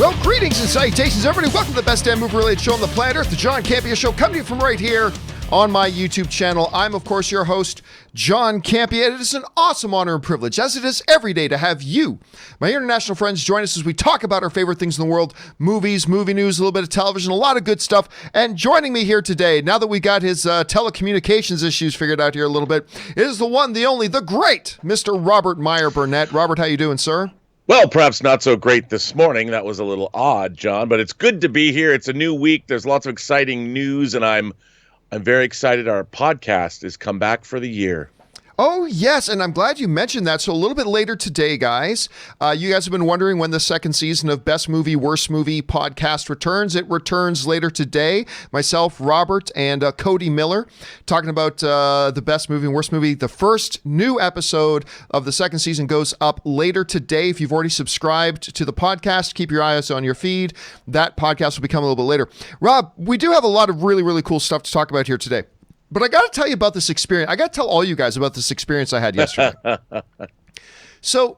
Well, greetings and salutations, everybody. Welcome to the best damn movie-related show on the planet Earth, the John Campea Show, coming to you from right here on my YouTube channel. I'm, of course, your host, John Campea, and it is an awesome honor and privilege, as it is every day, to have you, my international friends, join us as we talk about our favorite things in the world, movies, movie news, a little bit of television, a lot of good stuff. And joining me here today, now that we got his telecommunications issues figured out here a little bit, is the one, the only, the great Mr. Robert Meyer Burnett. Robert, how you doing, sir? Well, perhaps not so great this morning. That was a little odd, John, but it's good to be here. It's a new week. There's lots of exciting news, and I'm very excited our podcast has come back for the year. Oh, yes, and I'm glad you mentioned that. So a little bit later today, guys, you guys have been wondering when the second season of Best Movie, Worst Movie podcast returns. It returns later today. Myself, Robert, and Cody Miller talking about the Best Movie and Worst Movie. The first new episode of the second season goes up later today. If you've already subscribed to the podcast, keep your eyes on your feed. That podcast will become a little bit later. Rob, we do have a lot of really, really cool stuff to talk about here today. But I got to tell you about this experience. I got to tell all you guys about this experience I had yesterday. So,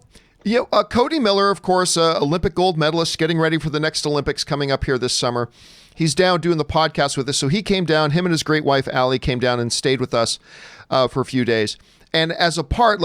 Cody Miller, of course, Olympic gold medalist, getting ready for the next Olympics coming up here this summer. He's down doing the podcast with us. So he came down, him and his great wife, Allie, came down and stayed with us for a few days. And as a part,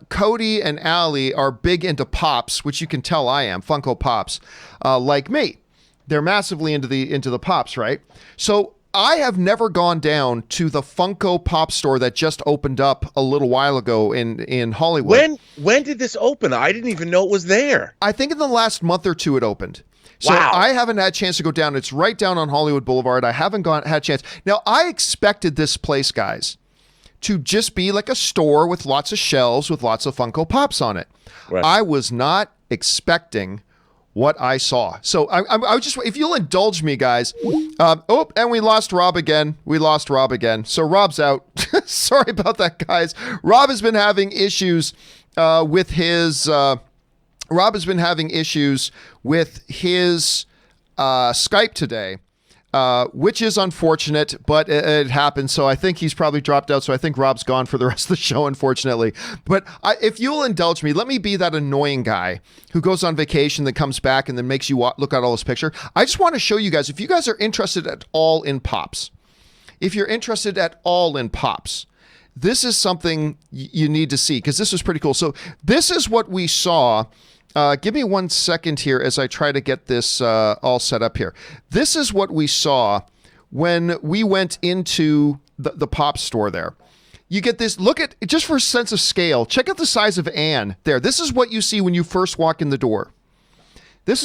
Cody and Allie are big into Pops, which you can tell I am, Funko Pops, like me. They're massively into the Pops, right? So I have never gone down to the Funko Pop store that just opened up a little while ago in Hollywood. When did this open? I didn't even know it was there. I think in the last month or two it opened. So wow. I haven't had a chance to go down. It's right down on Hollywood Boulevard. I haven't had a chance. Now, I expected this place, guys, to just be like a store with lots of shelves with lots of Funko Pops on it. Right. I was not expecting what I saw. So I just, if you'll indulge me, guys. And we lost Rob again. So Rob's out. Sorry about that, guys. Rob has been having issues with his Skype today. Which is unfortunate, but it happened. So I think he's probably dropped out. So I think Rob's gone for the rest of the show, unfortunately. But if you'll indulge me, let me be that annoying guy who goes on vacation, that comes back and then makes you look at all this picture. I just want to show you guys, if you guys are interested at all in Pops, this is something you need to see, because this is pretty cool. So this is what we saw. Give me 1 second here as I try to get this all set up here. This is what we saw when we went into the Pop store there. You get this, look at, just for a sense of scale, check out the size of Anne there. This is what you see when you first walk in the door. It's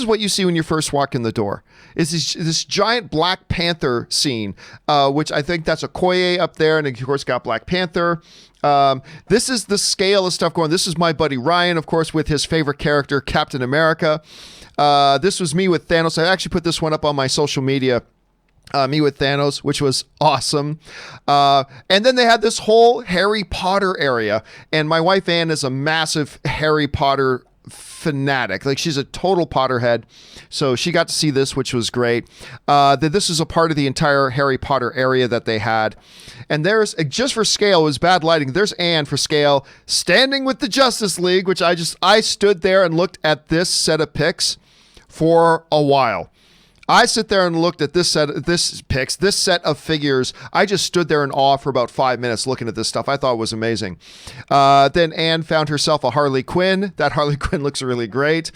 this giant Black Panther scene, which I think that's Okoye up there, and of course got Black Panther. This is the scale of stuff going. This is my buddy Ryan, of course, with his favorite character, Captain America. This was me with Thanos. I actually put this one up on my social media. Me with Thanos, which was awesome. And then they had this whole Harry Potter area. And my wife Anne is a massive Harry Potter fanatic. Like, she's a total Potterhead. So she got to see this, which was great. This is a part of the entire Harry Potter area that they had. And there's, just for scale, it was bad lighting. There's Anne for scale, standing with the Justice League, which I stood there and looked at this set of pics for a while. I sit there and looked at this set of figures. I just stood there in awe for about 5 minutes looking at this stuff. I thought it was amazing. Then Anne found herself a Harley Quinn. That Harley Quinn looks really great.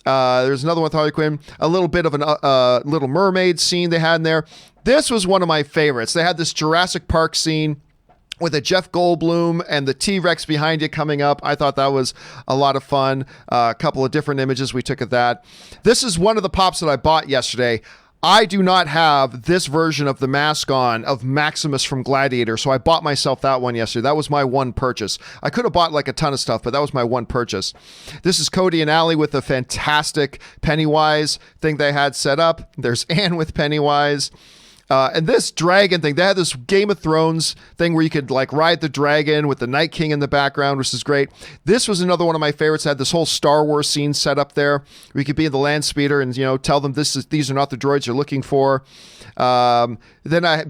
There's another one with Harley Quinn. A little bit of a Little Mermaid scene they had in there. This was one of my favorites. They had this Jurassic Park scene with a Jeff Goldblum and the T-Rex behind you coming up. I thought that was a lot of fun. A couple of different images we took of that. This is one of the Pops that I bought yesterday. I do not have this version of the mask on of Maximus from Gladiator, so I bought myself that one yesterday. That was my one purchase. I could have bought like a ton of stuff, but that was my one purchase. This is Cody and Allie with a fantastic Pennywise thing they had set up. There's Anne with Pennywise. And this dragon thing, they had this Game of Thrones thing where you could like ride the dragon with the Night King in the background, which is great. This was another one of my favorites. It had this whole Star Wars scene set up there. We could be in the land speeder and, tell them these are not the droids you're looking for. Then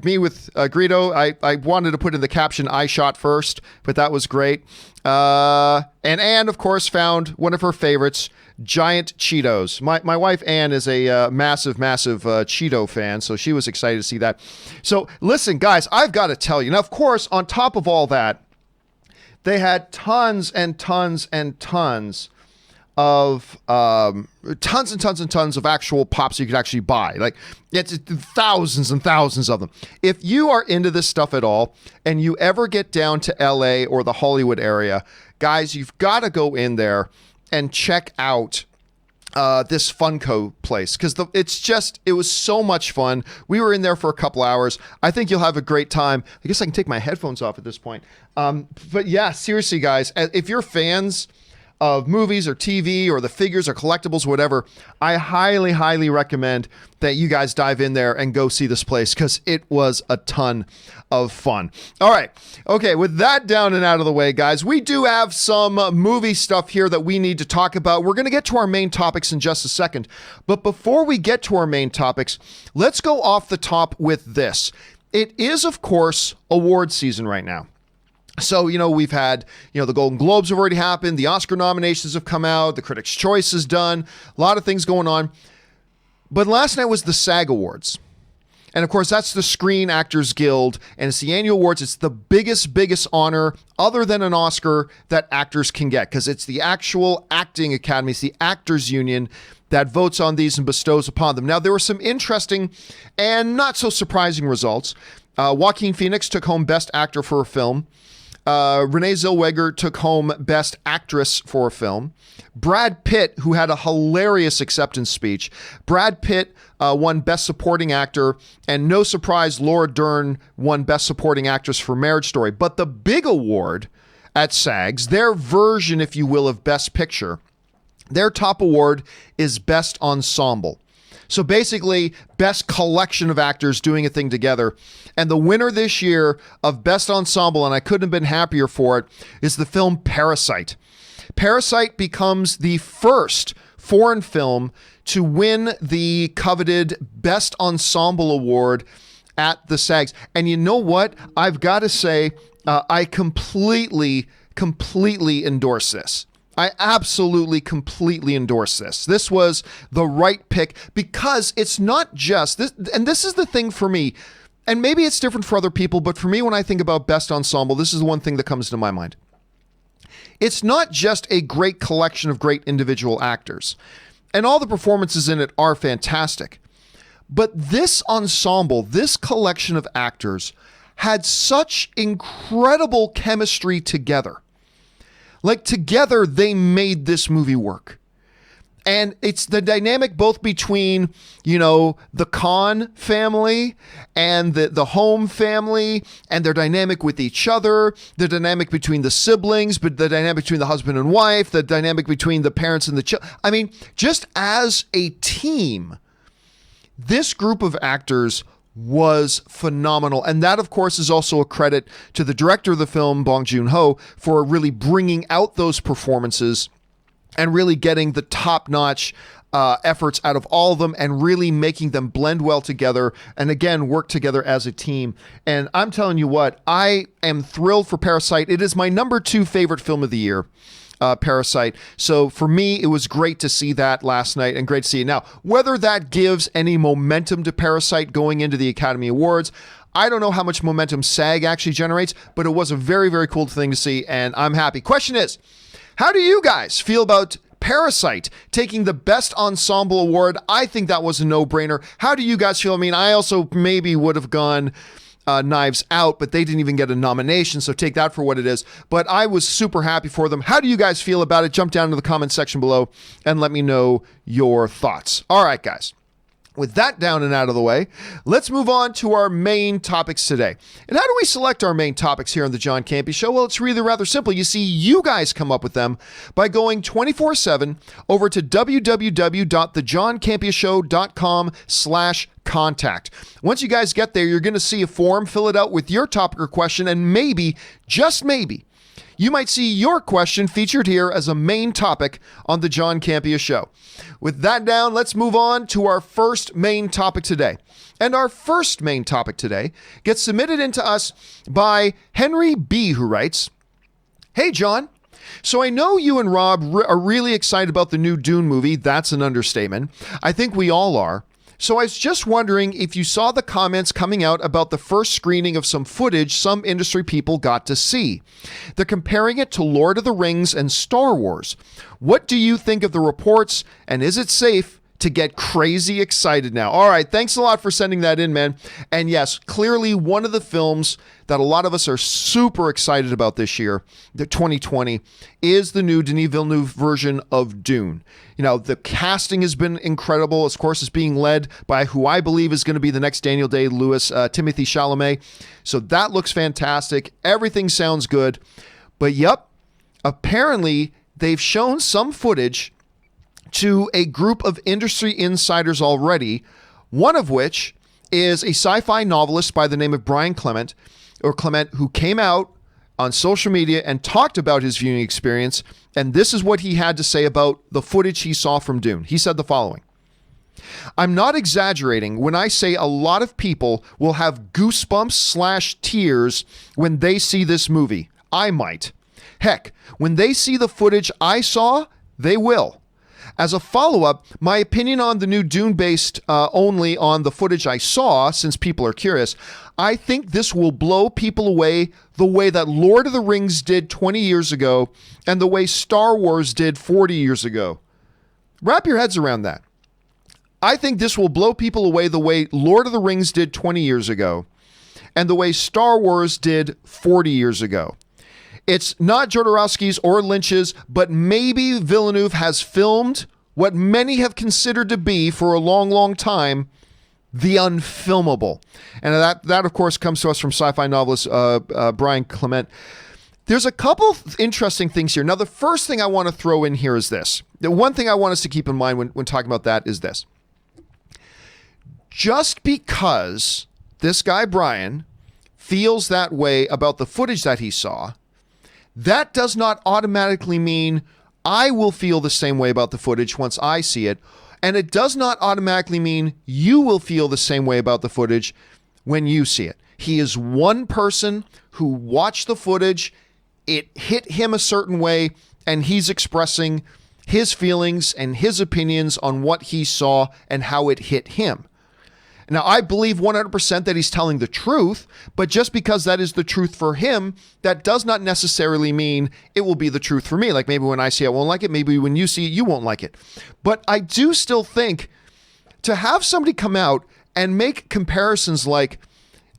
me with Greedo, I wanted to put in the caption, I shot first, but that was great. And Anne, of course, found one of her favorites, giant Cheetos. My wife, Ann, is a massive Cheeto fan, so she was excited to see that. So listen, guys, I've got to tell you. Now, of course, on top of all that, they had tons and tons and tons of tons and tons of actual pops you could actually buy. Like, it's thousands and thousands of them. If you are into this stuff at all and you ever get down to LA or the Hollywood area, guys, you've got to go in there and check out this Funko place, because it was so much fun. We were in there for a couple hours. I think you'll have a great time. I guess I can take my headphones off at this point. But yeah, seriously, guys, if you're fans of movies or TV or the figures or collectibles, whatever, I highly, highly recommend that you guys dive in there and go see this place, because it was a ton of fun. All right. Okay. With that down and out of the way, guys, we do have some movie stuff here that we need to talk about. We're going to get to our main topics in just a second. But before we get to our main topics, let's go off the top with this. It is, of course, award season right now. So, we've had, the Golden Globes have already happened. The Oscar nominations have come out. The Critics' Choice is done. A lot of things going on. But last night was the SAG Awards. And of course, that's the Screen Actors Guild. And it's the annual awards. It's the biggest honor other than an Oscar that actors can get, because it's the actual acting academy. It's the Actors Union that votes on these and bestows upon them. Now, there were some interesting and not so surprising results. Joaquin Phoenix took home Best Actor for a film. Renee Zellweger took home Best Actress for a film. Brad Pitt, who had a hilarious acceptance speech. Brad Pitt won Best Supporting Actor, and no surprise, Laura Dern won Best Supporting Actress for Marriage Story. But the big award at SAGs, their version, if you will, of Best Picture, their top award is Best Ensemble. So basically, best collection of actors doing a thing together. And the winner this year of Best Ensemble, and I couldn't have been happier for it, is the film Parasite. Parasite becomes the first foreign film to win the coveted Best Ensemble Award at the SAGs. And you know what? I've got to say, I completely endorse this. I absolutely, completely endorse this. This was the right pick, because it's not just this, and this is the thing for me, and maybe it's different for other people, but for me, when I think about Best Ensemble, this is the one thing that comes to my mind. It's not just a great collection of great individual actors, and all the performances in it are fantastic, but this ensemble, this collection of actors, had such incredible chemistry together. Like, together, they made this movie work. And it's the dynamic both between, the Khan family and the Home family, and their dynamic with each other, the dynamic between the siblings, but the dynamic between the husband and wife, the dynamic between the parents and the children. I mean, just as a team, this group of actors was phenomenal. And that, of course, is also a credit to the director of the film, Bong Joon-ho, for really bringing out those performances and really getting the top-notch efforts out of all of them and really making them blend well together and, again, work together as a team. And I'm telling you what, I am thrilled for Parasite. It is my number 2 favorite film of the year. Parasite. So for me, it was great to see that last night and great to see it. Now, whether that gives any momentum to Parasite going into the Academy Awards, I don't know how much momentum SAG actually generates, but it was a very, very cool thing to see, and I'm happy. Question is, how do you guys feel about Parasite taking the Best Ensemble Award? I think that was a no-brainer. How do you guys feel? I mean, I also maybe would have gone Knives Out, but they didn't even get a nomination, so take that for what it is. But I was super happy for them. How do you guys feel about it? Jump down to the comment section below and let me know your thoughts. All right, guys. With that down and out of the way, let's move on to our main topics today. And how do we select our main topics here on the John Campea Show? Well, it's really rather simple. You see, you guys come up with them by going 24/7 over to www.thejohncampeashow.com/contact. Once you guys get there, you're going to see a form. Fill it out with your topic or question, and maybe, just maybe, you might see your question featured here as a main topic on the John Campea Show. With that down, let's move on to our first main topic today. And our first main topic today gets submitted into us by Henry B., who writes, "Hey, John, So I know you and Rob are really excited about the new Dune movie. That's an understatement. I think we all are. So I was just wondering if you saw the comments coming out about the first screening of some footage some industry people got to see. They're comparing it to Lord of the Rings and Star Wars. What do you think of the reports, and is it safe to get crazy excited now? All right, thanks a lot for sending that in, man. And yes, clearly one of the films that a lot of us are super excited about this year, the 2020, is the new Denis Villeneuve version of Dune. You know, the casting has been incredible. Of course, it's being led by who I believe is going to be the next Daniel Day-Lewis, Timothée Chalamet. So that looks fantastic. Everything sounds good. But yep, apparently they've shown some footage to a group of industry insiders already, one of which is a sci-fi novelist by the name of Brian Clement, who came out on social media and talked about his viewing experience, and this is what he had to say about the footage he saw from Dune. He said the following: "I'm not exaggerating when I say a lot of people will have goosebumps/tears when they see this movie. I might. Heck, when they see the footage I saw, they will. As a follow-up, my opinion on the new Dune based only on the footage I saw, since people are curious, I think this will blow people away the way that Lord of the Rings did 20 years ago and the way Star Wars did 40 years ago." Wrap your heads around that. I think this will blow people away the way Lord of the Rings did 20 years ago and the way Star Wars did 40 years ago. It's not Jodorowsky's or Lynch's, but maybe Villeneuve has filmed what many have considered to be, for a long, long time, the unfilmable. And that of course, comes to us from sci-fi novelist Brian Clement. There's a couple interesting things here. Now, the first thing I want to throw in here is this. The one thing I want us to keep in mind when talking about that is this. Just because this guy, Brian, feels that way about the footage that he saw, that does not automatically mean I will feel the same way about the footage once I see it. And it does not automatically mean you will feel the same way about the footage when you see it. He is one person who watched the footage. It hit him a certain way, and he's expressing his feelings and his opinions on what he saw and how it hit him. Now, I believe 100% that he's telling the truth, but just because that is the truth for him, that does not necessarily mean it will be the truth for me. Like maybe when I see it, I won't like it. Maybe when you see it, you won't like it. But I do still think to have somebody come out and make comparisons like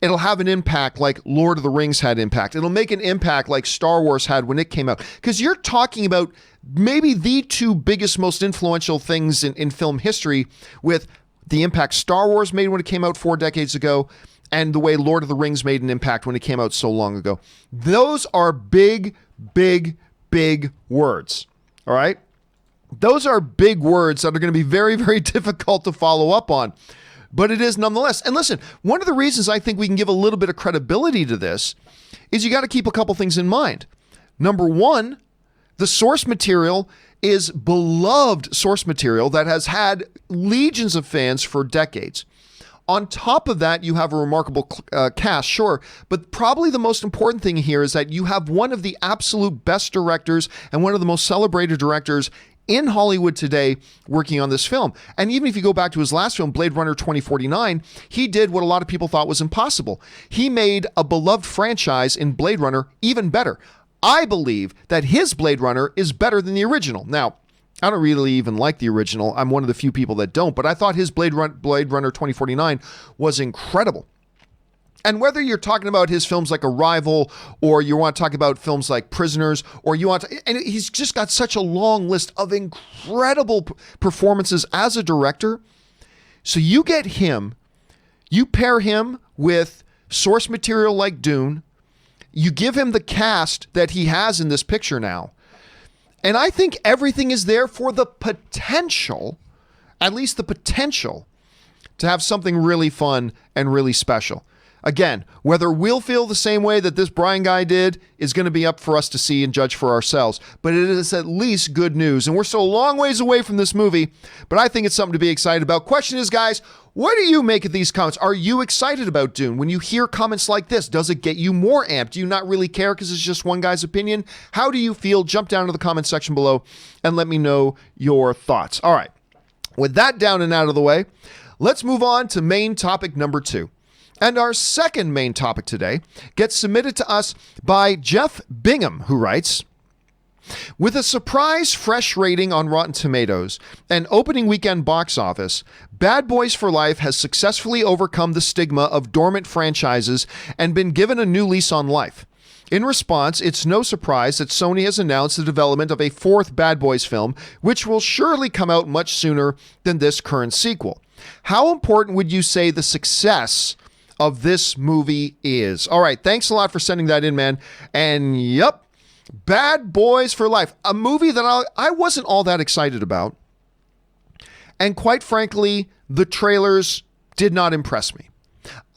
it'll have an impact like Lord of the Rings had impact. It'll make an impact like Star Wars had when it came out. Because you're talking about maybe the two biggest, most influential things in film history, with the impact Star Wars made when it came out 4 decades ago, and the way Lord of the Rings made an impact when it came out so long ago. Those are big, big, big words. All right? Those are big words that are going to be very, very difficult to follow up on. But it is nonetheless. And listen, one of the reasons I think we can give a little bit of credibility to this is you got to keep a couple things in mind. Number one, the source material is beloved source material that has had legions of fans for decades. On top of that, you have a remarkable cast, sure, but probably the most important thing here is that you have one of the absolute best directors and one of the most celebrated directors in Hollywood today working on this film. And even if you go back to his last film, Blade Runner 2049, he did what a lot of people thought was impossible. He made a beloved franchise in Blade Runner even better. I believe that his Blade Runner is better than the original. Now, I don't really even like the original. I'm one of the few people that don't, but I thought his Blade Runner 2049 was incredible. And whether you're talking about his films like Arrival, or you want to talk about films like Prisoners, or you want to, and he's just got such a long list of incredible performances as a director. So you get him, you pair him with source material like Dune, you give him the cast that he has in this picture now, and I think everything is there for the potential, at least the potential, to have something really fun and really special. Again, whether we'll feel the same way that this Brian guy did is going to be up for us to see and judge for ourselves. But it is at least good news. And we're still a long ways away from this movie, but I think it's something to be excited about. Question is, guys, What do you make of these comments? Are you excited about Dune? When you hear comments like this, does it get you more amped? Do you not really care because it's just one guy's opinion? How do you feel? Jump down to the comment section below and let me know your thoughts. All right. With that down and out of the way, let's move on to main topic number 2. And our second main topic today gets submitted to us by Jeff Bingham, who writes, with a surprise fresh rating on Rotten Tomatoes and opening weekend box office, Bad Boys for Life has successfully overcome the stigma of dormant franchises and been given a new lease on life. In response, it's no surprise that Sony has announced the development of a 4th Bad Boys film, which will surely come out much sooner than this current sequel. How important would you say the success of this movie is? All right, thanks a lot for sending that in, man. And yep, Bad Boys for Life, a movie that I wasn't all that excited about. And quite frankly, the trailers did not impress me.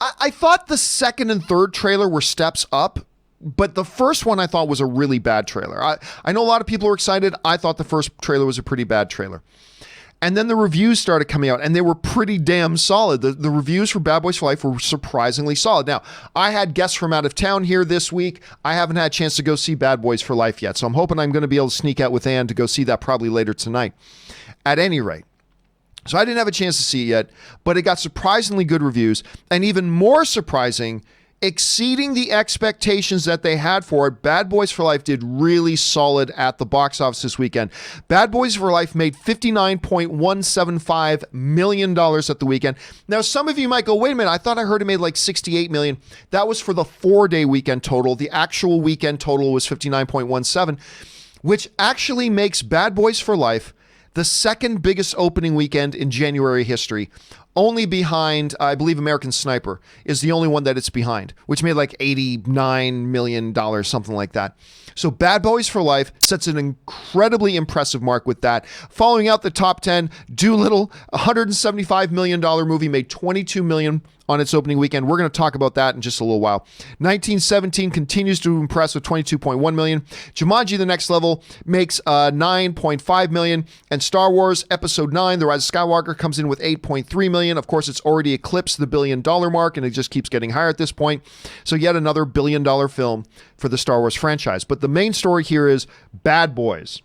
I thought the second and third trailer were steps up, but the first one I thought was a really bad trailer. I know a lot of people were excited. I thought the first trailer was a pretty bad trailer. And then the reviews started coming out, and they were pretty damn solid. The reviews for Bad Boys for Life were surprisingly solid. Now, I had guests from out of town here this week. I haven't had a chance to go see Bad Boys for Life yet, so I'm hoping I'm going to be able to sneak out with Ann to go see that probably later tonight. At any rate, so I didn't have a chance to see it yet, but it got surprisingly good reviews, and even more surprising, exceeding the expectations that they had for it. Bad Boys for Life did really solid at the box office this weekend. Bad Boys for Life made $59.175 million at the weekend. Now, some of you might go, wait a minute, I thought I heard it made like $68 million. That was for the 4-day weekend total. The actual weekend total was 59.17, which actually makes Bad Boys for Life the second biggest opening weekend in January history. Only behind, I believe, American Sniper is the only one that it's behind, which made like $89 million, something like that. So Bad Boys for Life sets an incredibly impressive mark with that. Following out the top 10, Dolittle, a $175 million movie, made $22 million on its opening weekend. We're going to talk about that in just a little while. 1917 continues to impress with $22.1 million. Jumanji: The Next Level makes $9.5 million. And Star Wars Episode 9, The Rise of Skywalker, comes in with $8.3 million. Of course, it's already eclipsed the $1 billion mark, and it just keeps getting higher at this point. So yet another $1 billion film for the Star Wars franchise. But the main story here is Bad Boys.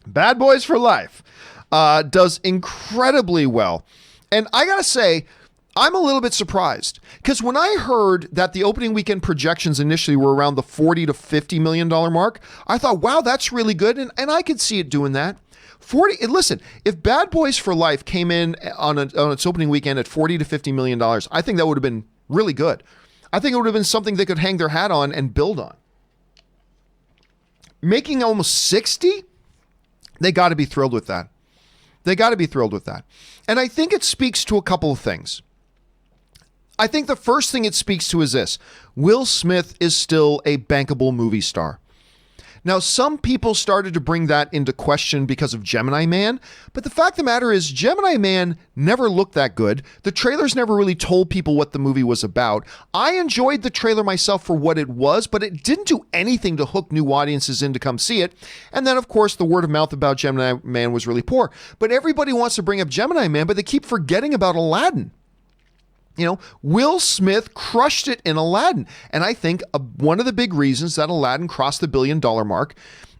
Bad Boys for Life does incredibly well. And I got to say, I'm a little bit surprised because when I heard that the opening weekend projections initially were around the $40 to $50 million mark, I thought, wow, that's really good. And I could see it doing that. Listen, if Bad Boys for Life came in on its opening weekend at $40 to $50 million, I think that would have been really good. I think it would have been something they could hang their hat on and build on. Making almost 60, they got to be thrilled with that. They got to be thrilled with that. And I think it speaks to a couple of things. I think the first thing it speaks to is this: Will Smith is still a bankable movie star. Now, some people started to bring that into question because of Gemini Man, but the fact of the matter is Gemini Man never looked that good. The trailers never really told people what the movie was about. I enjoyed the trailer myself for what it was, but it didn't do anything to hook new audiences in to come see it. And then, of course, the word of mouth about Gemini Man was really poor. But everybody wants to bring up Gemini Man, but they keep forgetting about Aladdin. You know, Will Smith crushed it in Aladdin. And I think one of the big reasons that Aladdin crossed the $1 billion mark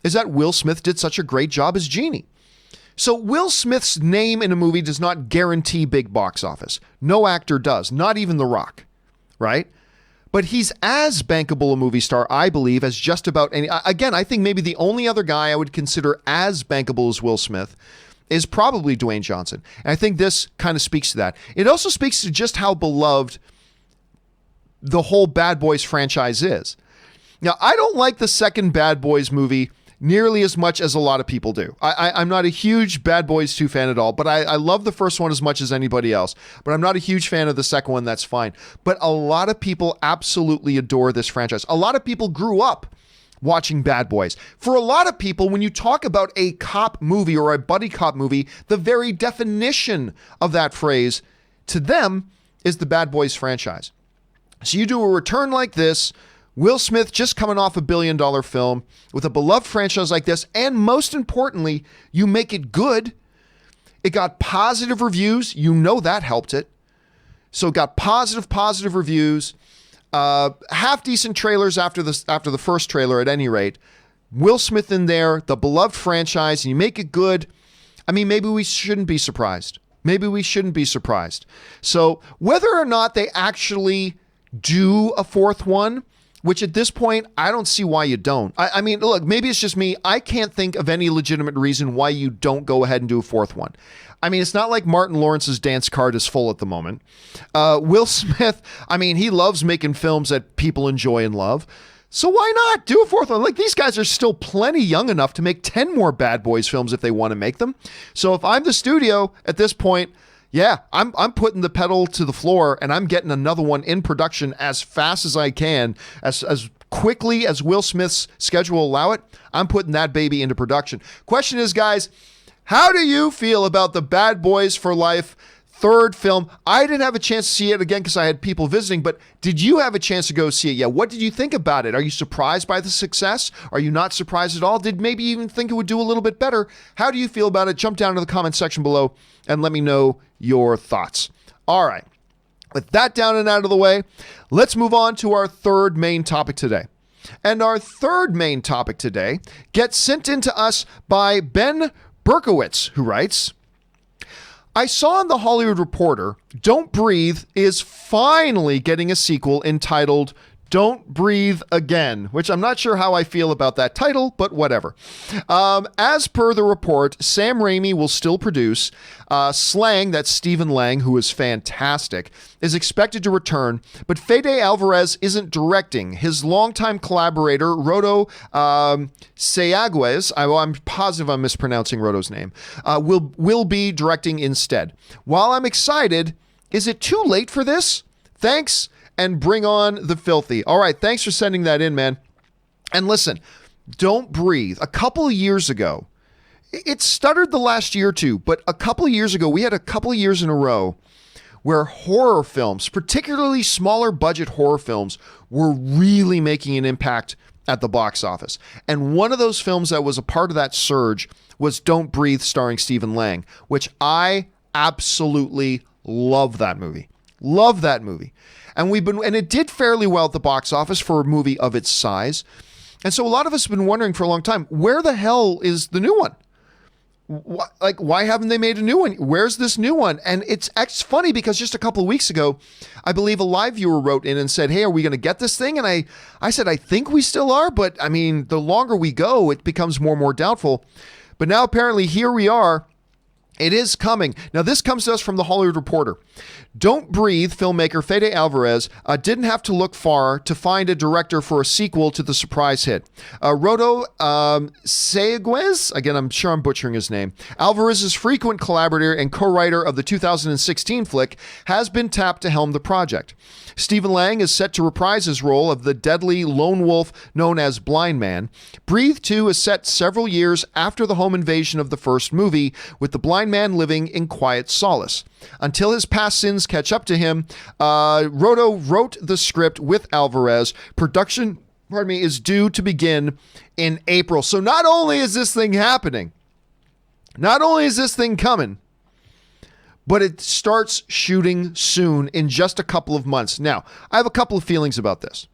is that Will Smith did such a great job as Genie. So Will Smith's name in a movie does not guarantee big box office. No actor does, not even The Rock, right? But he's as bankable a movie star, I believe, as just about any. Again, I think maybe the only other guy I would consider as bankable as Will Smith is probably Dwayne Johnson. And I think this kind of speaks to that. It also speaks to just how beloved the whole Bad Boys franchise is. Now, I don't like the second Bad Boys movie nearly as much as a lot of people do. I'm not a huge Bad Boys 2 fan at all, but I love the first one as much as anybody else. But I'm not a huge fan of the second one, that's fine. But a lot of people absolutely adore this franchise. A lot of people grew up watching Bad Boys. For a lot of people, when you talk about a cop movie or a buddy cop movie, the very definition of that phrase to them is the Bad Boys franchise. So you do a return like this, Will Smith just coming off a $1 billion film with a beloved franchise like this, and most importantly, you make it good. It got positive reviews. You know that helped it. So got positive reviews, half decent trailers after the first trailer at any rate. Will Smith in there, the beloved franchise, and you make it good. I mean, maybe we shouldn't be surprised. So whether or not they actually do a fourth one, which at this point, I don't see why you don't. I mean, look, maybe it's just me. I can't think of any legitimate reason why you don't go ahead and do a fourth one. I mean, it's not like Martin Lawrence's dance card is full at the moment. Will Smith, I mean, he loves making films that people enjoy and love. So why not do a fourth one? Like, these guys are still plenty young enough to make 10 more Bad Boys films if they want to make them. So if I'm the studio at this point, yeah, I'm putting the pedal to the floor and I'm getting another one in production as fast as I can, as quickly as Will Smith's schedule will allow it. I'm putting that baby into production. Question is, guys, how do you feel about the Bad Boys for Life third film? I didn't have a chance to see it again because I had people visiting, but did you have a chance to go see it? Yeah. What did you think about it? Are you surprised by the success? Are you not surprised at all? Did maybe even think it would do a little bit better? How do you feel about it? Jump down to the comment section below and let me know your thoughts. All right. With that down and out of the way, let's move on to our third main topic today. And our third main topic today gets sent in to us by Ben Berkowitz, who writes, I saw in the Hollywood Reporter, Don't Breathe is finally getting a sequel entitled Don't Breathe Again, which I'm not sure how I feel about that title, but whatever. As per the report, Sam Raimi will still produce. Slang, that's Stephen Lang, who is fantastic, is expected to return, but Fede Alvarez isn't directing. His longtime collaborator, Rodo Sayaguez, I'm positive I'm mispronouncing Rodo's name, will be directing instead. While I'm excited, is it too late for this? Thanks, and bring on the filthy. All right, thanks for sending that in, man. And listen, Don't Breathe. A couple of years ago, it stuttered the last year or two, but a couple of years ago, we had a couple of years in a row where horror films, particularly smaller budget horror films, were really making an impact at the box office. And one of those films that was a part of that surge was Don't Breathe, starring Stephen Lang, which I absolutely love that movie. Love that movie. And it did fairly well at the box office for a movie of its size. And so a lot of us have been wondering for a long time, where the hell is the new one? Why haven't they made a new one? Where's this new one? And it's funny because just a couple of weeks ago, I believe a live viewer wrote in and said, hey, are we going to get this thing? And I said, I think we still are. But I mean, the longer we go, it becomes more and more doubtful. But now apparently here we are. It is coming. Now, this comes to us from the Hollywood Reporter. Don't Breathe filmmaker Fede Alvarez didn't have to look far to find a director for a sequel to the surprise hit. Rodo Sayaguez, again, I'm sure I'm butchering his name, Alvarez's frequent collaborator and co-writer of the 2016 flick, has been tapped to helm the project. Stephen Lang is set to reprise his role of the deadly lone wolf known as Blind Man. Breathe 2 is set several years after the home invasion of the first movie, with the blind man living in quiet solace. Until his past sins catch up to him, Rodo wrote the script with Alvarez. Production, is due to begin in April. So not only is this thing happening, not only is this thing coming, but it starts shooting soon in just a couple of months. Now, I have a couple of feelings about this.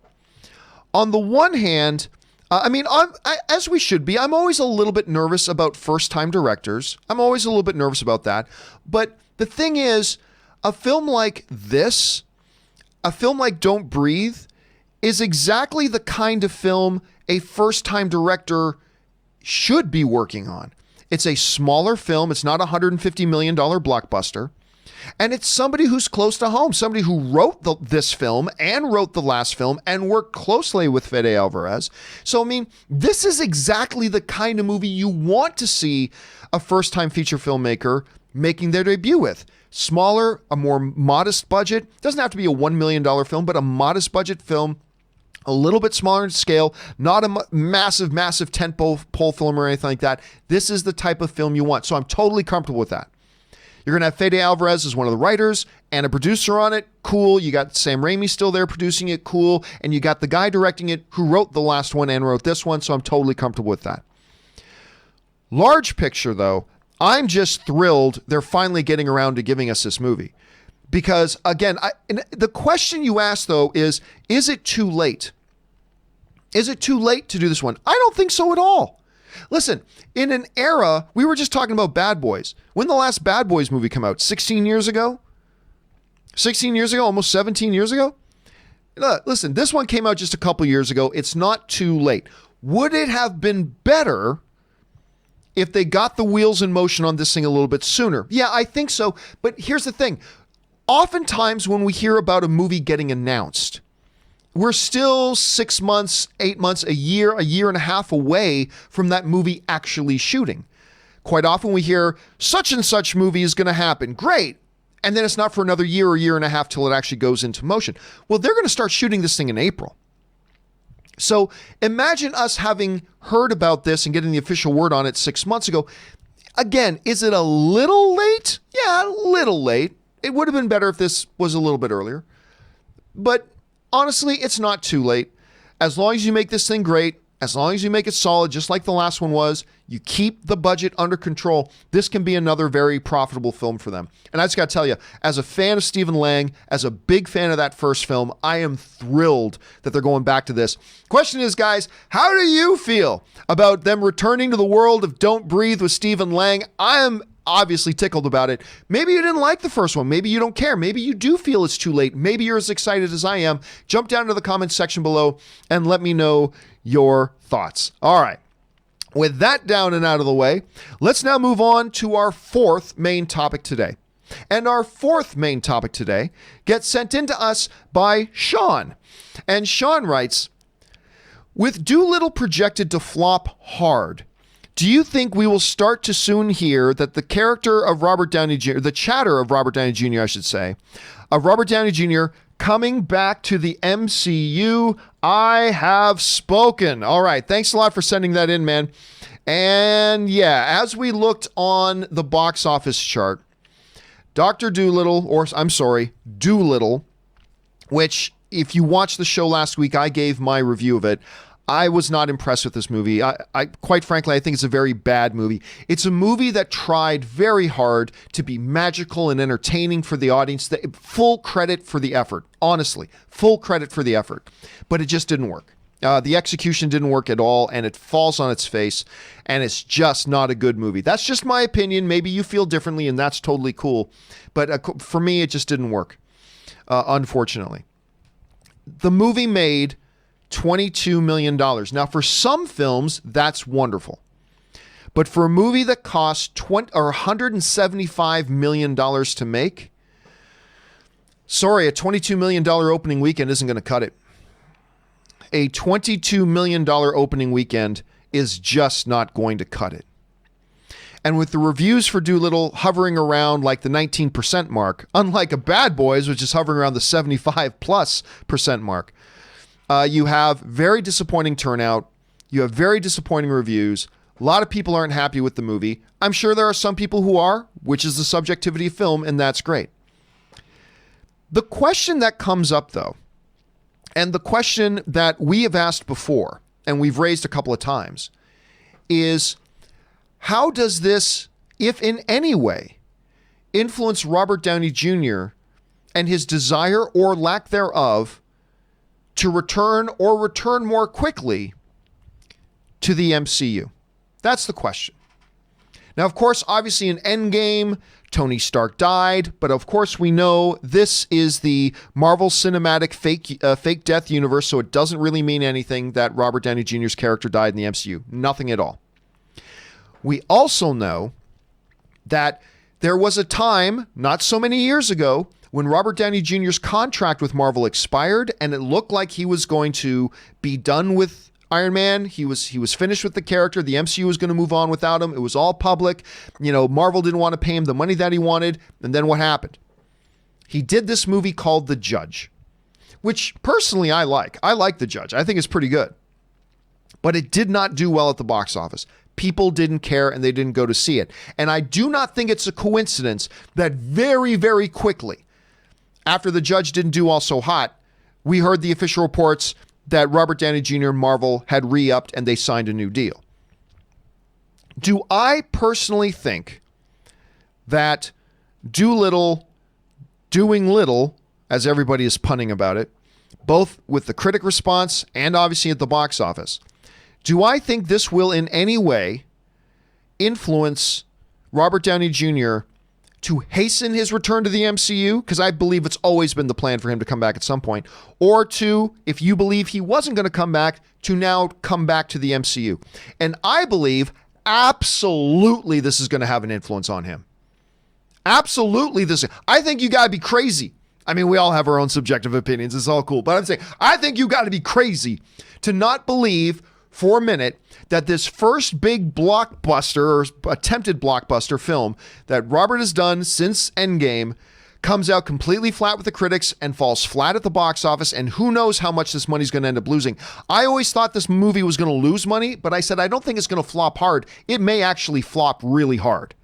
On the one hand, as we should be, I'm always a little bit nervous about first-time directors. I'm always a little bit nervous about that. But the thing is, a film like this, a film like Don't Breathe, is exactly the kind of film a first-time director should be working on. It's a smaller film. It's not a $150 million blockbuster. And it's somebody who's close to home, somebody who wrote this film and wrote the last film and worked closely with Fede Alvarez. So, I mean, this is exactly the kind of movie you want to see a first-time feature filmmaker making their debut with. Smaller, a more modest budget. Doesn't have to be a $1 million film, but a modest budget film. A little bit smaller in scale, not a massive tentpole film or anything like that. This is the type of film you want. So I'm totally comfortable with that. You're going to have Fede Alvarez as one of the writers and a producer on it. Cool. You got Sam Raimi still there producing it. Cool. And you got the guy directing it who wrote the last one and wrote this one. So I'm totally comfortable with that. Large picture, though, I'm just thrilled they're finally getting around to giving us this movie. Because again, and the question you ask though is it too late? Is it too late to do this one? I don't think so at all. Listen, in an era, we were just talking about Bad Boys. When the last Bad Boys movie come out? 16 years ago? 16 years ago? Almost 17 years ago? Listen, this one came out just a couple years ago. It's not too late. Would it have been better if they got the wheels in motion on this thing a little bit sooner? Yeah, I think so. But here's the thing. Oftentimes when we hear about a movie getting announced, we're still 6 months, 8 months, a year and a half away from that movie actually shooting. Quite often we hear such and such movie is going to happen. Great. And then it's not for another year or year and a half till it actually goes into motion. Well, they're going to start shooting this thing in April. So imagine us having heard about this and getting the official word on it 6 months ago. Again, is it a little late? Yeah, a little late. It would have been better if this was a little bit earlier. But honestly, it's not too late. As long as you make this thing great, as long as you make it solid, just like the last one was, you keep the budget under control, this can be another very profitable film for them. And I just got to tell you, as a fan of Stephen Lang, as a big fan of that first film, I am thrilled that they're going back to this. Question is, guys, how do you feel about them returning to the world of Don't Breathe with Stephen Lang? I am obviously tickled about it. Maybe you didn't like the first one. Maybe you don't care. Maybe you do feel it's too late. Maybe you're as excited as I am. Jump down to the comments section below and let me know your thoughts. All right. With that down and out of the way, let's now move on to our fourth main topic today. And our fourth main topic today gets sent in to us by Sean. And Sean writes, with Dolittle projected to flop hard, do you think we will start to soon hear that the character of Robert Downey Jr., the chatter of Robert Downey Jr., I should say, of Robert Downey Jr. coming back to the MCU? I have spoken. All right. Thanks a lot for sending that in, man. And yeah, as we looked on the box office chart, Dolittle, which if you watched the show last week, I gave my review of it. I was not impressed with this movie. I quite frankly, I think it's a very bad movie. It's a movie that tried very hard to be magical and entertaining for the audience. Full credit for the effort. Honestly, full credit for the effort. But it just didn't work. The execution didn't work at all, and it falls on its face, and it's just not a good movie. That's just my opinion. Maybe you feel differently, and that's totally cool. But for me, it just didn't work, unfortunately. The movie made $22 million. Now, for some films, that's wonderful. But for a movie that costs $175 million to make, sorry, a $22 million opening weekend isn't going to cut it. A $22 million opening weekend is just not going to cut it. And with the reviews for Dolittle hovering around like the 19% mark, unlike a Bad Boys, which is hovering around the 75+% mark, you have very disappointing turnout. You have very disappointing reviews. A lot of people aren't happy with the movie. I'm sure there are some people who are, which is the subjectivity of film, and that's great. The question that comes up, though, and the question that we have asked before, and we've raised a couple of times, is how does this, if in any way, influence Robert Downey Jr. and his desire or lack thereof to return or return more quickly to the MCU? That's the question. Now, of course, obviously in Endgame, Tony Stark died, but of course we know this is the Marvel Cinematic fake death universe, so it doesn't really mean anything that Robert Downey Jr.'s character died in the MCU. Nothing at all. We also know that there was a time, not so many years ago, when Robert Downey Jr.'s contract with Marvel expired and it looked like he was going to be done with Iron Man. He was finished with the character. The MCU was going to move on without him. It was all public. Marvel didn't want to pay him the money that he wanted. And then what happened? He did this movie called The Judge, which personally I like. I like The Judge. I think it's pretty good. But it did not do well at the box office. People didn't care and they didn't go to see it. And I do not think it's a coincidence that very, very quickly, after The Judge didn't do all so hot, we heard the official reports that Robert Downey Jr. and Marvel had re-upped and they signed a new deal. Do I personally think that Dolittle doing little, as everybody is punning about it, both with the critic response and obviously at the box office. Do I think this will in any way influence Robert Downey Jr. to hasten his return to the MCU? Because I believe it's always been the plan for him to come back at some point. Or to, if you believe he wasn't going to come back, to now come back to the MCU. And I believe absolutely this is going to have an influence on him. Absolutely this. I think you got to be crazy. I mean, we all have our own subjective opinions. It's all cool. But I'm saying, I think you got to be crazy to not believe for a minute that this first big blockbuster or attempted blockbuster film that Robert has done since Endgame comes out completely flat with the critics and falls flat at the box office, and who knows how much this money's going to end up losing. I always thought this movie was going to lose money, but I said I don't think it's going to flop hard. It may actually flop really hard.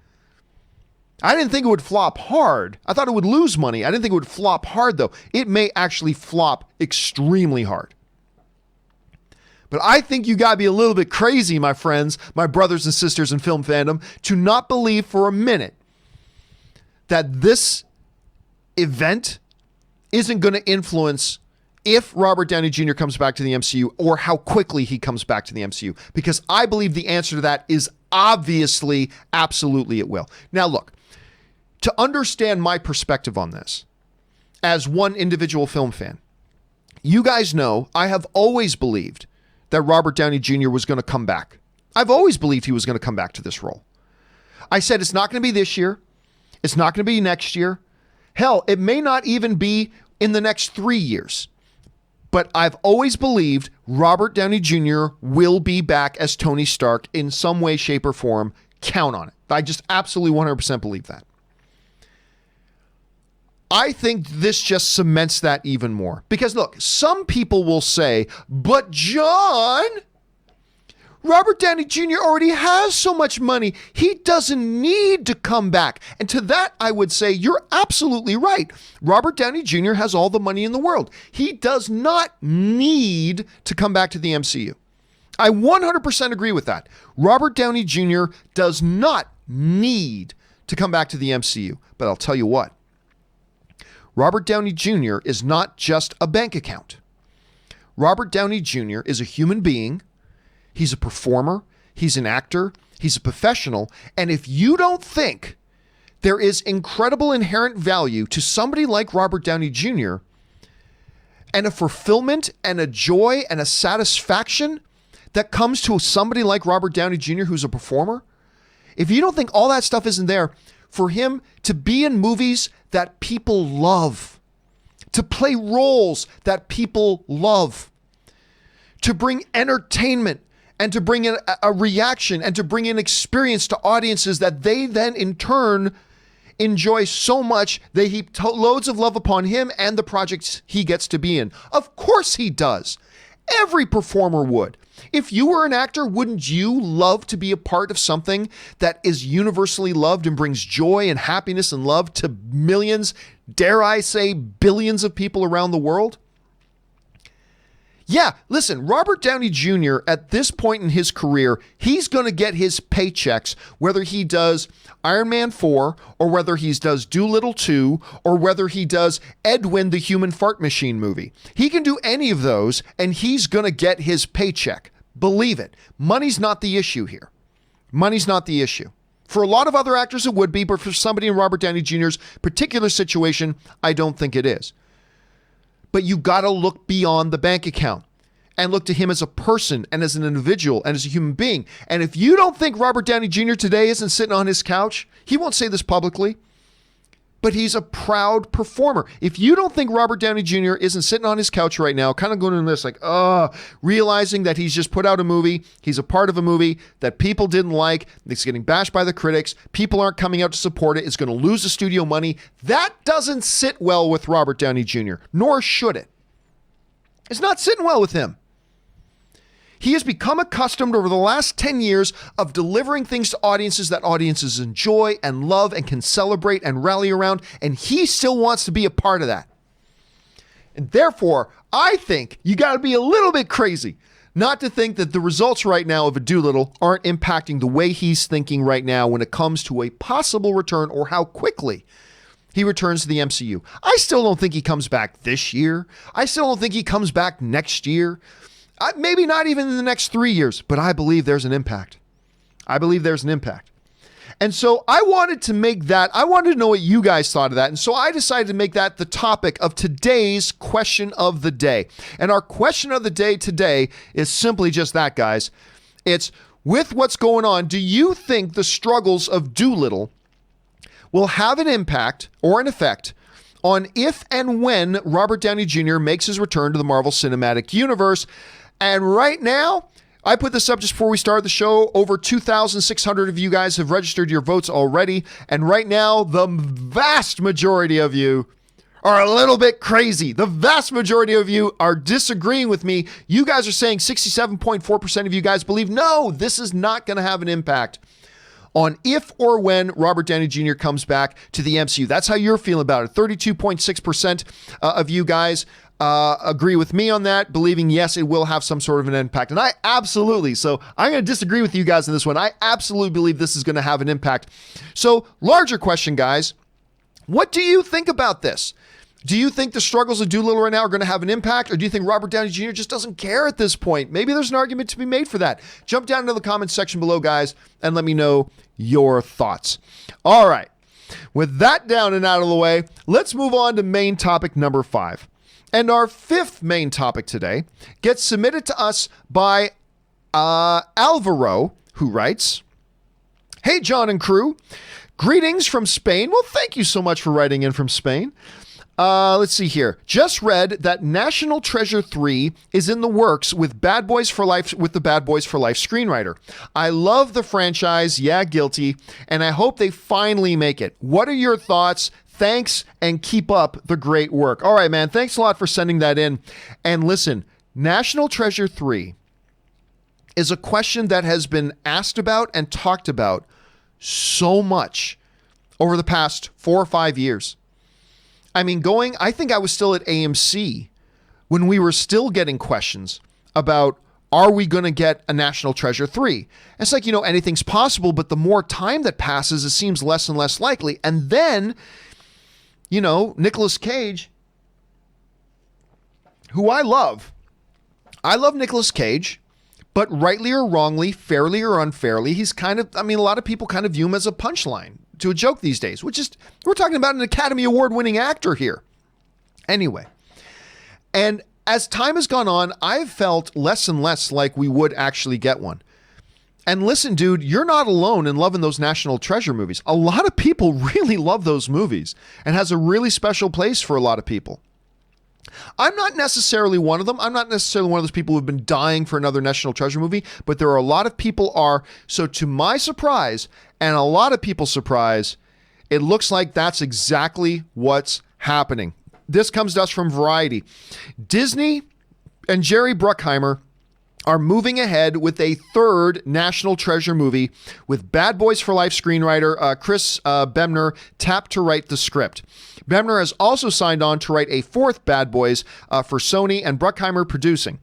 I didn't think it would flop hard. I thought it would lose money. I didn't think it would flop hard, though. It may actually flop extremely hard. But I think you got to be a little bit crazy, my friends, my brothers and sisters in film fandom, to not believe for a minute that this event isn't going to influence if Robert Downey Jr. comes back to the MCU or how quickly he comes back to the MCU. Because I believe the answer to that is obviously, absolutely it will. Now, look, to understand my perspective on this, as one individual film fan, you guys know I have always believed that Robert Downey Jr. was going to come back. I've always believed he was going to come back to this role. I said it's not going to be this year. It's not going to be next year. Hell, it may not even be in the next 3 years. But I've always believed Robert Downey Jr. will be back as Tony Stark in some way, shape, or form. Count on it. I just absolutely 100% believe that. I think this just cements that even more. Because look, some people will say, but John, Robert Downey Jr. already has so much money. He doesn't need to come back. And to that, I would say, you're absolutely right. Robert Downey Jr. has all the money in the world. He does not need to come back to the MCU. I 100% agree with that. Robert Downey Jr. does not need to come back to the MCU. But I'll tell you what. Robert Downey Jr. is not just a bank account. Robert Downey Jr. is a human being. He's a performer. He's an actor. He's a professional. And if you don't think there is incredible inherent value to somebody like Robert Downey Jr. and a fulfillment and a joy and a satisfaction that comes to somebody like Robert Downey Jr. who's a performer, if you don't think all that stuff isn't there, for him to be in movies that people love, to play roles that people love, to bring entertainment and to bring in a reaction and to bring in experience to audiences that they then in turn enjoy so much, they heap loads of love upon him and the projects he gets to be in. Of course he does. Every performer would. If you were an actor, wouldn't you love to be a part of something that is universally loved and brings joy and happiness and love to millions, dare I say billions of people around the world? Yeah, listen, Robert Downey Jr. at this point in his career, he's going to get his paychecks, whether he does Iron Man 4 or whether he does Dolittle 2 or whether he does Edwin the Human Fart Machine movie. He can do any of those and he's going to get his paycheck. Believe it. Money's not the issue here. Money's not the issue. For a lot of other actors it would be, but for somebody in Robert Downey Jr.'s particular situation, I don't think it is. But you got to look beyond the bank account and look to him as a person and as an individual and as a human being. And if you don't think Robert Downey Jr. today isn't sitting on his couch, he won't say this publicly, but he's a proud performer. If you don't think Robert Downey Jr. isn't sitting on his couch right now, kind of going in this like, realizing that he's just put out a movie, he's a part of a movie that people didn't like, it's getting bashed by the critics, people aren't coming out to support it, it's going to lose the studio money, that doesn't sit well with Robert Downey Jr., nor should it. It's not sitting well with him. He has become accustomed over the last 10 years of delivering things to audiences that audiences enjoy and love and can celebrate and rally around, and he still wants to be a part of that. And therefore, I think you got to be a little bit crazy not to think that the results right now of a Dolittle aren't impacting the way he's thinking right now when it comes to a possible return or how quickly he returns to the MCU. I still don't think he comes back this year. I still don't think he comes back next year. Maybe not even in the next 3 years, but I believe there's an impact. I believe there's an impact. And so I wanted to know what you guys thought of that. And so I decided to make that the topic of today's question of the day. And our question of the day today is simply just that, guys. It's, with what's going on, do you think the struggles of Dolittle will have an impact or an effect on if and when Robert Downey Jr. makes his return to the Marvel Cinematic Universe? And right now, I put this up just before we started the show. Over 2,600 of you guys have registered your votes already. And right now, the vast majority of you are a little bit crazy. The vast majority of you are disagreeing with me. You guys are saying 67.4% of you guys believe, no, this is not going to have an impact on if or when Robert Downey Jr. comes back to the MCU. That's how you're feeling about it. 32.6% of you guys agree with me on that, believing, yes, it will have some sort of an impact. And I absolutely, so I'm going to disagree with you guys on this one. I absolutely believe this is going to have an impact. So, larger question, guys. What do you think about this? Do you think the struggles of Dolittle right now are going to have an impact, or do you think Robert Downey Jr. just doesn't care at this point? Maybe there's an argument to be made for that. Jump down into the comments section below, guys, and let me know your thoughts. All right. With that down and out of the way, let's move on to main topic number 5. And our 5th main topic today gets submitted to us by Alvaro, who writes, "Hey, John and crew. Greetings from Spain." Well, thank you so much for writing in from Spain. Let's see here. Just read that National Treasure 3 is in the works with Bad Boys for Life, with the Bad Boys for Life screenwriter. I love the franchise, yeah, guilty, and I hope they finally make it. What are your thoughts? Thanks, and keep up the great work. All right, man, thanks a lot for sending that in. And listen, National Treasure 3 is a question that has been asked about and talked about so much over the past 4 or 5 years. I mean, I think I was still at AMC when we were still getting questions about, are we going to get a National Treasure 3? It's like, anything's possible, but the more time that passes, it seems less and less likely. And then, Nicolas Cage, who I love Nicolas Cage, but rightly or wrongly, fairly or unfairly, he's a lot of people kind of view him as a punchline to a joke these days, which is, we're talking about an Academy Award winning actor here. Anyway, and as time has gone on, I've felt less and less like we would actually get one. And listen, dude, you're not alone in loving those National Treasure movies. A lot of people really love those movies and has a really special place for a lot of people. I'm not necessarily one of them. I'm not necessarily one of those people who've been dying for another National Treasure movie, but there are a lot of people are. So to my surprise, and a lot of people's surprise, it looks like that's exactly what's happening. This comes to us from Variety. Disney and Jerry Bruckheimer are moving ahead with a 3rd National Treasure movie with Bad Boys for Life screenwriter Chris Bemner tapped to write the script. Bemner has also signed on to write a 4th Bad Boys for Sony, and Bruckheimer producing.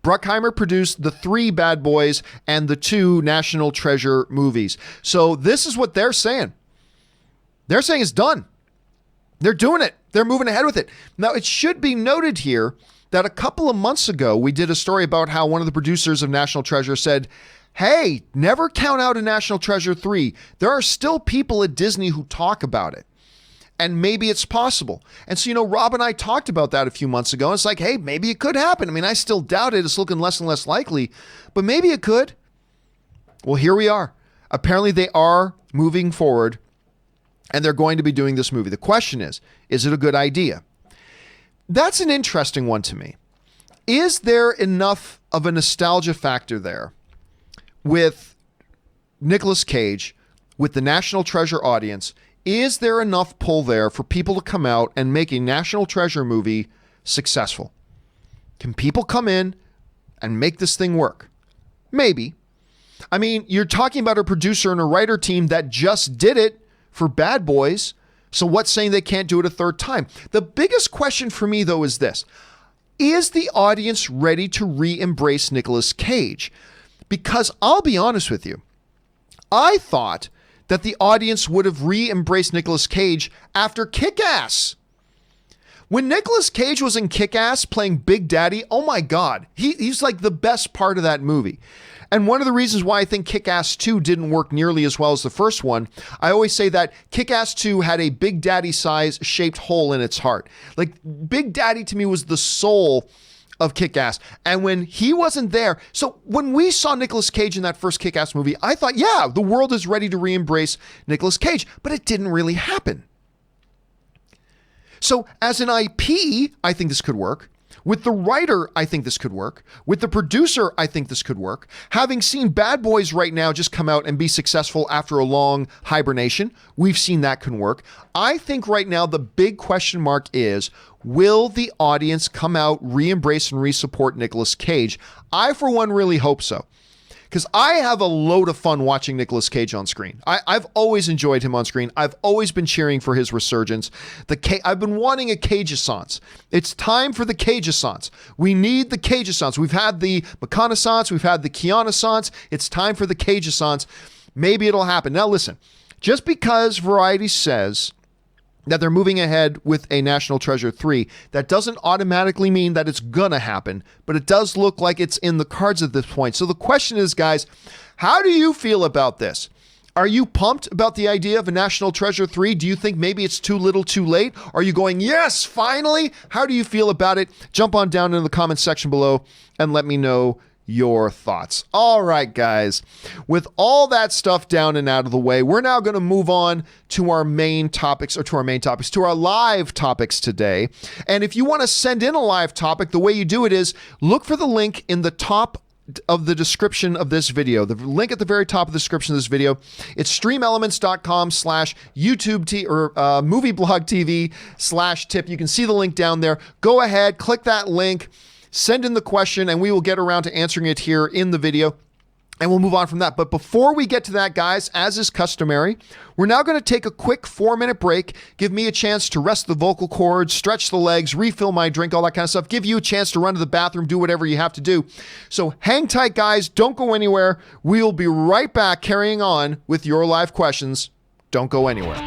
Bruckheimer produced the 3 Bad Boys and the 2 National Treasure movies. So this is what they're saying. They're saying it's done. They're doing it. They're moving ahead with it. Now, it should be noted here that a couple of months ago, we did a story about how one of the producers of National Treasure said, hey, never count out a National Treasure 3. There are still people at Disney who talk about it. And maybe it's possible. And so, Rob and I talked about that a few months ago. It's like, hey, maybe it could happen. I mean, I still doubt it. It's looking less and less likely, but maybe it could. Well, here we are. Apparently they are moving forward and they're going to be doing this movie. The question is it a good idea? That's an interesting one to me. Is there enough of a nostalgia factor there with Nicolas Cage, with the National Treasure audience? Is there enough pull there for people to come out and make a National Treasure movie successful? Can people come in and make this thing work? Maybe. I mean, you're talking about a producer and a writer team that just did it for Bad Boys. So what's saying they can't do it a 3rd time? The biggest question for me, though, is this. Is the audience ready to re-embrace Nicolas Cage? Because I'll be honest with you, I thought that the audience would have re-embraced Nicolas Cage after Kick-Ass. When Nicolas Cage was in Kick-Ass playing Big Daddy, oh my God, he's like the best part of that movie. And one of the reasons why I think Kick-Ass 2 didn't work nearly as well as the first one, I always say that Kick-Ass 2 had a Big Daddy size shaped hole in its heart. Like, Big Daddy to me was the soul of Kick-Ass. And when he wasn't there, so when we saw Nicolas Cage in that first Kick-Ass movie, I thought, yeah, the world is ready to re-embrace Nicolas Cage, but it didn't really happen. So as an IP, I think this could work. With the writer, I think this could work. With the producer, I think this could work. Having seen Bad Boys right now just come out and be successful after a long hibernation, we've seen that can work. I think right now the big question mark is, will the audience come out, re-embrace and re-support Nicolas Cage? I, for one, really hope so. Because I have a load of fun watching Nicolas Cage on screen. I've always enjoyed him on screen. I've always been cheering for his resurgence. I've been wanting a Cage-assance. It's time for the Cage-assance. We need the Cage-assance. We've had the Mcconaughey-assance. We've had the Keanu-assance. It's time for the Cage-assance. Maybe it'll happen. Now listen, just because Variety says that they're moving ahead with a National Treasure 3, that doesn't automatically mean that it's gonna happen, but it does look like it's in the cards at this point. So the question is, guys, how do you feel about this? Are you pumped about the idea of a National Treasure 3? Do you think maybe it's too little too late? Are you going, yes, finally? How do you feel about it? Jump on down in the comments section below and let me know your thoughts. All right, guys, with all that stuff down and out of the way, we're now going to move on to our live topics today. And if you want to send in a live topic, the way you do it is look for the link in the top of the description of this video. The link at the very top of the description of this video. It's streamelements.com/YouTube or movieblogtv/tip. You can see the link down there. Go ahead, click that link. Send in the question and we will get around to answering it here in the video and we'll move on from that. But before we get to that, guys, as is customary, we're now going to take a quick 4-minute break, give me a chance to rest the vocal cords, stretch the legs, refill my drink, all that kind of stuff, give you a chance to run to the bathroom, do whatever you have to do. So hang tight, guys. Don't go anywhere. We'll be right back carrying on with your live questions. Don't go anywhere.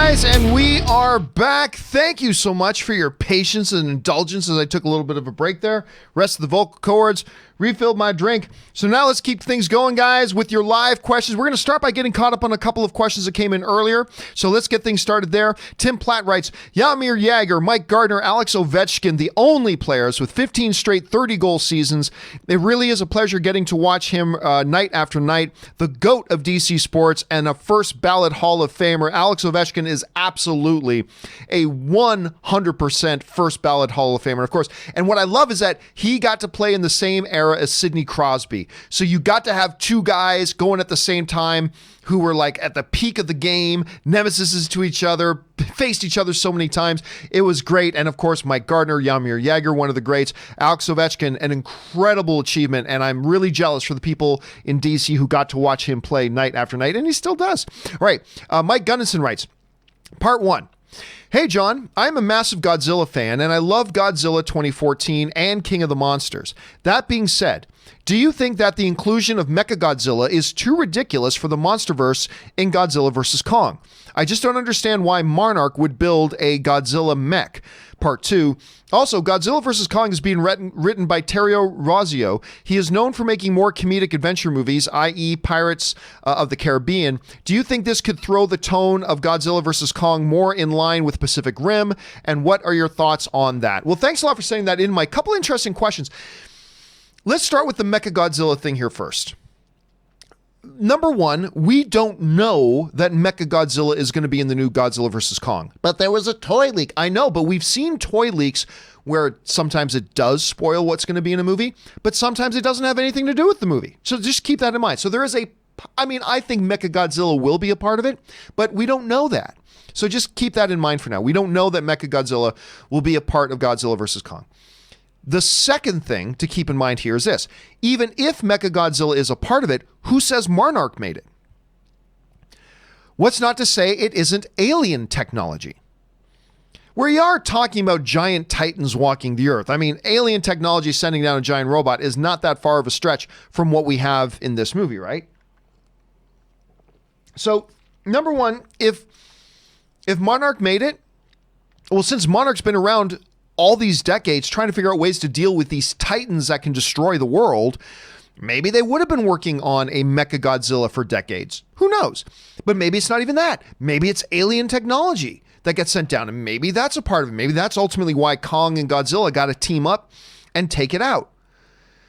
guys, and we are back. Thank you so much for your patience and indulgence as I took a little bit of a break there. Rest of the vocal cords, refilled my drink. So now let's keep things going, guys, with your live questions. We're going to start by getting caught up on a couple of questions that came in earlier. So let's get things started there. Tim Platt writes, Jaromir Jagr, Mike Gardner, Alex Ovechkin, the only players with 15 straight 30-goal seasons. It really is a pleasure getting to watch him night after night. The GOAT of DC sports and a first ballot Hall of Famer. Alex Ovechkin is absolutely a 100% first ballot Hall of Famer, of course. And what I love is that he got to play in the same era as Sidney Crosby. So you got to have two guys going at the same time who were like at the peak of the game, nemesises to each other, faced each other so many times. It was great. And of course, Mike Gardner, Jaromir Jagr, one of the greats, Alex Ovechkin, an incredible achievement. And I'm really jealous for the people in DC who got to watch him play night after night. And he still does. All right. Mike Gunnison writes, Part 1. Hey, John, I'm a massive Godzilla fan, and I love Godzilla 2014 and King of the Monsters. That being said, do you think that the inclusion of Mechagodzilla is too ridiculous for the Monsterverse in Godzilla vs. Kong? I just don't understand why Monarch would build a Godzilla mech. Part 2. Also, Godzilla vs. Kong is being written by Terrio Rossio. He is known for making more comedic adventure movies, i.e. Pirates of the Caribbean. Do you think this could throw the tone of Godzilla vs. Kong more in line with Pacific Rim? And what are your thoughts on that? Well, thanks a lot for saying that in my couple interesting questions. Let's start with the Mechagodzilla thing here first. Number one, we don't know that Mechagodzilla is going to be in the new Godzilla vs. Kong. But there was a toy leak. I know, but we've seen toy leaks where sometimes it does spoil what's going to be in a movie, but sometimes it doesn't have anything to do with the movie. So just keep that in mind. So there is I think Mechagodzilla will be a part of it, but we don't know that. So just keep that in mind for now. We don't know that Mechagodzilla will be a part of Godzilla vs. Kong. The second thing to keep in mind here is this. Even if Mechagodzilla is a part of it, who says Monarch made it? What's not to say it isn't alien technology? We are talking about giant titans walking the earth. I mean, alien technology sending down a giant robot is not that far of a stretch from what we have in this movie, right? So, number one, if Monarch made it, well, since Monarch's been around all these decades trying to figure out ways to deal with these titans that can destroy the world, maybe they would have been working on a Mechagodzilla for decades. Who knows? But maybe it's not even that. Maybe it's alien technology that gets sent down, and maybe that's a part of it. Maybe that's ultimately why Kong and Godzilla got to team up and take it out.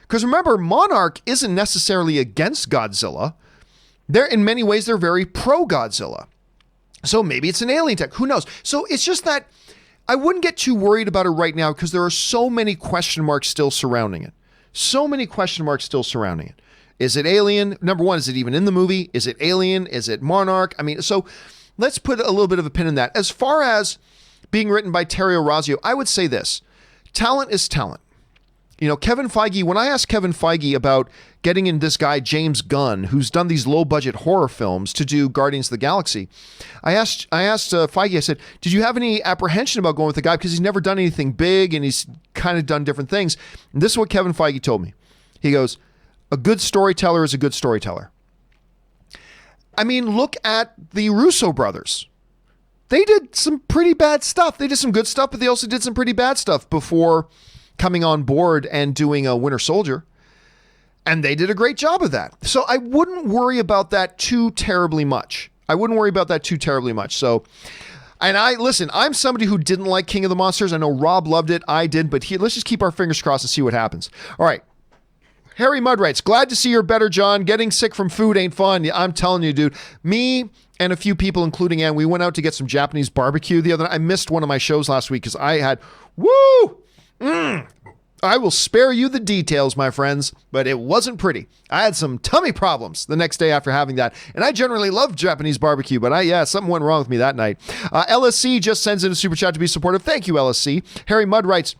Because remember, Monarch isn't necessarily against Godzilla. In many ways, they're very pro-Godzilla. So maybe it's an alien tech. Who knows? So it's just that I wouldn't get too worried about it right now because there are so many question marks still surrounding it. So many question marks still surrounding it. Is it alien? Number one, is it even in the movie? Is it alien? Is it Monarch? I mean, so let's put a little bit of a pin in that. As far as being written by Terrio Rossio, I would say this. Talent is talent. You know, Kevin Feige, when I asked Kevin Feige about getting in this guy, James Gunn, who's done these low-budget horror films to do Guardians of the Galaxy, I asked Feige, I said, did you have any apprehension about going with the guy? Because he's never done anything big and he's kind of done different things. And this is what Kevin Feige told me. He goes, a good storyteller is a good storyteller. I mean, look at the Russo brothers. They did some pretty bad stuff. They did some good stuff, but they also did some pretty bad stuff before coming on board and doing a Winter Soldier. And they did a great job of that. So I wouldn't worry about that too terribly much. So, and I'm somebody who didn't like King of the Monsters. I know Rob loved it. I did, but let's just keep our fingers crossed and see what happens. All right. Harry Mudd writes, glad to see you're better, John. Getting sick from food ain't fun. I'm telling you, dude. Me and a few people, including Ann, we went out to get some Japanese barbecue the other night. I missed one of my shows last week because I had, I will spare you the details, my friends, but it wasn't pretty. I had some tummy problems the next day after having that, and I generally love Japanese barbecue, but something went wrong with me that night. LSC just sends in a super chat to be supportive. Thank you, LSC. Harry Mudd writes,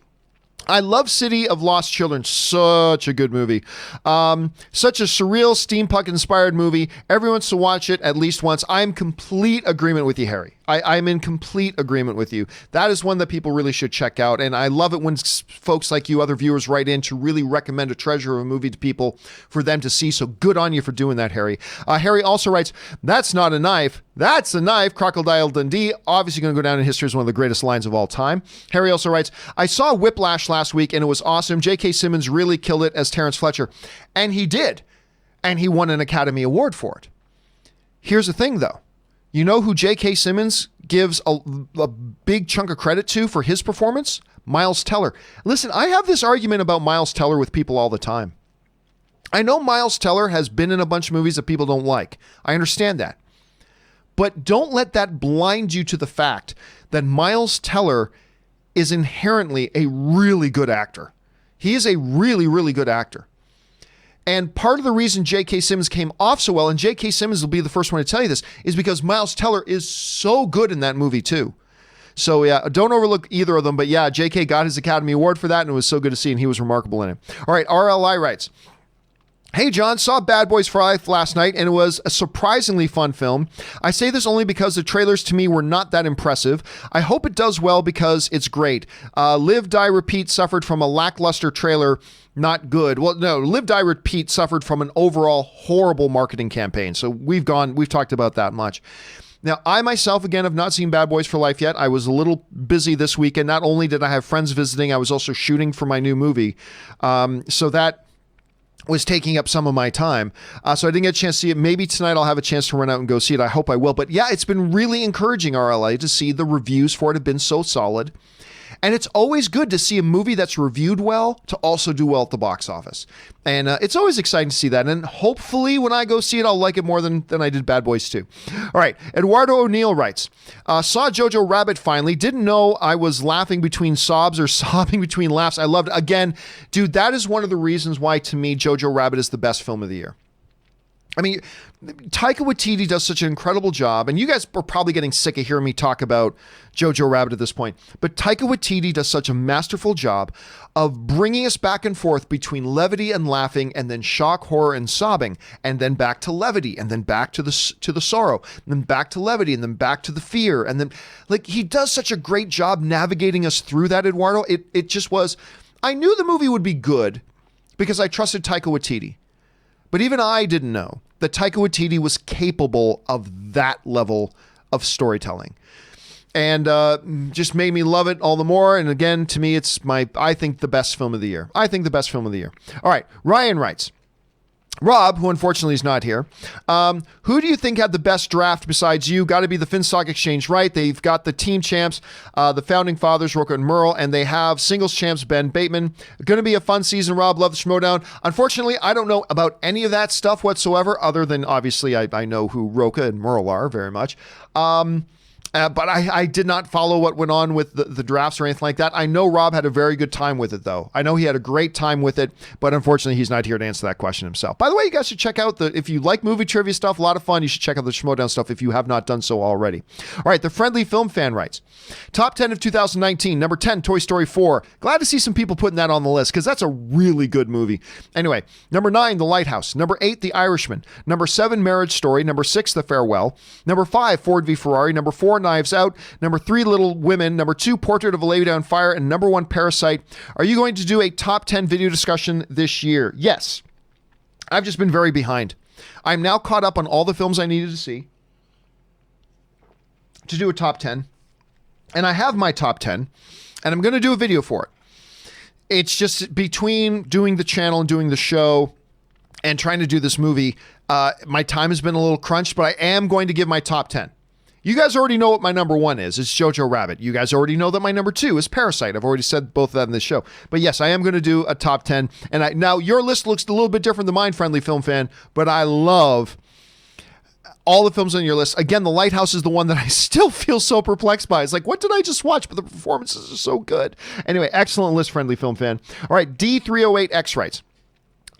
I love City of Lost Children. Such a good movie. Such a surreal steampunk-inspired movie. Everyone should watch it at least once. I'm complete agreement with you, Harry. I'm in complete agreement with you. That is one that people really should check out. And I love it when folks like you, other viewers, write in to really recommend a treasure of a movie to people for them to see. So good on you for doing that, Harry. Harry also writes, "That's not a knife. That's a knife." Crocodile Dundee, obviously going to go down in history as one of the greatest lines of all time. Harry also writes, "I saw Whiplash last week and it was awesome. J.K. Simmons really killed it as Terrence Fletcher." And he did. And he won an Academy Award for it. Here's the thing, though. You know who J.K. Simmons gives a big chunk of credit to for his performance? Miles Teller. Listen, I have this argument about Miles Teller with people all the time. I know Miles Teller has been in a bunch of movies that people don't like. I understand that. But don't let that blind you to the fact that Miles Teller is inherently a really good actor. He is a really, really good actor. And part of the reason J.K. Simmons came off so well, and J.K. Simmons will be the first one to tell you this, is because Miles Teller is so good in that movie too. So yeah, don't overlook either of them. But yeah, J.K. got his Academy Award for that, and it was so good to see, and he was remarkable in it. All right, RLI writes, "Hey John, saw Bad Boys for Life last night and it was a surprisingly fun film. I say this only because the trailers to me were not that impressive. I hope it does well because it's great. Live, Die, Repeat suffered from a lackluster trailer, not good. Well, no, Live, Die, Repeat suffered from an overall horrible marketing campaign. So we've talked about that much. Now, I myself, again, have not seen Bad Boys for Life yet. I was a little busy this weekend. Not only did I have friends visiting, I was also shooting for my new movie. So that was taking up some of my time. So I didn't get a chance to see it. Maybe tonight I'll have a chance to run out and go see it. I hope I will. But yeah, it's been really encouraging, RLA, to see the reviews for it have been so solid. And it's always good to see a movie that's reviewed well to also do well at the box office. And it's always exciting to see that. And hopefully when I go see it, I'll like it more than I did Bad Boys 2. All right. Eduardo O'Neill writes, saw Jojo Rabbit finally. Didn't know I was laughing between sobs or sobbing between laughs. I loved it. Again, dude, that is one of the reasons why, to me, Jojo Rabbit is the best film of the year. I mean, Taika Waititi does such an incredible job, and you guys are probably getting sick of hearing me talk about Jojo Rabbit at this point, but Taika Waititi does such a masterful job of bringing us back and forth between levity and laughing, and then shock, horror, and sobbing, and then back to levity, and then back to the sorrow, and then back to levity, and then back to the fear, and then, like, he does such a great job navigating us through that, Eduardo. It just was, I knew the movie would be good because I trusted Taika Waititi. But even I didn't know that Taika Waititi was capable of that level of storytelling. And just made me love it all the more. And again, to me, it's I think the best film of the year. I think the best film of the year. All right, Ryan writes, Rob, who unfortunately is not here, who do you think had the best draft besides you? Got to be the Finstock Exchange, right? They've got the team champs, the founding fathers, Roca and Merle, and they have singles champs, Ben Bateman. Going to be a fun season, Rob. Love the Schmodown. Unfortunately, I don't know about any of that stuff whatsoever, other than obviously I know who Roca and Merle are very much. But I did not follow what went on with the drafts or anything like that. I know Rob had a very good time with it, though. I know he had a great time with it, but unfortunately, he's not here to answer that question himself. By the way, you guys should check out if you like movie trivia stuff, a lot of fun, you should check out the Schmodown stuff if you have not done so already. All right, the Friendly Film Fan writes, top 10 of 2019, number 10, Toy Story 4. Glad to see some people putting that on the list because that's a really good movie. Anyway, number 9, The Lighthouse. Number 8, The Irishman. Number 7, Marriage Story. Number 6, The Farewell. Number 5, Ford v Ferrari. Number 4, Knives Out. Number 3, Little Women. Number 2, Portrait of a Lady on Fire. And number 1, Parasite. Are you going to do a top 10 video discussion this year? Yes. I've just been very behind. I'm now caught up on all the films I needed to see to do a top 10. And I have my top 10. And I'm going to do a video for it. It's just between doing the channel and doing the show and trying to do this movie, my time has been a little crunched, but I am going to give my top 10. You guys already know what my number 1 is. It's Jojo Rabbit. You guys already know that my number 2 is Parasite. I've already said both of that in this show. But yes, I am going to do a top 10. And now your list looks a little bit different than mine, Friendly Film Fan, but I love all the films on your list. Again, The Lighthouse is the one that I still feel so perplexed by. It's like, what did I just watch? But the performances are so good. Anyway, excellent list, Friendly Film Fan. All right, D308X writes,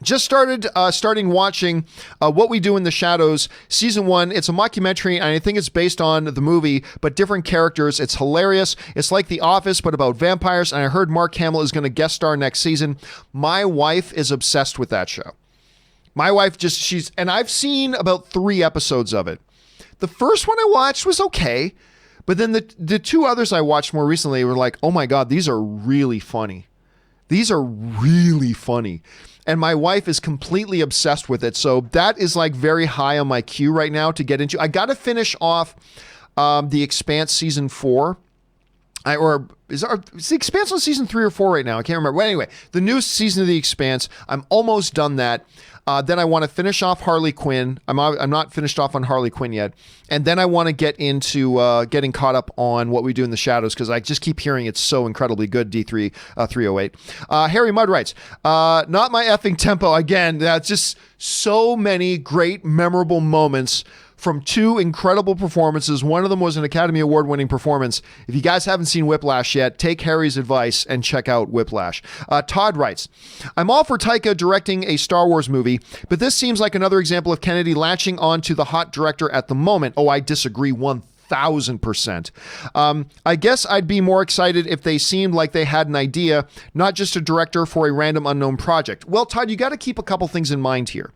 just starting watching What We Do in the Shadows, season 1. It's a mockumentary, and I think it's based on the movie, but different characters. It's hilarious. It's like The Office, but about vampires, and I heard Mark Hamill is going to guest star next season. My wife is obsessed with that show. My wife and I've seen about 3 episodes of it. The first one I watched was okay, But then the two others I watched more recently were like, oh my God, these are really funny. These are really funny. And my wife is completely obsessed with it. So that is like very high on my queue right now to get into. I got to finish off The Expanse season 4. Is The Expanse on season 3 or 4 right now? I can't remember. Well, anyway, the newest season of The Expanse, I'm almost done that. Then I want to finish off Harley Quinn. I'm not finished off on Harley Quinn yet. And then I want to get into getting caught up on What We Do in the Shadows, because I just keep hearing it's so incredibly good, D3 308. Harry Mudd writes, not my effing tempo. Again, that's just so many great, memorable moments from two incredible performances. One of them was an Academy Award-winning performance. If you guys haven't seen Whiplash yet, take Harry's advice and check out Whiplash. Todd writes, I'm all for Taika directing a Star Wars movie, but this seems like another example of Kennedy latching on to the hot director at the moment. Oh, I disagree 1,000%. I guess I'd be more excited if they seemed like they had an idea, not just a director for a random unknown project. Well, Todd, you got to keep a couple things in mind here.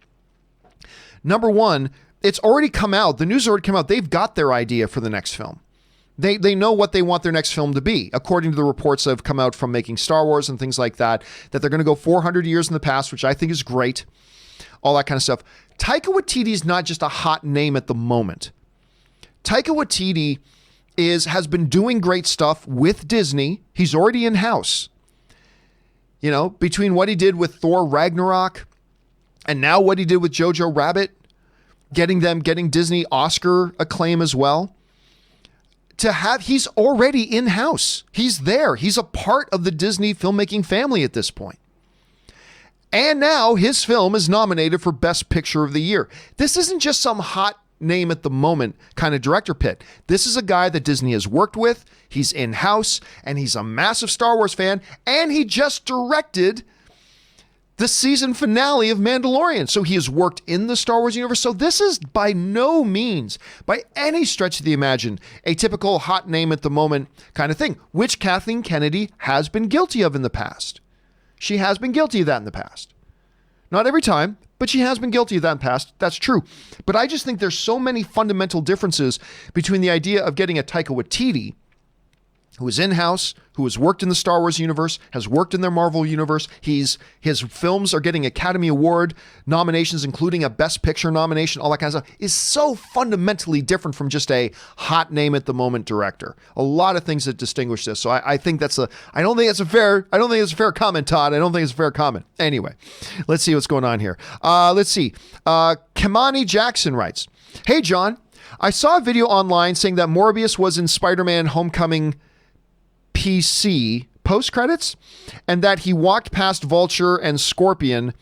Number one, it's already come out. The news already come out. They've got their idea for the next film. They know what they want their next film to be, according to the reports that have come out from making Star Wars and things like that, that they're going to go 400 years in the past, which I think is great. All that kind of stuff. Taika Waititi is not just a hot name at the moment. Taika Waititi has been doing great stuff with Disney. He's already in-house. You know, between what he did with Thor Ragnarok and now what he did with Jojo Rabbit, getting Disney Oscar acclaim as well. He's already in-house. He's there. He's a part of the Disney filmmaking family at this point. And now his film is nominated for Best Picture of the Year. This isn't just some hot name at the moment kind of director pit. This is a guy that Disney has worked with. He's in-house and he's a massive Star Wars fan. And he just directed the season finale of Mandalorian. So he has worked in the Star Wars universe. So this is by no means, by any stretch of the imagination, a typical hot name at the moment kind of thing, which Kathleen Kennedy has been guilty of in the past. She has been guilty of that in the past. Not every time, but she has been guilty of that in the past. That's true. But I just think there's so many fundamental differences between the idea of getting a Taika Waititi, who is in-house, who has worked in the Star Wars universe, has worked in their Marvel universe. His films are getting Academy Award nominations, including a Best Picture nomination, all that kind of stuff, is so fundamentally different from just a hot name at the moment director. A lot of things that distinguish this. So I think I don't think it's a fair comment, Todd. I don't think it's a fair comment. Anyway, let's see what's going on here. Let's see. Kamani Jackson writes, hey, John, I saw a video online saying that Morbius was in Spider-Man Homecoming PC post-credits, and that he walked past Vulture and Scorpion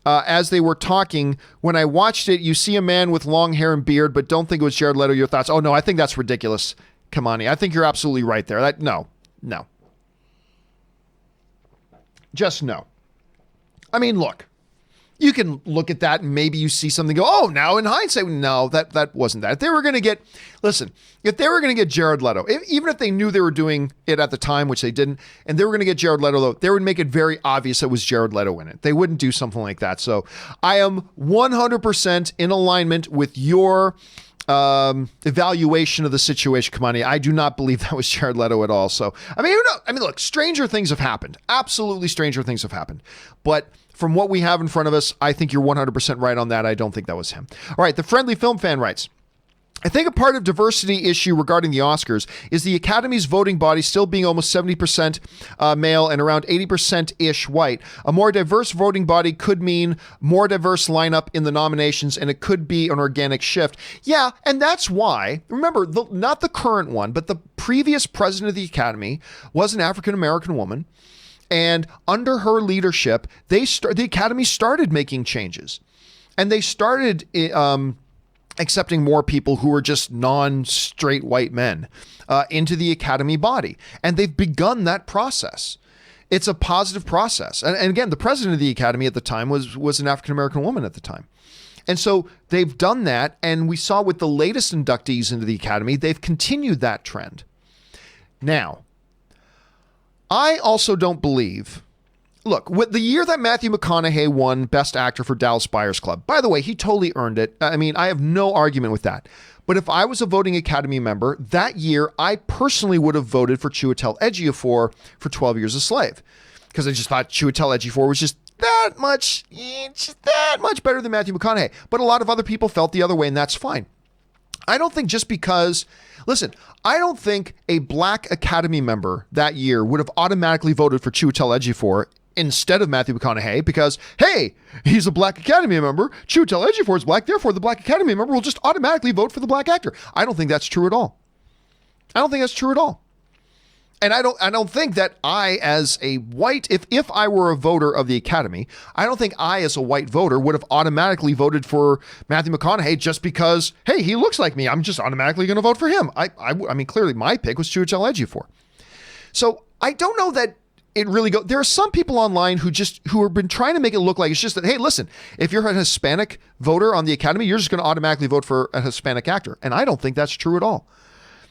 as they were talking. When I watched it, you see a man with long hair and beard, but don't think it was Jared Leto. Your thoughts? Oh, no, I think that's ridiculous, Kamani. I think you're absolutely right there. No. Just no. I mean, look. You can look at that and maybe you see something go, oh, now in hindsight, no, that wasn't that. If they were going to get Jared Leto, even if they knew they were doing it at the time, which they didn't, and they were going to get Jared Leto, though, they would make it very obvious it was Jared Leto in it. They wouldn't do something like that. So I am 100% in alignment with your evaluation of the situation, Kamani. I do not believe that was Jared Leto at all. So, I mean, look, stranger things have happened. Absolutely stranger things have happened. But from what we have in front of us, I think you're 100% right on that. I don't think that was him. All right, the Friendly Film Fan writes, I think a part of diversity issue regarding the Oscars is the Academy's voting body still being almost 70% male and around 80%-ish white. A more diverse voting body could mean more diverse lineup in the nominations, and it could be an organic shift. Yeah, and that's why, remember, not the current one, but the previous president of the Academy was an African-American woman, and under her leadership, the Academy started making changes, and they started accepting more people who are just non-straight white men into the Academy body. And they've begun that process. It's a positive process. And again, the president of the Academy at the time was an African-American woman at the time. And so they've done that. And we saw with the latest inductees into the Academy, they've continued that trend. Now, I also don't believe look, with the year that Matthew McConaughey won Best Actor for Dallas Buyers Club, by the way, he totally earned it. I mean, I have no argument with that. But if I was a voting Academy member, that year, I personally would have voted for Chiwetel Ejiofor for 12 Years a Slave. Because I just thought Chiwetel Ejiofor was just that much better than Matthew McConaughey. But a lot of other people felt the other way, and that's fine. I don't think just because, listen, I don't think a Black Academy member that year would have automatically voted for Chiwetel Ejiofor instead of Matthew McConaughey because, hey, he's a Black Academy member. Chiwetel Ejiofor is Black. Therefore, the Black Academy member will just automatically vote for the Black actor. I don't think that's true at all. I don't think that's true at all. And I don't think that I, as a white, if I were a voter of the Academy, I don't think I, as a white voter, would have automatically voted for Matthew McConaughey just because, hey, he looks like me. I'm just automatically going to vote for him. I mean, clearly my pick was Chiwetel Ejiofor. So I don't know that it really goes. There are some people online who have been trying to make it look like it's just that, hey, listen, if you're a Hispanic voter on the Academy, you're just going to automatically vote for a Hispanic actor. And I don't think that's true at all.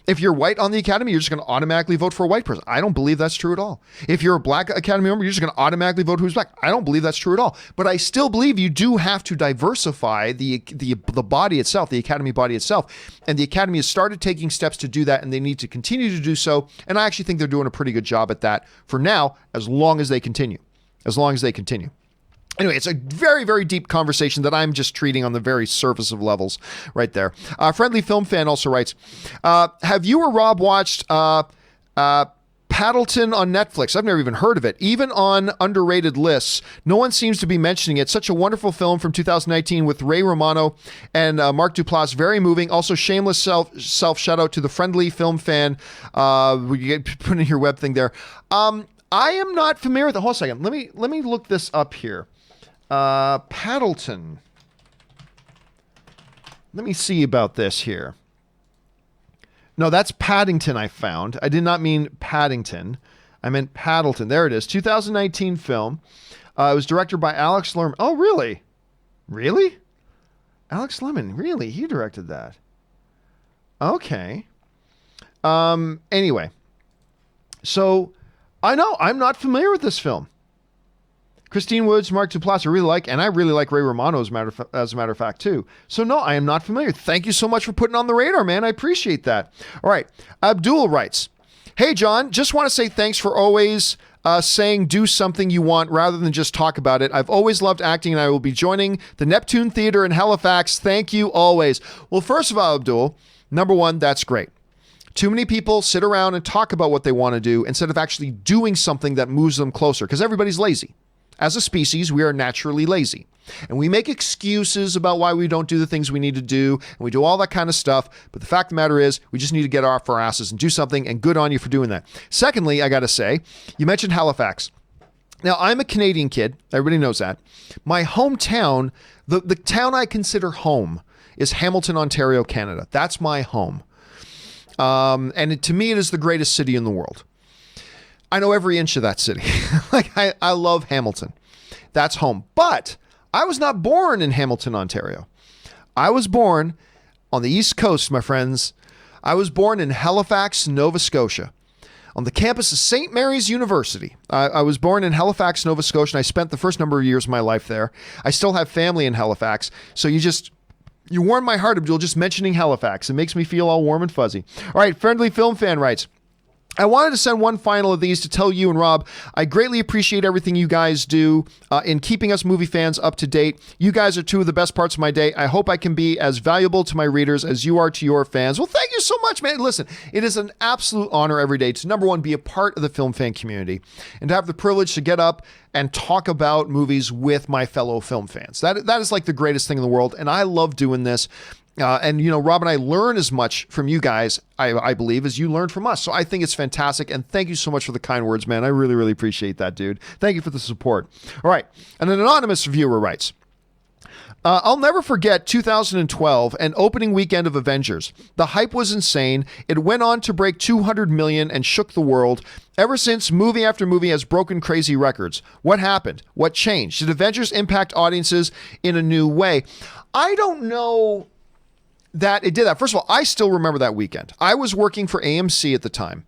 If you're white on the Academy, you're just going to automatically vote for a white person. I don't believe that's true at all. If you're a Black Academy member, you're just going to automatically vote who's Black. I don't believe that's true at all. But I still believe you do have to diversify the body itself, the Academy body itself. And the Academy has started taking steps to do that, and they need to continue to do so. And I actually think they're doing a pretty good job at that for now, as long as they continue. Anyway, it's a very, very deep conversation that I'm just treating on the very surface of levels right there. Friendly Film Fan also writes, have you or Rob watched Paddleton on Netflix? I've never even heard of it. Even on underrated lists, no one seems to be mentioning it. Such a wonderful film from 2019 with Ray Romano and Mark Duplass. Very moving. Also, shameless self shout out to the Friendly Film Fan. We get put in your web thing there. I am not familiar with it. Hold on a second. Let me look this up here. Paddleton. Let me see about this here. No, that's Paddington I found. I did not mean Paddington. I meant Paddleton. There it is. 2019 film. It was directed by Alex Lerman. Oh, really? Really? Alex Lemon. Really? He directed that. Okay. Anyway. So, I know. I'm not familiar with this film. Christine Woods, Mark Duplass, I really like, and I really like Ray Romano as a matter of fact, too. So, no, I am not familiar. Thank you so much for putting on the radar, man. I appreciate that. All right. Abdul writes, hey, John, just want to say thanks for always saying do something you want rather than just talk about it. I've always loved acting, and I will be joining the Neptune Theater in Halifax. Thank you always. Well, first of all, Abdul, number one, that's great. Too many people sit around and talk about what they want to do instead of actually doing something that moves them closer, because everybody's lazy. As a species, we are naturally lazy. And we make excuses about why we don't do the things we need to do, and we do all that kind of stuff. But the fact of the matter is, we just need to get off our asses and do something, and good on you for doing that. Secondly, I got to say, you mentioned Halifax. Now, I'm a Canadian kid. Everybody knows that. My hometown, the town I consider home, is Hamilton, Ontario, Canada. That's my home. To me, it is the greatest city in the world. I know every inch of that city. I love Hamilton. That's home. But I was not born in Hamilton, Ontario. I was born on the East Coast, my friends. I was born in Halifax, Nova Scotia, on the campus of St. Mary's University. I was born in Halifax, Nova Scotia, and I spent the first number of years of my life there. I still have family in Halifax. So you warmed my heart, Abdul, just mentioning Halifax. It makes me feel all warm and fuzzy. All right, Friendly Film Fan writes, I wanted to send one final of these to tell you and Rob, I greatly appreciate everything you guys do in keeping us movie fans up to date. You guys are two of the best parts of my day. I hope I can be as valuable to my readers as you are to your fans. Well, thank you so much, man. Listen, it is an absolute honor every day to, number one, be a part of the film fan community and to have the privilege to get up and talk about movies with my fellow film fans. That is like the greatest thing in the world, and I love doing this. Rob and I learn as much from you guys, I believe, as you learn from us. So I think it's fantastic. And thank you so much for the kind words, man. I really, really appreciate that, dude. Thank you for the support. All right. And an anonymous viewer writes, I'll never forget 2012 and opening weekend of Avengers. The hype was insane. It went on to break 200 million and shook the world. Ever since, movie after movie has broken crazy records. What happened? What changed? Did Avengers impact audiences in a new way? I don't know that it did that. First of all, I still remember that weekend. I was working for AMC at the time.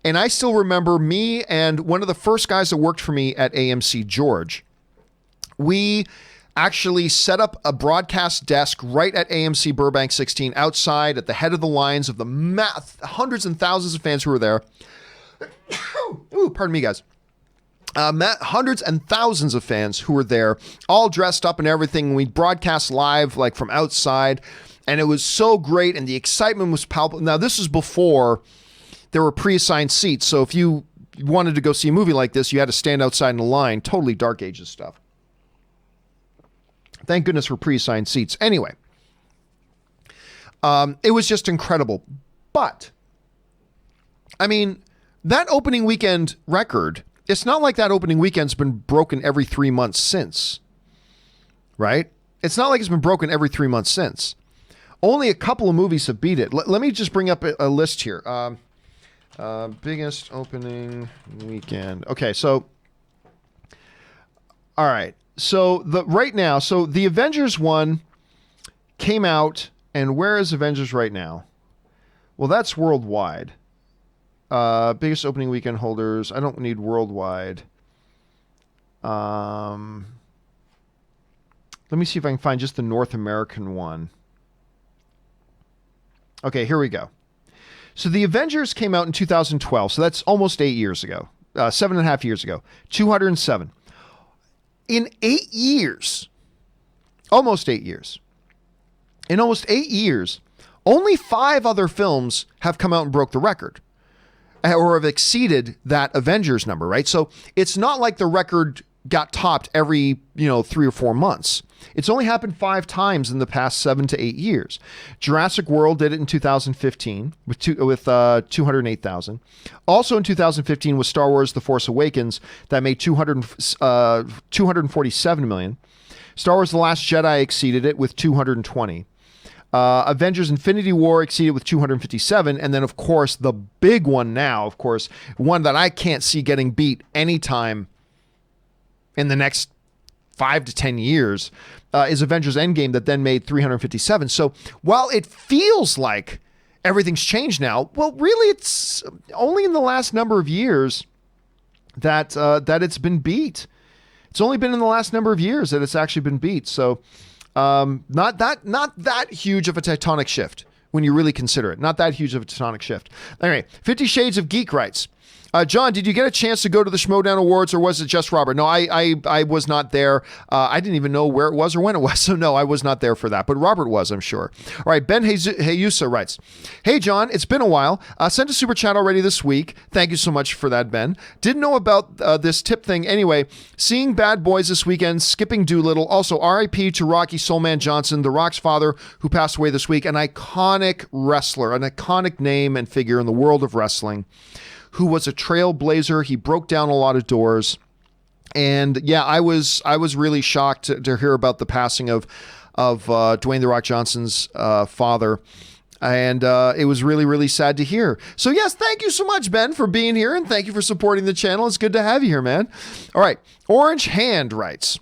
And I still remember me and one of the first guys that worked for me at AMC, George, we actually set up a broadcast desk right at AMC Burbank 16 outside at the head of the lines of the hundreds and thousands of fans who were there. Ooh, pardon me, guys. Hundreds and thousands of fans who were there, all dressed up and everything. We broadcast live, like from outside, and it was so great, and the excitement was palpable. Now, this is before there were pre-assigned seats, so if you wanted to go see a movie like this, you had to stand outside in a line. Totally Dark Ages stuff. Thank goodness for pre-assigned seats. Anyway, it was just incredible. But, I mean, that opening weekend record, it's not like that opening weekend's been broken every 3 months since, right? It's not like it's been broken every 3 months since. Only a couple of movies have beat it. Let me just bring up a list here. Biggest opening weekend. Okay, so, all right. So right now, the Avengers one came out, and where is Avengers right now? Well, that's worldwide. Biggest opening weekend holders. I don't need worldwide. Let me see if I can find just the North American one. Okay, here we go. So the Avengers came out in 2012, so that's almost 8 years ago. 7.5 years ago. 207. In 8 years, almost 8 years, in almost 8 years, only 5 other films have come out and broke the record or have exceeded that Avengers number, right? So it's not like the record got topped every, 3 or 4 months. It's only happened 5 times in the past 7 to 8 years. Jurassic World did it in 2015 with 208,000. Also in 2015 was Star Wars The Force Awakens that made 247 million. Star Wars The Last Jedi exceeded it with 220. Avengers Infinity War exceeded with 257. And then, of course, the big one now, of course, one that I can't see getting beat anytime in the next 5 to 10 years, is Avengers Endgame that then made 357. So while it feels like everything's changed now, well, really it's only in the last number of years that it's been beat. It's only been in the last number of years that it's actually been beat. So not that huge of a tectonic shift when you really consider it. Not that huge of a tectonic shift. Anyway, 50 Shades of Geek writes, John, did you get a chance to go to the Schmodown Awards, or was it just Robert? No, I was not there. I didn't even know where it was or when it was. So no, I was not there for that. But Robert was, I'm sure. All right, Ben Heyusa writes, hey, John, it's been a while. Sent a super chat already this week. Thank you so much for that, Ben. Didn't know about this tip thing. Anyway, seeing Bad Boys this weekend, skipping Dolittle. Also, RIP to Rocky Soulman Johnson, The Rock's father, who passed away this week. An iconic wrestler, an iconic name and figure in the world of wrestling, who was a trailblazer. He broke down a lot of doors. And yeah, I was really shocked to hear about the passing of Dwayne The Rock Johnson's father. And it was really, really sad to hear. So yes, thank you so much, Ben, for being here. And thank you for supporting the channel. It's good to have you here, man. All right. Orange Hand writes,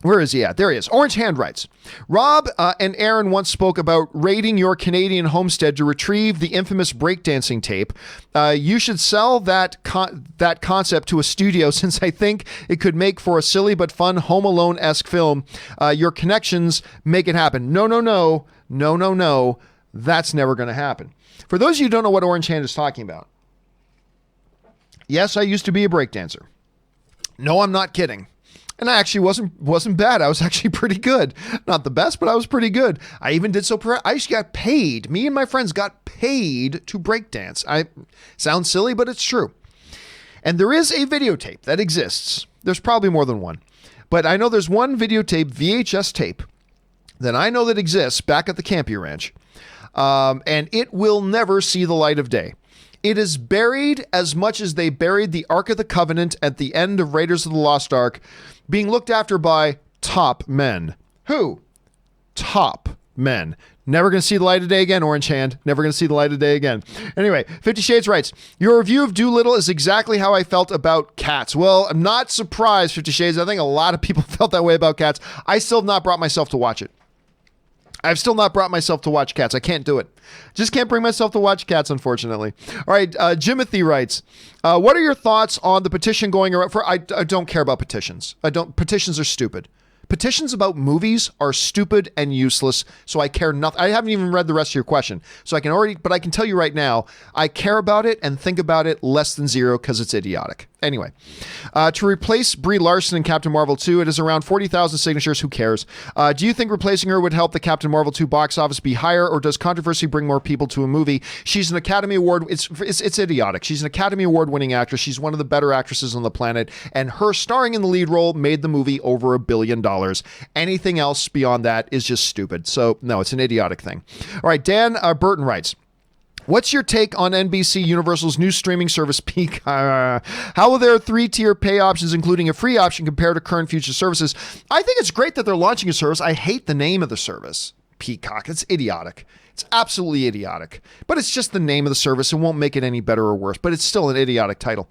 where is he at? There he is. Orange Hand writes, Rob and Aaron once spoke about raiding your Canadian homestead to retrieve the infamous breakdancing tape. You should sell that concept to a studio, since I think it could make for a silly but fun Home Alone-esque film. Your connections make it happen. No. That's never going to happen. For those of you who don't know what Orange Hand is talking about, yes, I used to be a breakdancer. No, I'm not kidding. And I actually wasn't bad. I was actually pretty good. Not the best, but I was pretty good. I even did so. I actually got paid. Me and my friends got paid to breakdance. Sounds silly, but it's true. And there is a videotape that exists. There's probably more than one. But I know there's one videotape, VHS tape, that I know that exists back at the Campea Ranch. And it will never see the light of day. It is buried as much as they buried the Ark of the Covenant at the end of Raiders of the Lost Ark, being looked after by top men. Who? Top men. Never going to see the light of day again, Orange Hand. Never going to see the light of day again. Anyway, 50 Shades writes, your review of Dolittle is exactly how I felt about Cats. Well, I'm not surprised, 50 Shades. I think a lot of people felt that way about Cats. I still have not brought myself to watch it. I've still not brought myself to watch Cats. I can't do it. Just can't bring myself to watch Cats, unfortunately. All right, Jimothy writes, what are your thoughts on the petition going around for? I don't care about petitions. Petitions are stupid. Petitions about movies are stupid and useless, so I care nothing. I haven't even read the rest of your question, so I can tell you right now, I care about it and think about it less than zero because it's idiotic. Anyway, to replace Brie Larson in Captain Marvel 2, it is around 40,000 signatures. Who cares? Do you think replacing her would help the Captain Marvel 2 box office be higher, or does controversy bring more people to a movie? She's an Academy Award. It's idiotic. She's an Academy Award winning actress. She's one of the better actresses on the planet, and her starring in the lead role made the movie over $1 billion. Anything else beyond that is just stupid. So no, it's an idiotic thing. All right, Dan Burton writes, what's your take on NBC Universal's new streaming service, Peacock? How will their 3-tier pay options, including a free option, compare to current future services? I think it's great that they're launching a service. I hate the name of the service, Peacock. It's idiotic. It's absolutely idiotic. But it's just the name of the service. It won't make it any better or worse, but it's still an idiotic title.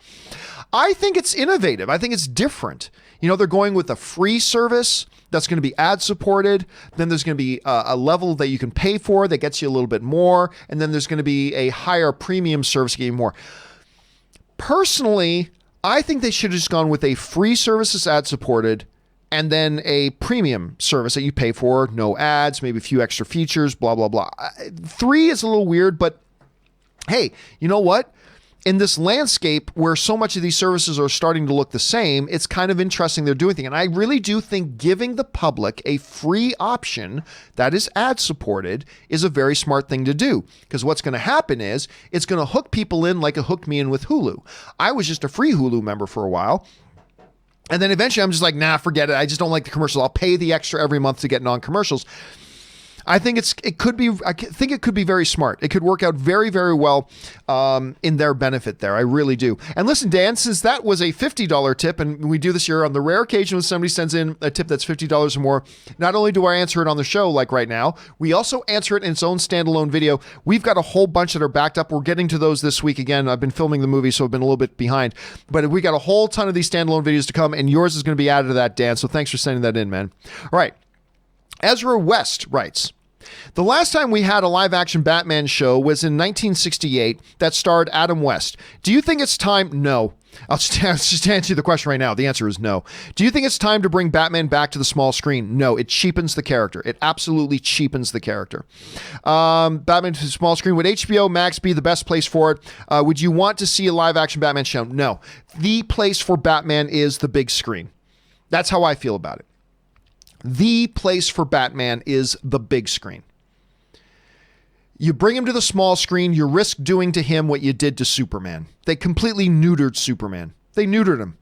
I think it's innovative. I think it's different. You know, they're going with a free service that's going to be ad supported. Then there's going to be a level that you can pay for that gets you a little bit more. And then there's going to be a higher premium service getting more. Personally, I think they should have just gone with a free service that's ad supported and then a premium service that you pay for, no ads, maybe a few extra features, blah, blah, blah. 3 is a little weird, but hey, you know what? In this landscape where so much of these services are starting to look the same, it's kind of interesting they're doing things. And I really do think giving the public a free option that is ad supported is a very smart thing to do. Because what's going to happen is it's going to hook people in like it hooked me in with Hulu. I was just a free Hulu member for a while. And then eventually I'm just like, nah, forget it. I just don't like the commercials. I'll pay the extra every month to get non-commercials. I think it could be very smart. It could work out very, very well in their benefit there. I really do. And listen, Dan, since that was a $50 tip, and we do this here on the rare occasion when somebody sends in a tip that's $50 or more, not only do I answer it on the show like right now, we also answer it in its own standalone video. We've got a whole bunch that are backed up. We're getting to those this week. Again, I've been filming the movie, so I've been a little bit behind. But we got a whole ton of these standalone videos to come, and yours is going to be added to that, Dan. So thanks for sending that in, man. All right. Ezra West writes, the last time we had a live-action Batman show was in 1968 that starred Adam West. Do you think it's time? No. I'll just answer the question right now. The answer is no. Do you think it's time to bring Batman back to the small screen? No, it cheapens the character. It absolutely cheapens the character. Batman to the small screen. Would HBO Max be the best place for it? Would you want to see a live-action Batman show? No. The place for Batman is the big screen. That's how I feel about it. The place for Batman is the big screen. You bring him to the small screen, you risk doing to him what you did to Superman. They completely neutered Superman. They neutered him.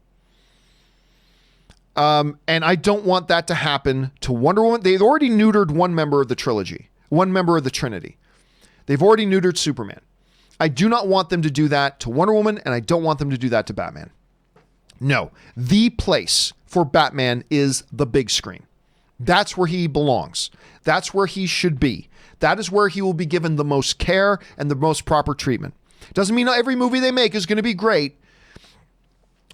And I don't want that to happen to Wonder Woman. They've already neutered one member of the trilogy, one member of the Trinity. They've already neutered Superman. I do not want them to do that to Wonder Woman, and I don't want them to do that to Batman. No, the place for Batman is the big screen. That's where he belongs. That's where he should be. That is where he will be given the most care and the most proper treatment. Doesn't mean every movie they make is going to be great,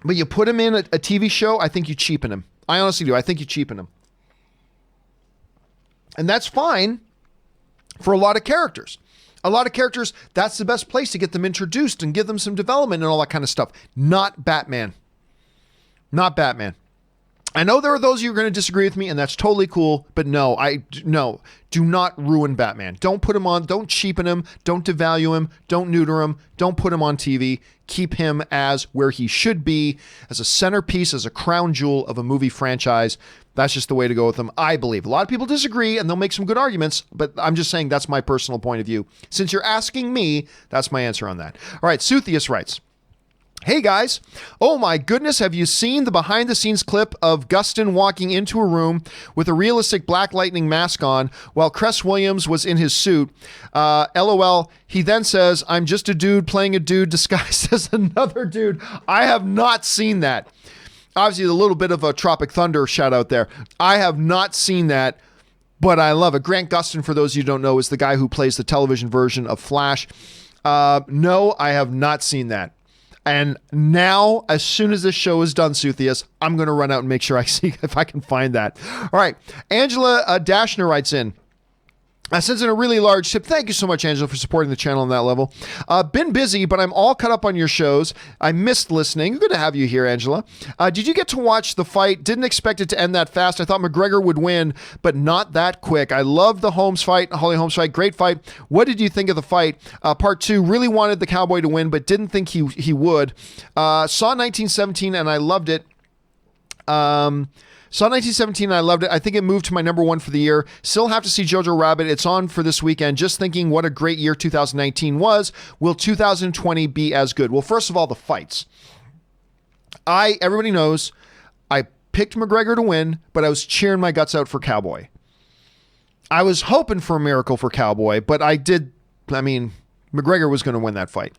but you put him in a TV show, I think you cheapen him. I honestly do. I think you cheapen him. And that's fine for a lot of characters. A lot of characters, that's the best place to get them introduced and give them some development and all that kind of stuff. Not Batman. Not Batman. I know there are those of you who are going to disagree with me, and that's totally cool, but no, do not ruin Batman. Don't put him on, don't cheapen him, don't devalue him, don't neuter him, don't put him on TV. Keep him as where he should be, as a centerpiece, as a crown jewel of a movie franchise. That's just the way to go with them, I believe. A lot of people disagree, and they'll make some good arguments, but I'm just saying that's my personal point of view. Since you're asking me, that's my answer on that. All right, Suthius writes, hey guys, oh my goodness, have you seen the behind the scenes clip of Gustin walking into a room with a realistic Black Lightning mask on while Cress Williams was in his suit? LOL, he then says, I'm just a dude playing a dude disguised as another dude. I have not seen that. Obviously a little bit of a Tropic Thunder shout out there. I have not seen that, but I love it. Grant Gustin, for those of you who don't know, is the guy who plays the television version of Flash. No, I have not seen that. And now, as soon as this show is done, Suthius, I'm going to run out and make sure I see if I can find that. All right. Angela Dashner writes in, I sent in a really large tip. Thank you so much, Angela, for supporting the channel on that level. Been busy, but I'm all caught up on your shows. I missed listening. Good to have you here, Angela. Did you get to watch the fight? Didn't expect it to end that fast. I thought McGregor would win, but not that quick. I loved the Holmes fight, Holly Holmes fight. Great fight. What did you think of the fight? Part 2, really wanted the Cowboy to win, but didn't think he would. Saw 1917, and I loved it. Saw 1917 and I loved it. I think it moved to my number 1 for the year. Still have to see Jojo Rabbit. It's on for this weekend. Just thinking what a great year 2019 was. Will 2020 be as good? Well, first of all, the fights. Everybody knows I picked McGregor to win, but I was cheering my guts out for Cowboy. I was hoping for a miracle for Cowboy, but McGregor was going to win that fight.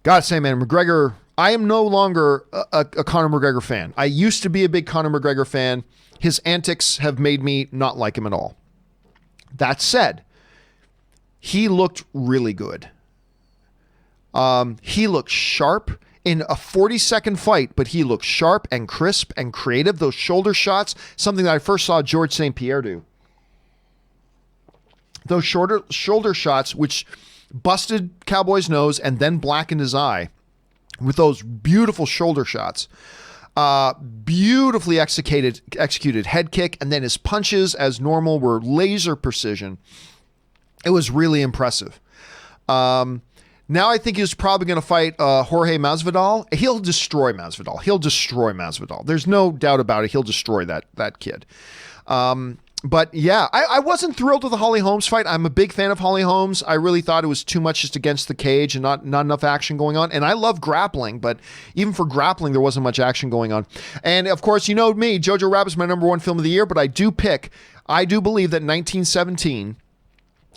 Gotta say, man, McGregor... I am no longer a Conor McGregor fan. I used to be a big Conor McGregor fan. His antics have made me not like him at all. That said, he looked really good. He looked sharp in a 40-second fight, but he looked sharp and crisp and creative. Those shoulder shots, something that I first saw George St. Pierre do. Those shoulder shots, which busted Cowboy's nose and then blackened his eye. With those beautiful shoulder shots, beautifully executed head kick, and then his punches, as normal, were laser precision. It was really impressive. Now I think he's probably going to fight Jorge Masvidal. He'll destroy Masvidal. There's no doubt about it. He'll destroy that kid. But yeah, I wasn't thrilled with the Holly Holmes fight. I'm a big fan of Holly Holmes. I really thought it was too much just against the cage and not enough action going on. And I love grappling, but even for grappling, there wasn't much action going on. And of course, you know me, Jojo Rabbit's my number 1 film of the year, but I do believe that 1917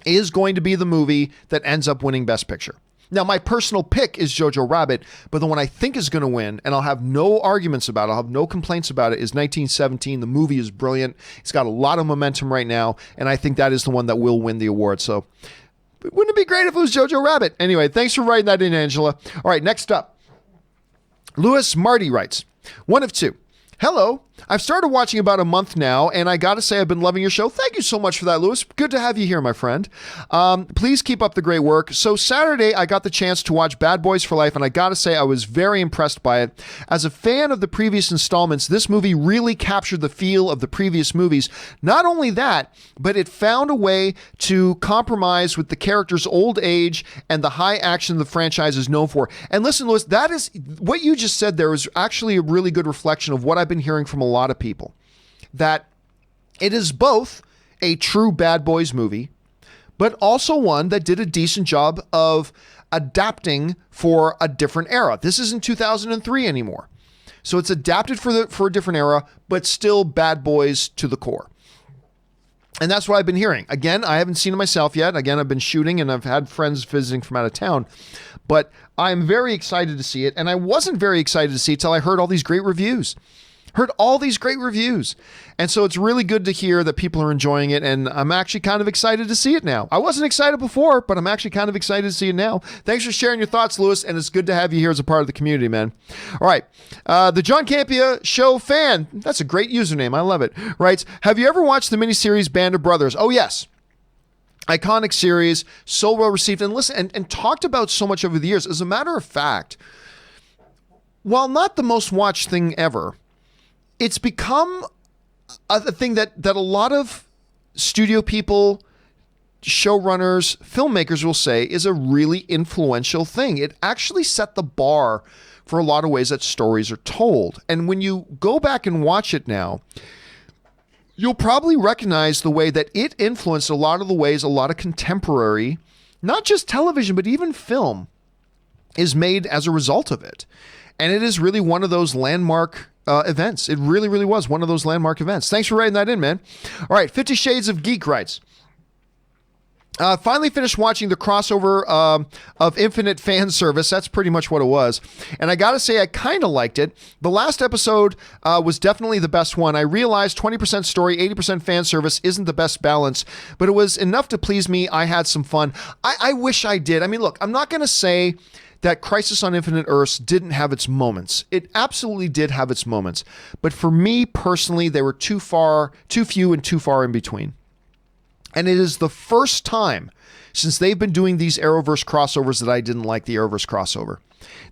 is going to be the movie that ends up winning Best Picture. Now, my personal pick is Jojo Rabbit, but the one I think is going to win, and I'll have no arguments about it, I'll have no complaints about it, is 1917. The movie is brilliant. It's got a lot of momentum right now, and I think that is the one that will win the award. So, wouldn't it be great if it was Jojo Rabbit? Anyway, thanks for writing that in, Angela. All right, next up. Lewis Marty writes, 1 of 2. Hello. I've started watching about a month now, and I got to say I've been loving your show. Thank you so much for that, Lewis. Good to have you here, my friend. Please keep up the great work. So Saturday, I got the chance to watch Bad Boys for Life, and I got to say I was very impressed by it. As a fan of the previous installments, this movie really captured the feel of the previous movies. Not only that, but it found a way to compromise with the character's old age and the high action the franchise is known for. And listen, Lewis, that is what you just said there is actually a really good reflection of what I've been hearing from a lot of people, that it is both a true Bad Boys movie, but also one that did a decent job of adapting for a different era. This isn't 2003 anymore. So it's adapted for a different era, but still Bad Boys to the core. And that's what I've been hearing. Again, I haven't seen it myself yet. Again, I've been shooting and I've had friends visiting from out of town, but I'm very excited to see it. And I wasn't very excited to see it till I heard all these great reviews. And so it's really good to hear that people are enjoying it, and I'm actually kind of excited to see it now. I wasn't excited before, but I'm actually kind of excited to see it now. Thanks for sharing your thoughts, Lewis, and it's good to have you here as a part of the community, man. All right. The John Campea Show fan, that's a great username. I love it. Writes, have you ever watched the miniseries Band of Brothers? Oh, yes. Iconic series, so well received, and listen, and talked about so much over the years. As a matter of fact, while not the most watched thing ever, it's become a thing that a lot of studio people, showrunners, filmmakers will say is a really influential thing. It actually set the bar for a lot of ways that stories are told. And when you go back and watch it now, you'll probably recognize the way that it influenced a lot of the ways a lot of contemporary, not just television, but even film is made as a result of it. And it is really one of those landmark events. It really, really was one of those landmark events. Thanks for writing that in, man. All right, 50 Shades of Geek writes, finally finished watching the crossover of Infinite Fan Service. That's pretty much what it was. And I got to say, I kind of liked it. The last episode was definitely the best one. I realized 20% story, 80% fan service isn't the best balance, but it was enough to please me. I had some fun. I wish I did. I mean, look, I'm not going to say that Crisis on Infinite Earths didn't have its moments. It absolutely did have its moments. But for me personally, they were too few and too far in between. And it is the first time since they've been doing these Arrowverse crossovers that I didn't like the Arrowverse crossover.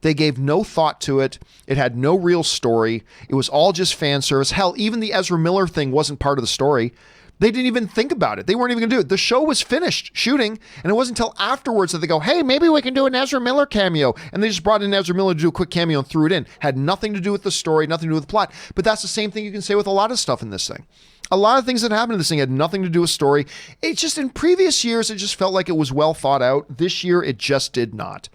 They gave no thought to it. It had no real story. It was all just fan service. Hell, even the Ezra Miller thing wasn't part of the story. They didn't even think about it. They weren't even going to do it. The show was finished shooting, and it wasn't until afterwards that they go, hey, maybe we can do an Ezra Miller cameo. And they just brought in Ezra Miller to do a quick cameo and threw it in. Had nothing to do with the story, nothing to do with the plot. But that's the same thing you can say with a lot of stuff in this thing. A lot of things that happened in this thing had nothing to do with story. It just, in previous years, it just felt like it was well thought out. This year, it just did not.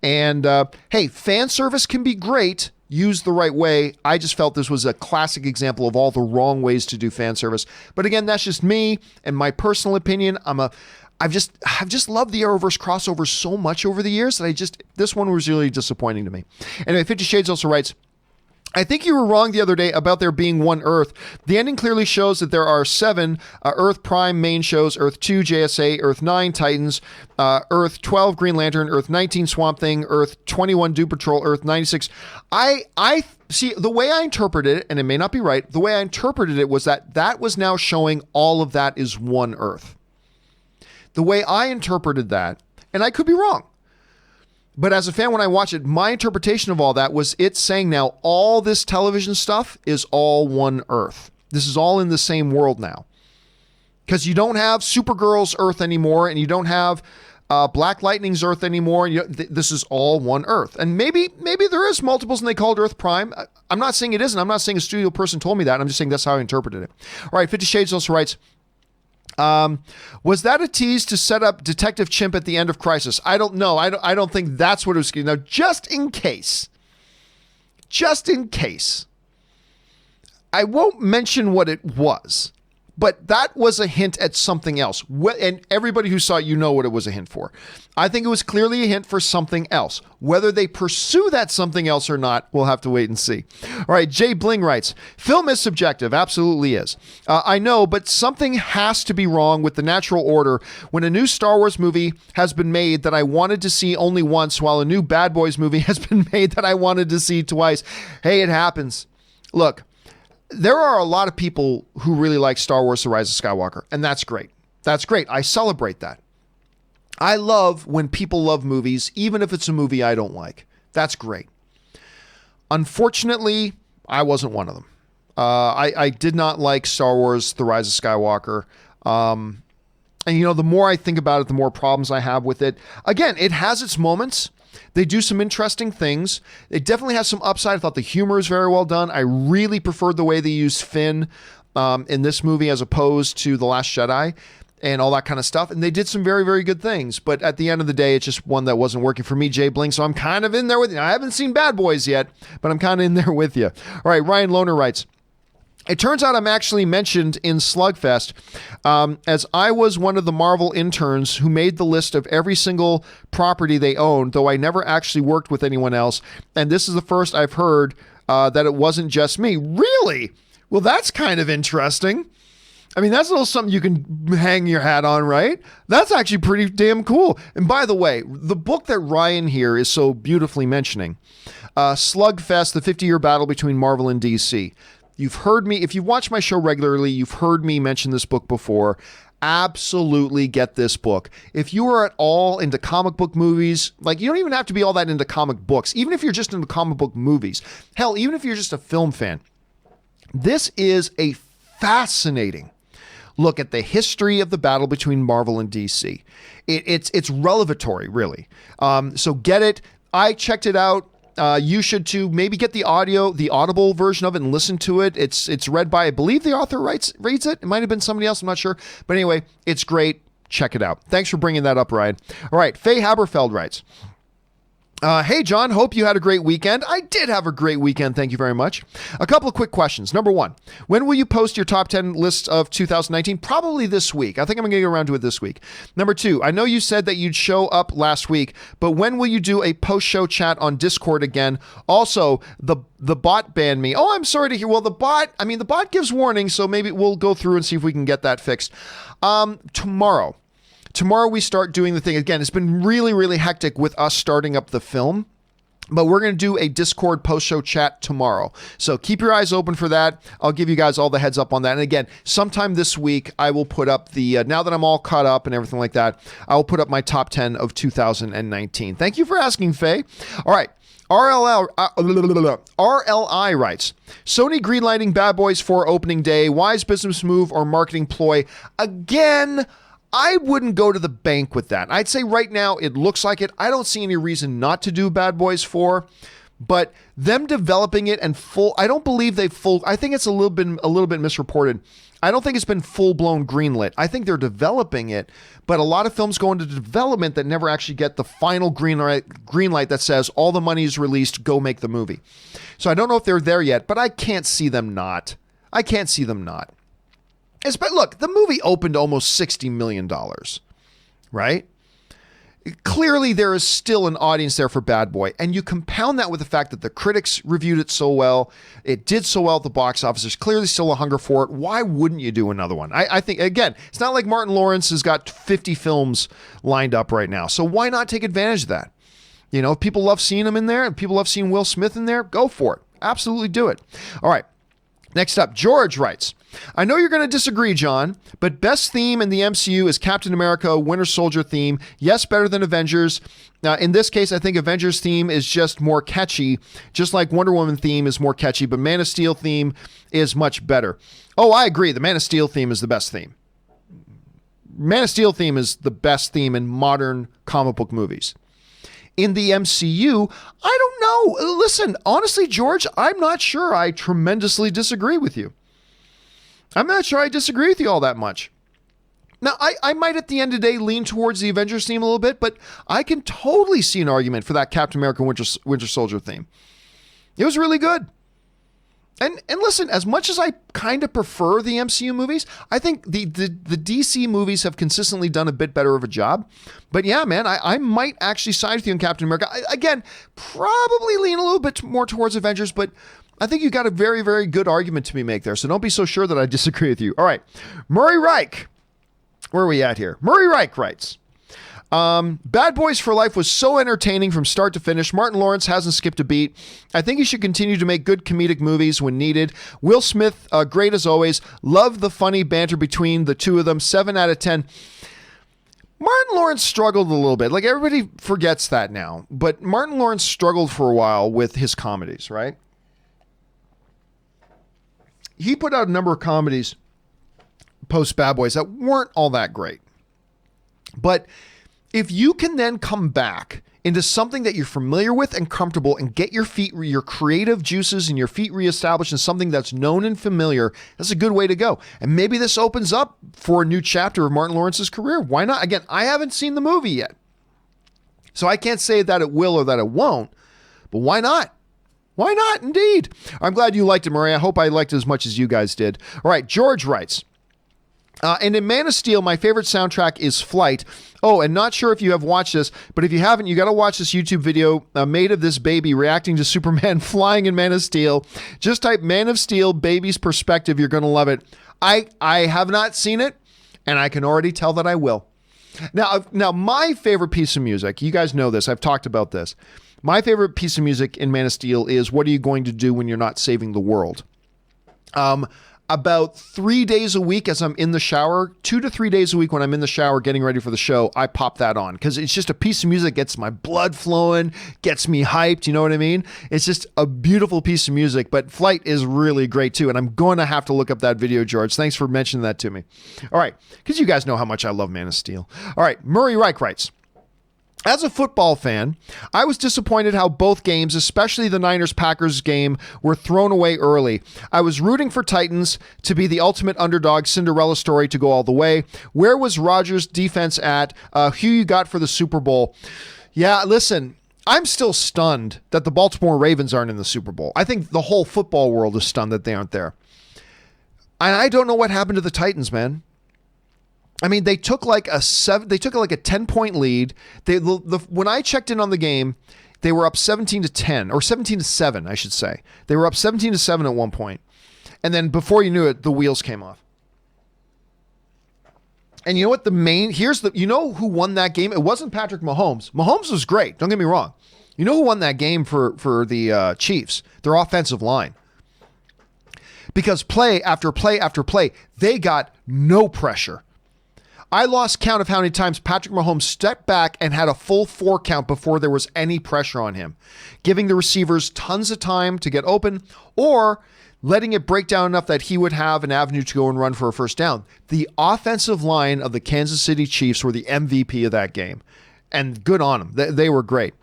And hey, fan service can be great, used the right way. I just felt this was a classic example of all the wrong ways to do fan service. But again, that's just me and my personal opinion. I've just loved the Arrowverse crossover so much over the years that this one was really disappointing to me. Anyway, 50 Shades also writes, I think you were wrong the other day about there being one Earth. The ending clearly shows that there are 7 Earth Prime main shows, Earth 2 JSA, Earth 9 Titans, Earth 12 Green Lantern, Earth 19 Swamp Thing, Earth 21 Doom Patrol, Earth 96. I see, the way I interpreted it, and it may not be right, the way I interpreted it was that was now showing all of that is one Earth. The way I interpreted that, and I could be wrong, but as a fan, when I watch it, my interpretation of all that was it's saying now all this television stuff is all one Earth. This is all in the same world now. Because you don't have Supergirl's Earth anymore, and you don't have Black Lightning's Earth anymore. This is all one Earth. And maybe there is multiples and they call it Earth Prime. I'm not saying it isn't. I'm not saying a studio person told me that. I'm just saying that's how I interpreted it. All right, 50 Shades also writes, was that a tease to set up Detective Chimp at the end of Crisis? I don't know. I don't think that's what it was. Now, just in case, I won't mention what it was, but that was a hint at something else. And everybody who saw it, you know what it was a hint for. I think it was clearly a hint for something else. Whether they pursue that something else or not, we'll have to wait and see. All right, Jay Bling writes, film is subjective, absolutely is. I know, but something has to be wrong with the natural order when a new Star Wars movie has been made that I wanted to see only once, while a new Bad Boys movie has been made that I wanted to see twice. Hey, it happens. Look, there are a lot of people who really like Star Wars: The Rise of Skywalker, and that's great. That's great. I celebrate that. I love when people love movies, even if it's a movie I don't like. That's great. Unfortunately, I wasn't one of them. I did not like Star Wars: The Rise of Skywalker. And, the more I think about it, the more problems I have with it. Again, it has its moments. They do some interesting things. It definitely has some upside. I thought the humor is very well done. I really preferred the way they used Finn in this movie as opposed to The Last Jedi and all that kind of stuff. And they did some very, very good things. But at the end of the day, it's just one that wasn't working for me, Jay Bling. So I'm kind of in there with you. I haven't seen Bad Boys yet, but I'm kind of in there with you. All right, Ryan Lohner writes, it turns out I'm actually mentioned in Slugfest, as I was one of the Marvel interns who made the list of every single property they owned, though I never actually worked with anyone else. And this is the first I've heard that it wasn't just me. Really? Well, that's kind of interesting. I mean, that's a little something you can hang your hat on, right? That's actually pretty damn cool. And by the way, the book that Ryan here is so beautifully mentioning, Slugfest, the 50-year battle between Marvel and DC. You've heard me, if you watch my show regularly, you've heard me mention this book before. Absolutely get this book. If you are at all into comic book movies, like you don't even have to be all that into comic books, even if you're just into comic book movies, hell, even if you're just a film fan, this is a fascinating look at the history of the battle between Marvel and DC. It's revelatory, really. So get it. I checked it out. You should too. Maybe get the audible version of it and listen to it. It's read by, I believe the author reads it. It might have been somebody else. I'm not sure. But anyway, it's great. Check it out. Thanks for bringing that up, Ryan. All right. Faye Haberfeld writes, hey, John, hope you had a great weekend. I did have a great weekend. Thank you very much. A couple of quick questions. Number one, when will you post your top 10 list of 2019? Probably this week. I think I'm going to get around to it this week. Number two, I know you said that you'd show up last week, but when will you do a post-show chat on Discord again? Also, the bot banned me. Oh, I'm sorry to hear. Well, the bot gives warning, so maybe we'll go through and see if we can get that fixed. Tomorrow we start doing the thing again. It's been really, really hectic with us starting up the film. But we're going to do a Discord post-show chat tomorrow. So keep your eyes open for that. I'll give you guys all the heads up on that. And again, sometime this week, I will put up the, now that I'm all caught up and everything like that, I will put up my top 10 of 2019. Thank you for asking, Faye. All right. RLI writes, Sony greenlighting Bad Boys 4 opening day. Wise business move or marketing ploy? Again, I wouldn't go to the bank with that. I'd say right now it looks like it. I don't see any reason not to do Bad Boys 4, but them developing it and I don't believe I think it's a little bit misreported. I don't think it's been full-blown greenlit. I think they're developing it, but a lot of films go into development that never actually get the final green light that says all the money is released, go make the movie. So I don't know if they're there yet, but I can't see them not. But look, the movie opened almost $60 million, right? Clearly, there is still an audience there for Bad Boy, and you compound that with the fact that the critics reviewed it so well. It did so well at the box office. There's clearly still a hunger for it. Why wouldn't you do another one? I think, again, it's not like Martin Lawrence has got 50 films lined up right now, so why not take advantage of that? You know, if people love seeing him in there, and people love seeing Will Smith in there, go for it. Absolutely do it. All right. Next up, George writes, I know you're going to disagree, John, but best theme in the MCU is Captain America Winter Soldier theme. Yes, better than Avengers. In this case, I think Avengers theme is just more catchy, just like Wonder Woman theme is more catchy, but Man of Steel theme is much better. Oh, I agree. The Man of Steel theme is the best theme. Man of Steel theme is the best theme in modern comic book movies. In the MCU, I don't know. Listen, honestly, George, I'm not sure I tremendously disagree with you. I'm not sure I disagree with you all that much. Now, I might at the end of the day lean towards the Avengers theme a little bit, but I can totally see an argument for that Captain America Winter Soldier theme. It was really good. And listen, as much as I kind of prefer the MCU movies, I think the DC movies have consistently done a bit better of a job. But yeah, man, I might actually side with you on Captain America. Again, probably lean a little bit more towards Avengers, but I think you got a very, very good argument to be made there. So don't be so sure that I disagree with you. All right. Murray Reich. Where are we at here? Murray Reich writes, Bad Boys for Life was so entertaining from start to finish. Martin Lawrence hasn't skipped a beat. I think he should continue to make good comedic movies when needed. Will Smith, great as always. Love the funny banter between the two of them. 7 out of 10. Martin Lawrence struggled a little bit. Like, everybody forgets that now. But Martin Lawrence struggled for a while with his comedies, right? He put out a number of comedies post Bad Boys that weren't all that great. But if you can then come back into something that you're familiar with and comfortable and get your creative juices and your feet reestablished in something that's known and familiar, that's a good way to go. And maybe this opens up for a new chapter of Martin Lawrence's career. Why not? Again, I haven't seen the movie yet, so I can't say that it will or that it won't, but why not? Why not? Indeed. I'm glad you liked it, Murray. I hope I liked it as much as you guys did. All right, George writes, and in Man of Steel, my favorite soundtrack is Flight. Oh, and not sure if you have watched this, but if you haven't, you got to watch this YouTube video made of this baby reacting to Superman flying in Man of Steel. Just type Man of Steel baby's perspective. You're going to love it. I have not seen it, and I can already tell that I will. Now, my favorite piece of music, you guys know this. I've talked about this. My favorite piece of music in Man of Steel is What Are You Going to Do When You're Not Saving the World? About 3 days a week as I'm in the shower, 2 to 3 days a week when I'm in the shower getting ready for the show, I pop that on because it's just a piece of music, gets my blood flowing, gets me hyped, you know what I mean? It's just a beautiful piece of music, but Flight is really great too, and I'm going to have to look up that video, George. Thanks for mentioning that to me. All right, because you guys know how much I love Man of Steel. All right, Murray Reich writes, as a football fan, I was disappointed how both games, especially the Niners-Packers game, were thrown away early. I was rooting for Titans to be the ultimate underdog Cinderella story to go all the way. Where was Rodgers' defense at? Who you got for the Super Bowl? Yeah, listen, I'm still stunned that the Baltimore Ravens aren't in the Super Bowl. I think the whole football world is stunned that they aren't there. And I don't know what happened to the Titans, man. I mean, they took like a 10-point lead. When I checked in on the game, they were up 17-10 or 17-7, I should say. They were up 17-7 at one point. And then before you knew it, the wheels came off. And you know what you know who won that game? It wasn't Patrick Mahomes. Mahomes was great. Don't get me wrong. You know who won that game for the Chiefs? Their offensive line. Because play after play after play, they got no pressure. I lost count of how many times Patrick Mahomes stepped back and had a full 4 count before there was any pressure on him, giving the receivers tons of time to get open or letting it break down enough that he would have an avenue to go and run for a first down. The offensive line of the Kansas City Chiefs were the MVP of that game, and good on them. They were great.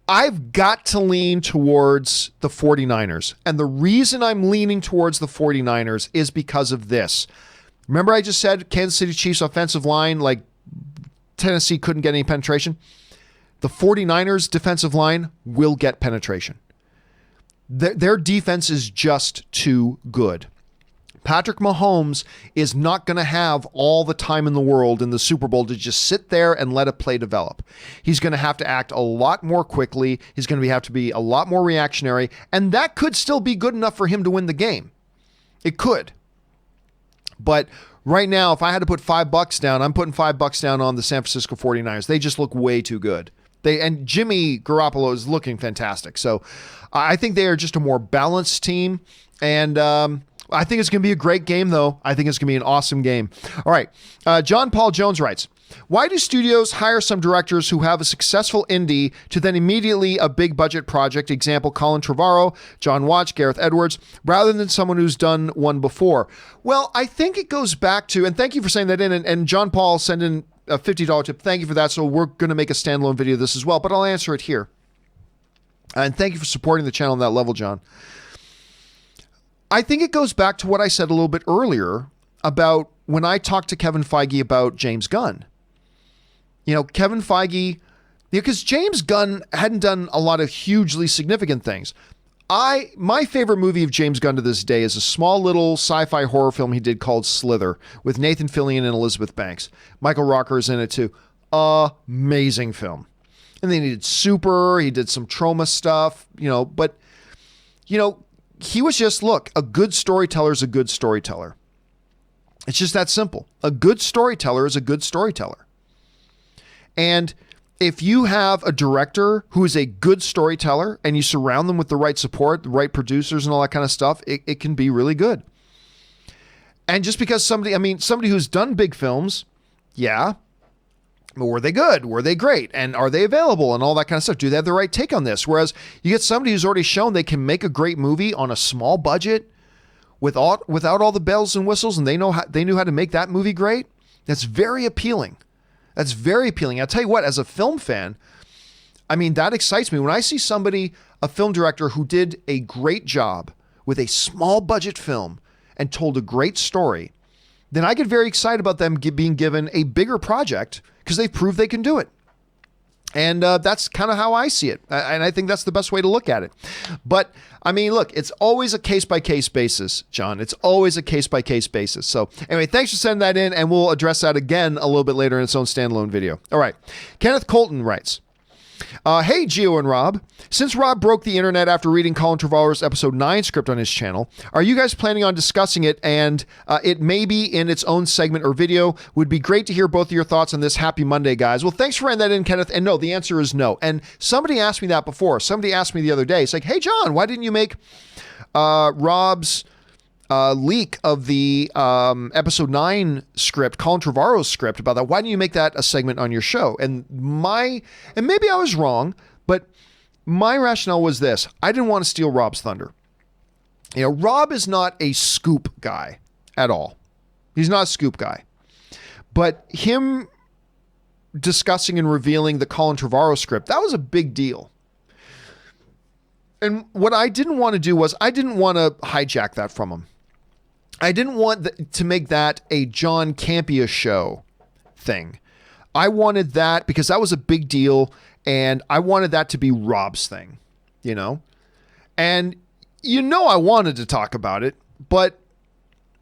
I've got to lean towards the 49ers. And the reason I'm leaning towards the 49ers is because of this. Remember I just said Kansas City Chiefs offensive line, like Tennessee couldn't get any penetration? The 49ers defensive line will get penetration. Their defense is just too good. Patrick Mahomes is not going to have all the time in the world in the Super Bowl to just sit there and let a play develop. He's going to have to act a lot more quickly. He's going to have to be a lot more reactionary, and that could still be good enough for him to win the game. It could. But right now, if I had to put $5 down, I'm putting $5 down on the San Francisco 49ers. They just look way too good. And Jimmy Garoppolo is looking fantastic. So I think they are just a more balanced team, and I think it's going to be a great game, though. I think it's going to be an awesome game. All right. John Paul Jones writes, why do studios hire some directors who have a successful indie to then immediately a big budget project, example Colin Trevorrow, John Watch, Gareth Edwards, rather than someone who's done one before? Well, I think it goes back to, and thank you for saying that in, and John Paul sent in a $50 tip. Thank you for that. So we're going to make a standalone video of this as well, but I'll answer it here. And thank you for supporting the channel on that level, John. I think it goes back to what I said a little bit earlier about when I talked to Kevin Feige about James Gunn. You know, Kevin Feige, because James Gunn hadn't done a lot of hugely significant things. My favorite movie of James Gunn to this day is a small little sci-fi horror film he did called Slither with Nathan Fillion and Elizabeth Banks. Michael Rooker is in it too. Amazing film. And then he did Super, he did some trauma stuff, but he was just, look, a good storyteller is a good storyteller. It's just that simple. A good storyteller is a good storyteller. And if you have a director who is a good storyteller and you surround them with the right support, the right producers and all that kind of stuff, it can be really good. And just because somebody who's done big films, yeah, but were they good? Were they great? And are they available and all that kind of stuff? Do they have the right take on this? Whereas you get somebody who's already shown they can make a great movie on a small budget without all the bells and whistles, and they knew how to make that movie great. That's very appealing. That's very appealing. I'll tell you what, as a film fan, that excites me. When I see somebody, a film director who did a great job with a small budget film and told a great story, then I get very excited about them being given a bigger project because they've proved they can do it. And that's kind of how I see it. And I think that's the best way to look at it. But look, it's always a case-by-case basis, John. It's always a case-by-case basis. So anyway, thanks for sending that in, and we'll address that again a little bit later in its own standalone video. All right. Kenneth Colton writes, hey, Gio and Rob. Since Rob broke the internet after reading Colin Trevorrow's episode 9 script on his channel, are you guys planning on discussing it? And it may be in its own segment or video. Would be great to hear both of your thoughts on this. Happy Monday, guys. Well, thanks for writing that in, Kenneth. And no, the answer is no. And somebody asked me that before. Somebody asked me the other day. It's like, hey, John, why didn't you make Rob's leak of the episode 9 script, Colin Trevorrow's script about that? Why didn't you make that a segment on your show? And maybe I was wrong, but my rationale was this. I didn't want to steal Rob's thunder. Rob is not a scoop guy at all. He's not a scoop guy. But him discussing and revealing the Colin Trevorrow script, that was a big deal. And what I didn't want to do was I didn't want to hijack that from him. I didn't want to make that a John Campea Show thing. I wanted that because that was a big deal, and I wanted that to be Rob's thing, And I wanted to talk about it, but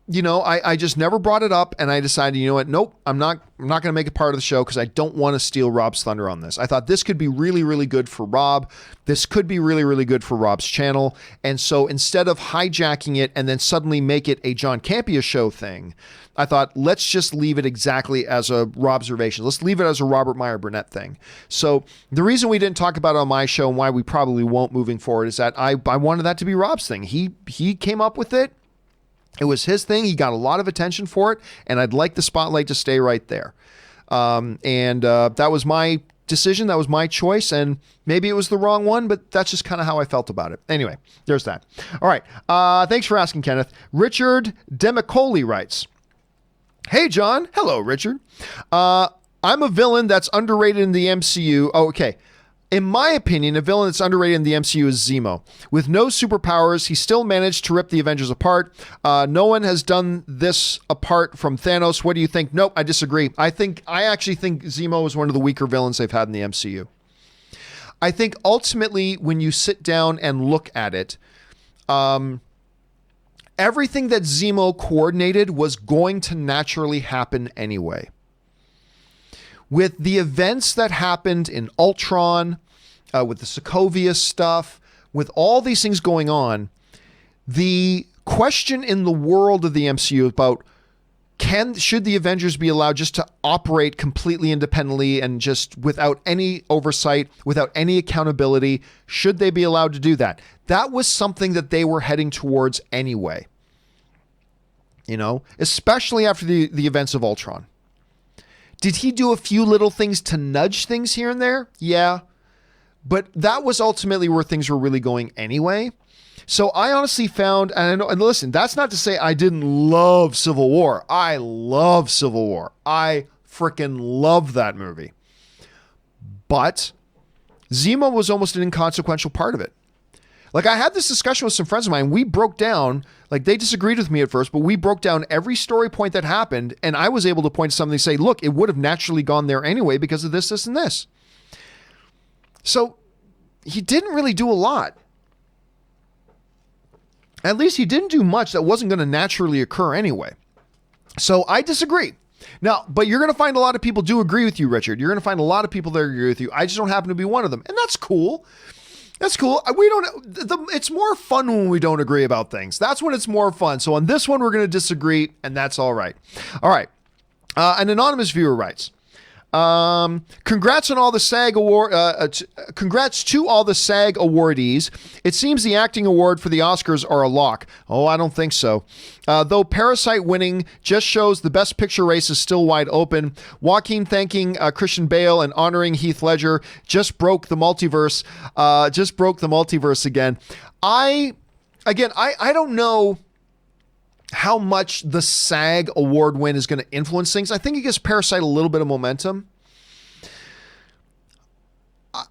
I just never brought it up, and I decided, you know what? Nope, I'm not going to make it part of the show because I don't want to steal Rob's thunder on this. I thought this could be really, really good for Rob. This could be really, really good for Rob's channel. And so instead of hijacking it and then suddenly make it a John Campea Show thing, I thought, let's just leave it exactly as a Robservation. Let's leave it as a Robert Meyer Burnett thing. So the reason we didn't talk about it on my show and why we probably won't moving forward is that I wanted that to be Rob's thing. He came up with it. It was his thing. He got a lot of attention for it, and I'd like the spotlight to stay right there. That was my decision. That was my choice, and maybe it was the wrong one, but that's just kind of how I felt about it. Anyway, there's that. All right. Thanks for asking, Kenneth. Richard Demicoli writes, "Hey, John." Hello, Richard. "I'm a villain that's underrated in the MCU." Oh, okay. "In my opinion, a villain that's underrated in the MCU is Zemo. With no superpowers, he still managed to rip the Avengers apart. No one has done this apart from Thanos. What do you think?" Nope, I disagree. I actually think Zemo is one of the weaker villains they've had in the MCU. I think ultimately, when you sit down and look at it, everything that Zemo coordinated was going to naturally happen anyway. With the events that happened in Ultron, with the Sokovia stuff, with all these things going on, the question in the world of the MCU about should the Avengers be allowed just to operate completely independently and just without any oversight, without any accountability? Should they be allowed to do that? That was something that they were heading towards anyway, especially after the events of Ultron. Did he do a few little things to nudge things here and there? Yeah. But that was ultimately where things were really going anyway. So I honestly found, and listen, that's not to say I didn't love Civil War. I love Civil War. I freaking love that movie. But Zemo was almost an inconsequential part of it. Like, I had this discussion with some friends of mine. We broke down, like, they disagreed with me at first, but we broke down every story point that happened, and I was able to point to something and say, look, it would have naturally gone there anyway because of this, this, and this. So he didn't really do a lot. At least he didn't do much that wasn't going to naturally occur anyway. So I disagree. Now, but you're going to find a lot of people do agree with you, Richard. You're going to find a lot of people that agree with you. I just don't happen to be one of them, and that's cool. That's cool. It's more fun when we don't agree about things. That's when it's more fun. So on this one, we're going to disagree, and that's all right. All right. An anonymous viewer writes, congrats on all the SAG award. Congrats to all the SAG awardees. It seems the acting award for the Oscars are a lock. Oh, I don't think so. Though Parasite winning just shows the best picture race is still wide open. Joaquin thanking Christian Bale and honoring Heath Ledger just broke the multiverse. Again. I don't know how much the SAG award win is going to influence things. I think it gives Parasite a little bit of momentum.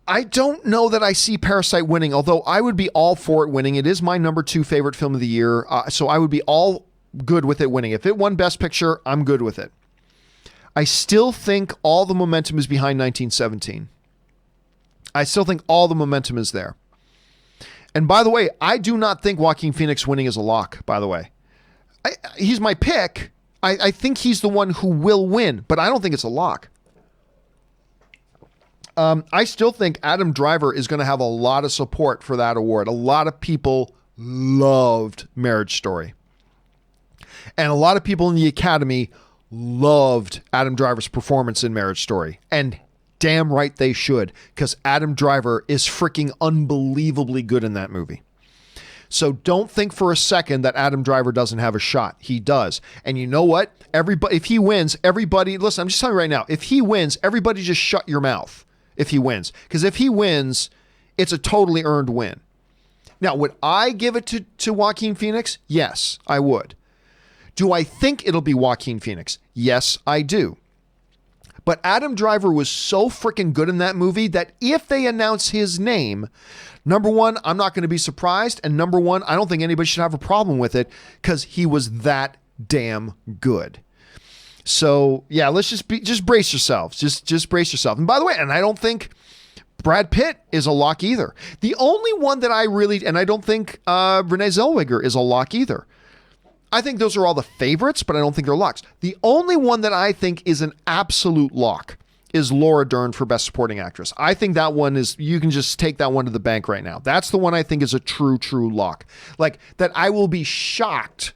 I don't know that I see Parasite winning, although I would be all for it winning. It is my number 2 favorite film of the year, so I would be all good with it winning. If it won Best Picture, I'm good with it. I still think all the momentum is behind 1917. I still think all the momentum is there. And by the way, I do not think Joaquin Phoenix winning is a lock, by the way. He's my pick. I think he's the one who will win, but I don't think it's a lock. I still think Adam Driver is going to have a lot of support for that award. A lot of people loved Marriage Story. And a lot of people in the Academy loved Adam Driver's performance in Marriage Story. And damn right they should, because Adam Driver is freaking unbelievably good in that movie. So don't think for a second that Adam Driver doesn't have a shot. He does. And you know what? If he wins, everybody, listen, I'm just telling you right now, if he wins, everybody just shut your mouth if he wins. Because if he wins, it's a totally earned win. Now, would I give it to Joaquin Phoenix? Yes, I would. Do I think it'll be Joaquin Phoenix? Yes, I do. But Adam Driver was so freaking good in that movie that if they announce his name, number one, I'm not going to be surprised. And number one, I don't think anybody should have a problem with it because he was that damn good. So yeah, let's just brace yourselves. Just brace yourself. And by the way, and I don't think Brad Pitt is a lock either. The only one that I don't think Renee Zellweger is a lock either. I think those are all the favorites, but I don't think they're locks. The only one that I think is an absolute lock is Laura Dern for Best Supporting Actress. I think that one is, you can just take that one to the bank right now. That's the one I think is a true lock. Like, that I will be shocked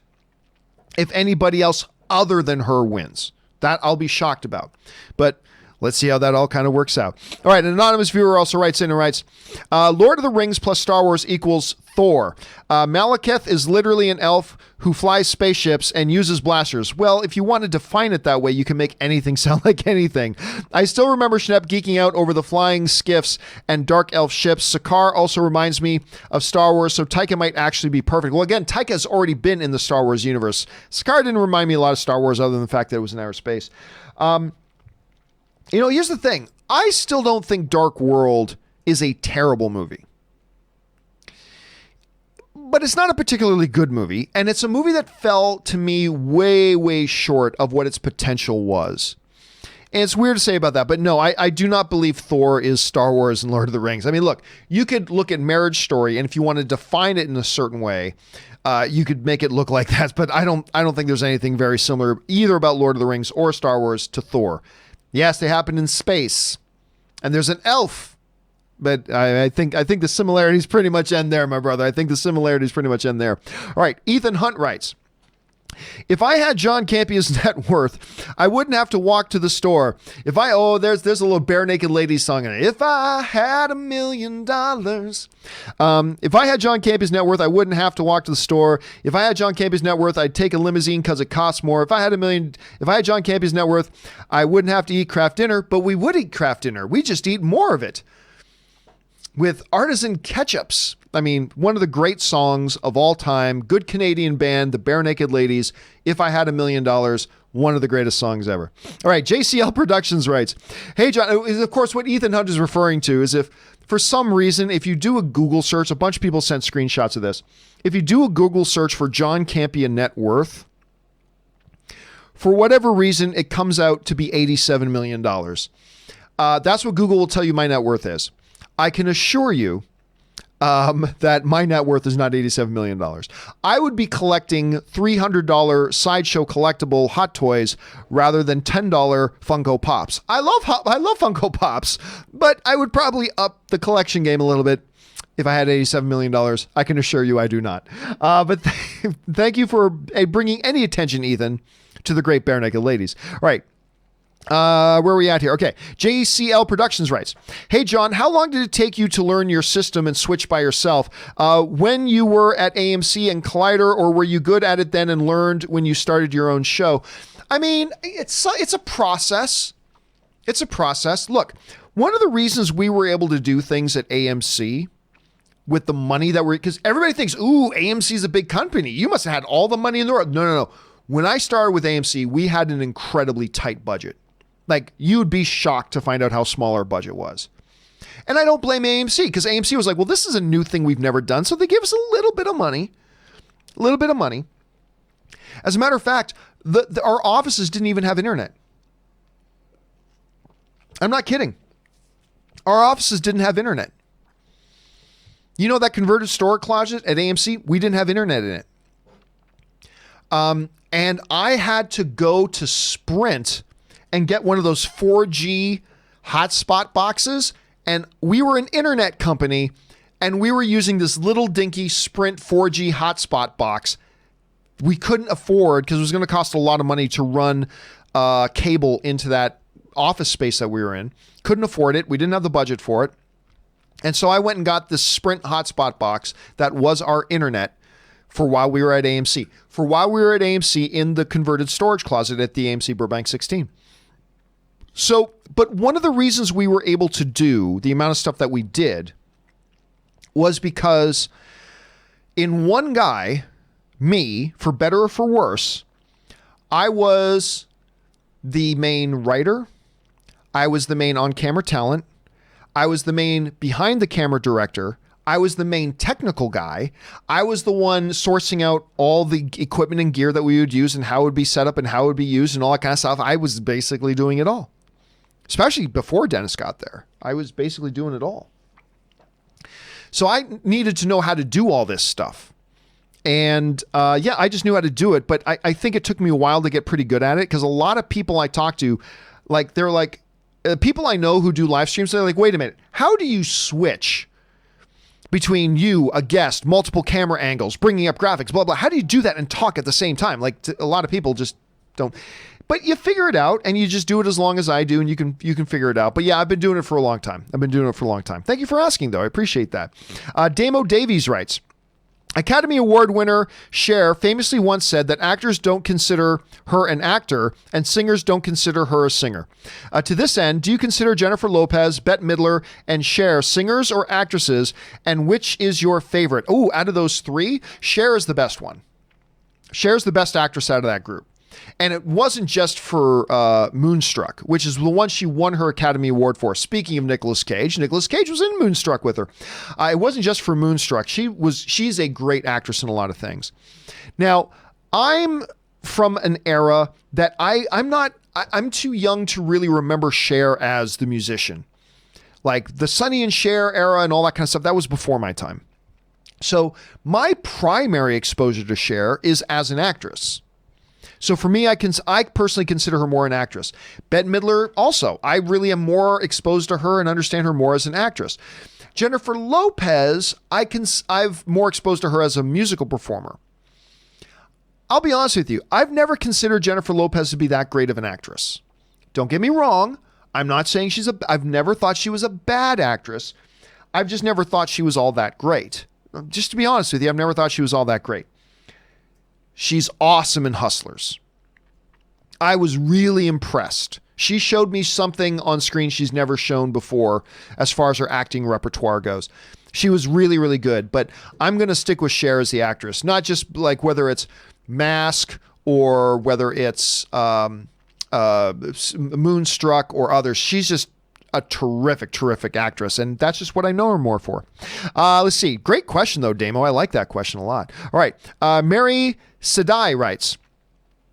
if anybody else other than her wins. That I'll be shocked about. But let's see how that all kind of works out. All right, an anonymous viewer also writes in and writes, Lord of the Rings plus Star Wars equals Thor. Malekith is literally an elf who flies spaceships and uses blasters. Well, if you want to define it that way, you can make anything sound like anything. I still remember Schnepp geeking out over the flying skiffs and dark elf ships. Sakaar also reminds me of Star Wars, so Taika might actually be perfect. Well, again, Taika has already been in the Star Wars universe. Sakaar didn't remind me a lot of Star Wars other than the fact that it was in outer space. Here's the thing. I still don't think Dark World is a terrible movie. But it's not a particularly good movie, and it's a movie that fell to me way, way short of what its potential was. And it's weird to say about that, but no, I do not believe Thor is Star Wars and Lord of the Rings. I mean, look, you could look at Marriage Story, and if you want to define it in a certain way, you could make it look like that, but I don't think there's anything very similar either about Lord of the Rings or Star Wars to Thor. Yes, they happen in space, and there's an elf. But I think the similarities pretty much end there, my brother. I think the similarities pretty much end there. All right, Ethan Hunt writes, if I had John Campea's net worth, I wouldn't have to walk to the store. There's a little Bare Naked Ladies song in it. If I had $1 million. If I had John Campea's net worth, I wouldn't have to walk to the store. If I had John Campea's net worth, I'd take a limousine because it costs more. If I had John Campea's net worth, I wouldn't have to eat craft dinner, but we would eat craft dinner. We just eat more of it. With artisan ketchups. I mean, one of the great songs of all time, good Canadian band, the Bare Naked Ladies, If I Had $1 Million, one of the greatest songs ever. All right, JCL Productions writes, hey, John, of course, what Ethan Hunt is referring to is if, for some reason, if you do a Google search, a bunch of people sent screenshots of this. If you do a Google search for John Campea net worth, for whatever reason, it comes out to be $87 million. That's what Google will tell you my net worth is. I can assure you that my net worth is not $87 million. I would be collecting $300 Sideshow collectible Hot Toys rather than $10 Funko Pops. I love Funko Pops, but I would probably up the collection game a little bit if I had $87 million. I can assure you I do not. But thank you for bringing any attention, Ethan, to the great Bare Naked Ladies. All right. Where are we at here? Okay. JCL Productions writes, hey, John, how long did it take you to learn your system and switch by yourself? When you were at AMC and Collider, or were you good at it then and learned when you started your own show? I mean, it's a process. It's a process. Look, one of the reasons we were able to do things at AMC with the money that because everybody thinks, ooh, AMC is a big company. You must have had all the money in the world. No. When I started with AMC, we had an incredibly tight budget. Like, you'd be shocked to find out how small our budget was. And I don't blame AMC, because AMC was like, well, this is a new thing we've never done. So they give us a little bit of money. As a matter of fact, our offices didn't even have internet. I'm not kidding. Our offices didn't have internet. You know that converted store closet at AMC? We didn't have internet in it. And I had to go to Sprint and get one of those 4G hotspot boxes. And we were an internet company, and we were using this little dinky Sprint 4G hotspot box. We couldn't afford, because it was going to cost a lot of money to run cable into that office space that we were in. Couldn't afford it. We didn't have the budget for it. And so I went and got this Sprint hotspot box that was our internet for while we were at AMC. For while we were at AMC in the converted storage closet at the AMC Burbank 16. So, but one of the reasons we were able to do the amount of stuff that we did was because in one guy, me, for better or for worse, I was the main writer. I was the main on-camera talent. I was the main behind-the-camera director. I was the main technical guy. I was the one sourcing out all the equipment and gear that we would use and how it would be set up and how it would be used and all that kind of stuff. I was basically doing it all. Especially before Dennis got there. I was basically doing it all. So I needed to know how to do all this stuff. And yeah, I just knew how to do it. But I think it took me a while to get pretty good at it, because a lot of people I talk to, like, they're like, people I know who do live streams, they're like, wait a minute, how do you switch between you, a guest, multiple camera angles, bringing up graphics, blah, blah? How do you do that and talk at the same time? Like, a lot of people just don't. But you figure it out, and you just do it as long as I do, and you can figure it out. But yeah, I've been doing it for a long time. Thank you for asking, though. I appreciate that. Damo Davies writes, Academy Award winner Cher famously once said that actors don't consider her an actor and singers don't consider her a singer. To this end, do you consider Jennifer Lopez, Bette Midler, and Cher singers or actresses, and which is your favorite? Oh, out of those three, Cher is the best one. Cher's the best actress out of that group. And it wasn't just for Moonstruck, which is the one she won her Academy Award for. Speaking of Nicolas Cage was in Moonstruck with her. It wasn't just for Moonstruck. She's a great actress in a lot of things. Now, I'm from an era that I'm too young to really remember Cher as the musician. Like the Sonny and Cher era and all that kind of stuff, that was before my time. So my primary exposure to Cher is as an actress. So for me, I personally consider her more an actress. Bette Midler also. I really am more exposed to her and understand her more as an actress. Jennifer Lopez, I've more exposed to her as a musical performer. I'll be honest with you. I've never considered Jennifer Lopez to be that great of an actress. Don't get me wrong. I'm not saying I've never thought she was a bad actress. I've just never thought she was all that great. Just to be honest with you, I've never thought she was all that great. She's awesome in Hustlers. I was really impressed. She showed me something on screen she's never shown before as far as her acting repertoire goes. She was really, really good, but I'm going to stick with Cher as the actress, not just like whether it's Mask or whether it's Moonstruck or others. She's just a terrific, terrific actress, and that's just what I know her more for. Let's see. Great question, though, Damo. I like that question a lot. All right. Mary Sadai writes,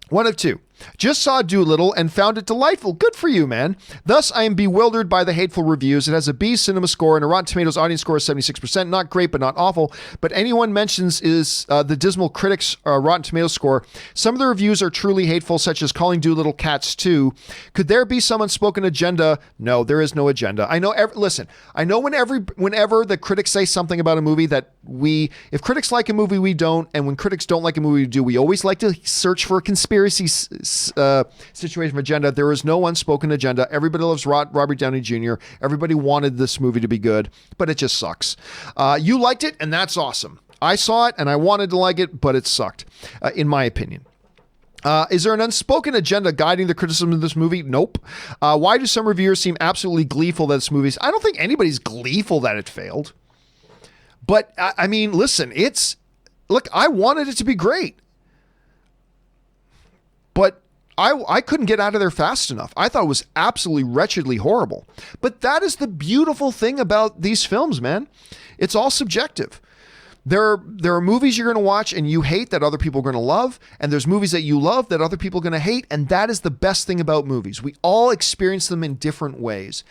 one of two. Just saw Dolittle and found it delightful. Good for you, man. Thus, I am bewildered by the hateful reviews. It has a B cinema score and a Rotten Tomatoes audience score of 76%. Not great, but not awful. But anyone mentions is the dismal critics' Rotten Tomatoes score. Some of the reviews are truly hateful, such as calling Dolittle Cats 2. Could there be some unspoken agenda? No, there is no agenda. I know. Listen, I know whenever the critics say something about a movie that if critics like a movie, we don't, and when critics don't like a movie, we do. We always like to search for a conspiracy situation of agenda. There is no unspoken agenda. Everybody loves Robert Downey Jr. Everybody wanted this movie to be good, but it just sucks. You liked it, and that's awesome. I saw it, and I wanted to like it, but it sucked, in my opinion. Is there an unspoken agenda guiding the criticism of this movie? Nope. Why do some reviewers seem absolutely gleeful that this movie's... I don't think anybody's gleeful that it failed. But, I mean, listen, look, I wanted it to be great. But I couldn't get out of there fast enough. I thought it was absolutely wretchedly horrible. But that is the beautiful thing about these films, man. It's all subjective. There are movies you're going to watch and you hate that other people are going to love, and there's movies that you love that other people are going to hate, and that is the best thing about movies. We all experience them in different ways.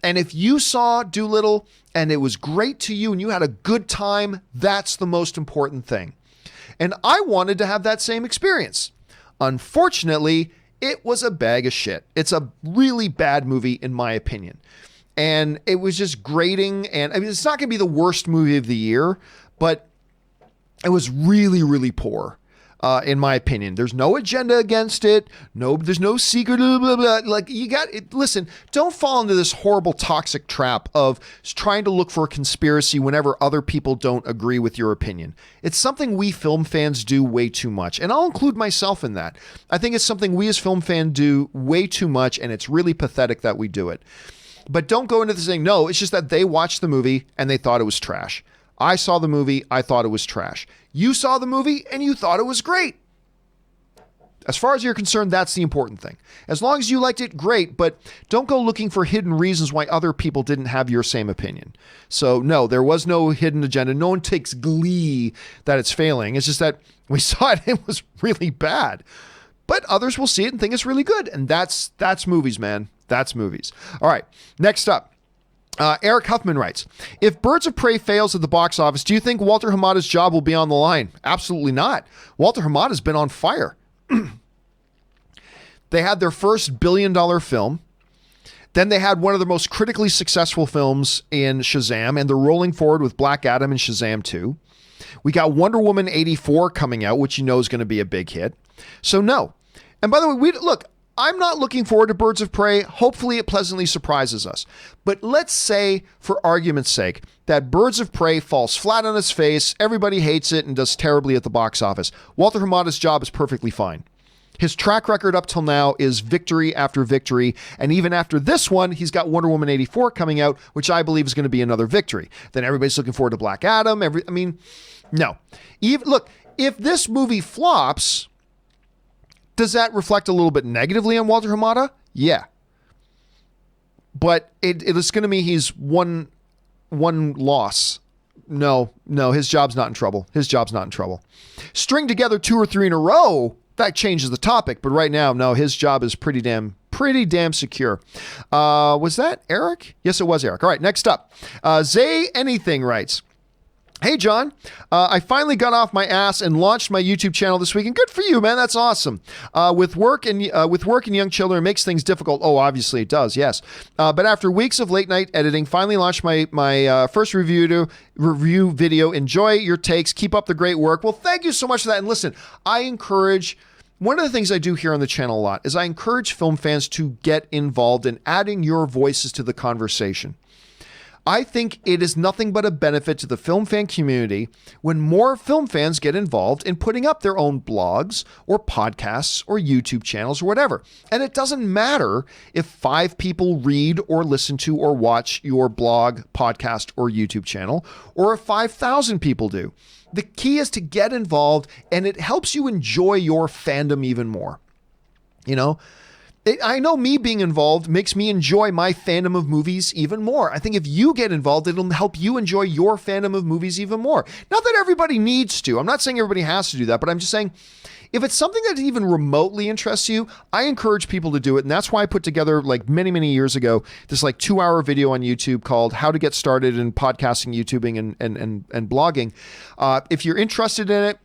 And if you saw Dolittle and it was great to you and you had a good time, that's the most important thing. And I wanted to have that same experience. Unfortunately, it was a bag of shit. It's a really bad movie, in my opinion. And it was just grating. And I mean, it's not going to be the worst movie of the year, but it was really, really poor, in my opinion. There's no agenda against it. There's no secret. Blah, blah, blah. Like, you got it. Listen, don't fall into this horrible toxic trap of trying to look for a conspiracy whenever other people don't agree with your opinion. It's something we film fans do way too much. And I'll include myself in that. I think it's something we as film fans do way too much. And it's really pathetic that we do it. But don't go into this saying, no, it's just that they watched the movie and they thought it was trash. I saw the movie, I thought it was trash. You saw the movie and you thought it was great. As far as you're concerned, that's the important thing. As long as you liked it, great, but don't go looking for hidden reasons why other people didn't have your same opinion. So no, there was no hidden agenda. No one takes glee that it's failing. It's just that we saw it and it was really bad. But others will see it and think it's really good. And that's movies, man. That's movies. All right, next up. Eric Huffman writes, if Birds of Prey fails at the box office, do you think Walter Hamada's job will be on the line? Absolutely not. Walter Hamada's been on fire. They had their first billion-dollar film. Then they had one of the most critically successful films in Shazam, and they're rolling forward with Black Adam and Shazam 2. We got Wonder Woman 84 coming out, which you know is going to be a big hit. So no. And by the way, look, I'm not looking forward to Birds of Prey. Hopefully it pleasantly surprises us. But let's say, for argument's sake, that Birds of Prey falls flat on its face, everybody hates it, and does terribly at the box office. Walter Hamada's job is perfectly fine. His track record up till now is victory after victory. And even after this one, he's got Wonder Woman 84 coming out, which I believe is going to be another victory. Then everybody's looking forward to Black Adam. No. Look, if this movie flops, does that reflect a little bit negatively on Walter Hamada? Yeah. But it is going to mean he's one loss. No, his job's not in trouble. String together 2 or 3 in a row, that changes the topic. But right now, no, his job is pretty damn secure. Was that Eric? Yes, it was Eric. All right, next up. Zay Anything writes, hey, John, I finally got off my ass and launched my YouTube channel this week, and good for you, man. That's awesome. With work and young children, it makes things difficult. Oh, obviously it does, yes. But after weeks of late night editing, finally launched my first review video. Enjoy your takes. Keep up the great work. Well, thank you so much for that. And listen, one of the things I do here on the channel a lot is I encourage film fans to get involved in adding your voices to the conversation. I think it is nothing but a benefit to the film fan community when more film fans get involved in putting up their own blogs or podcasts or YouTube channels or whatever. And it doesn't matter if 5 people read or listen to or watch your blog, podcast, or YouTube channel, or if 5,000 people do. The key is to get involved, and it helps you enjoy your fandom even more. You know? I know me being involved makes me enjoy my fandom of movies even more. I think if you get involved, it'll help you enjoy your fandom of movies even more. Not that everybody needs to. I'm not saying everybody has to do that, but I'm just saying if it's something that even remotely interests you, I encourage people to do it. And that's why I put together, like many, many years ago, this like 2-hour video on YouTube called How to Get Started in Podcasting, YouTubing, and Blogging. If you're interested in it,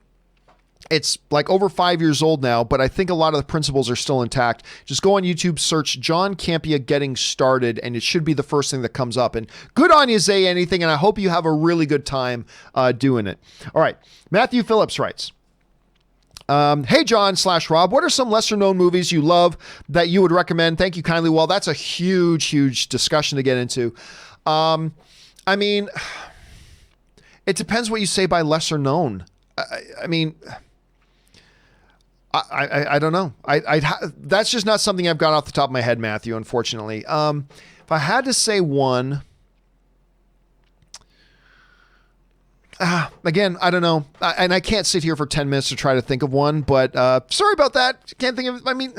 it's like over 5 years old now, but I think a lot of the principles are still intact. Just go on YouTube, search John Campea Getting Started, and it should be the first thing that comes up. And good on you, Zay Anything, and I hope you have a really good time doing it. All right. Matthew Phillips writes, hey, John/Rob, what are some lesser known movies you love that you would recommend? Thank you kindly. Well, that's a huge discussion to get into. I mean, it depends what you say by lesser known. I mean, I don't know. That's just not something I've got off the top of my head, Matthew, unfortunately. If I had to say one, again, I don't know. And I can't sit here for 10 minutes to try to think of one, but sorry about that. Can't think of, I mean,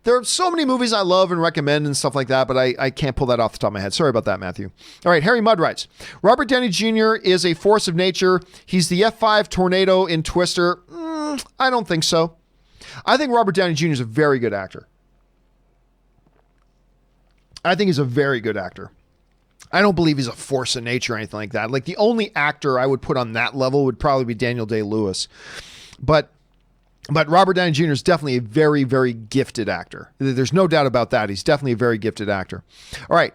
there are so many movies I love and recommend and stuff like that, but I can't pull that off the top of my head. Sorry about that, Matthew. All right, Harry Mudd writes, Robert Downey Jr. is a force of nature. He's the F5 tornado in Twister. I don't think so. I think Robert Downey Jr. is a very good actor. I think he's a very good actor. I don't believe he's a force of nature or anything like that. Like the only actor I would put on that level would probably be Daniel Day-Lewis. But Robert Downey Jr. is definitely a very, very gifted actor. There's no doubt about that. He's definitely a very gifted actor. All right.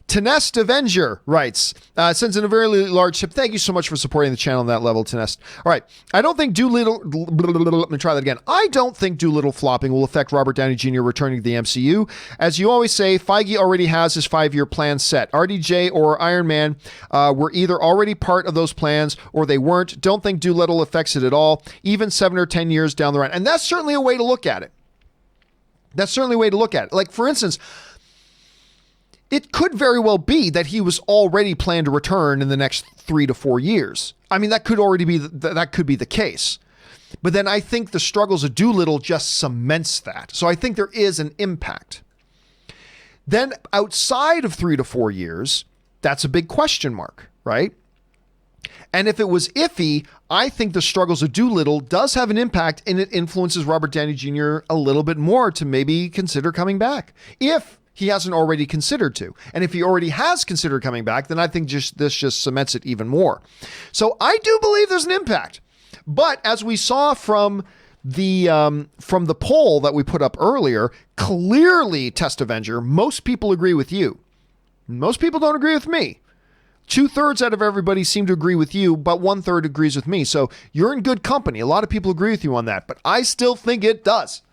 Tenest Avenger writes, sends in a very large tip. Thank you so much for supporting the channel on that level, Tenest. All right. I don't think Dolittle, let me try that again. I don't think Dolittle flopping will affect Robert Downey Jr. returning to the MCU. As you always say, Feige already has his 5-year plan set. RDJ or Iron Man were either already part of those plans or they weren't. Don't think Dolittle affects it at all, even 7 or 10 years down the line. And that's certainly a way to look at it. Like, for instance, it could very well be that he was already planned to return in the next 3 to 4 years. I mean, that could already be that could be the case. But then I think the struggles of Dolittle just cements that. So I think there is an impact. Then outside of 3 to 4 years, that's a big question mark, right? And if it was iffy, I think the struggles of Dolittle does have an impact, and it influences Robert Downey Jr. a little bit more to maybe consider coming back. If he hasn't already considered to. And if he already has considered coming back, then I think this just cements it even more. So I do believe there's an impact. But as we saw from the poll that we put up earlier, clearly, Test Avenger, most people agree with you. Most people don't agree with me. 2/3 out of everybody seem to agree with you, but 1/3 agrees with me. So you're in good company. A lot of people agree with you on that, but I still think it does.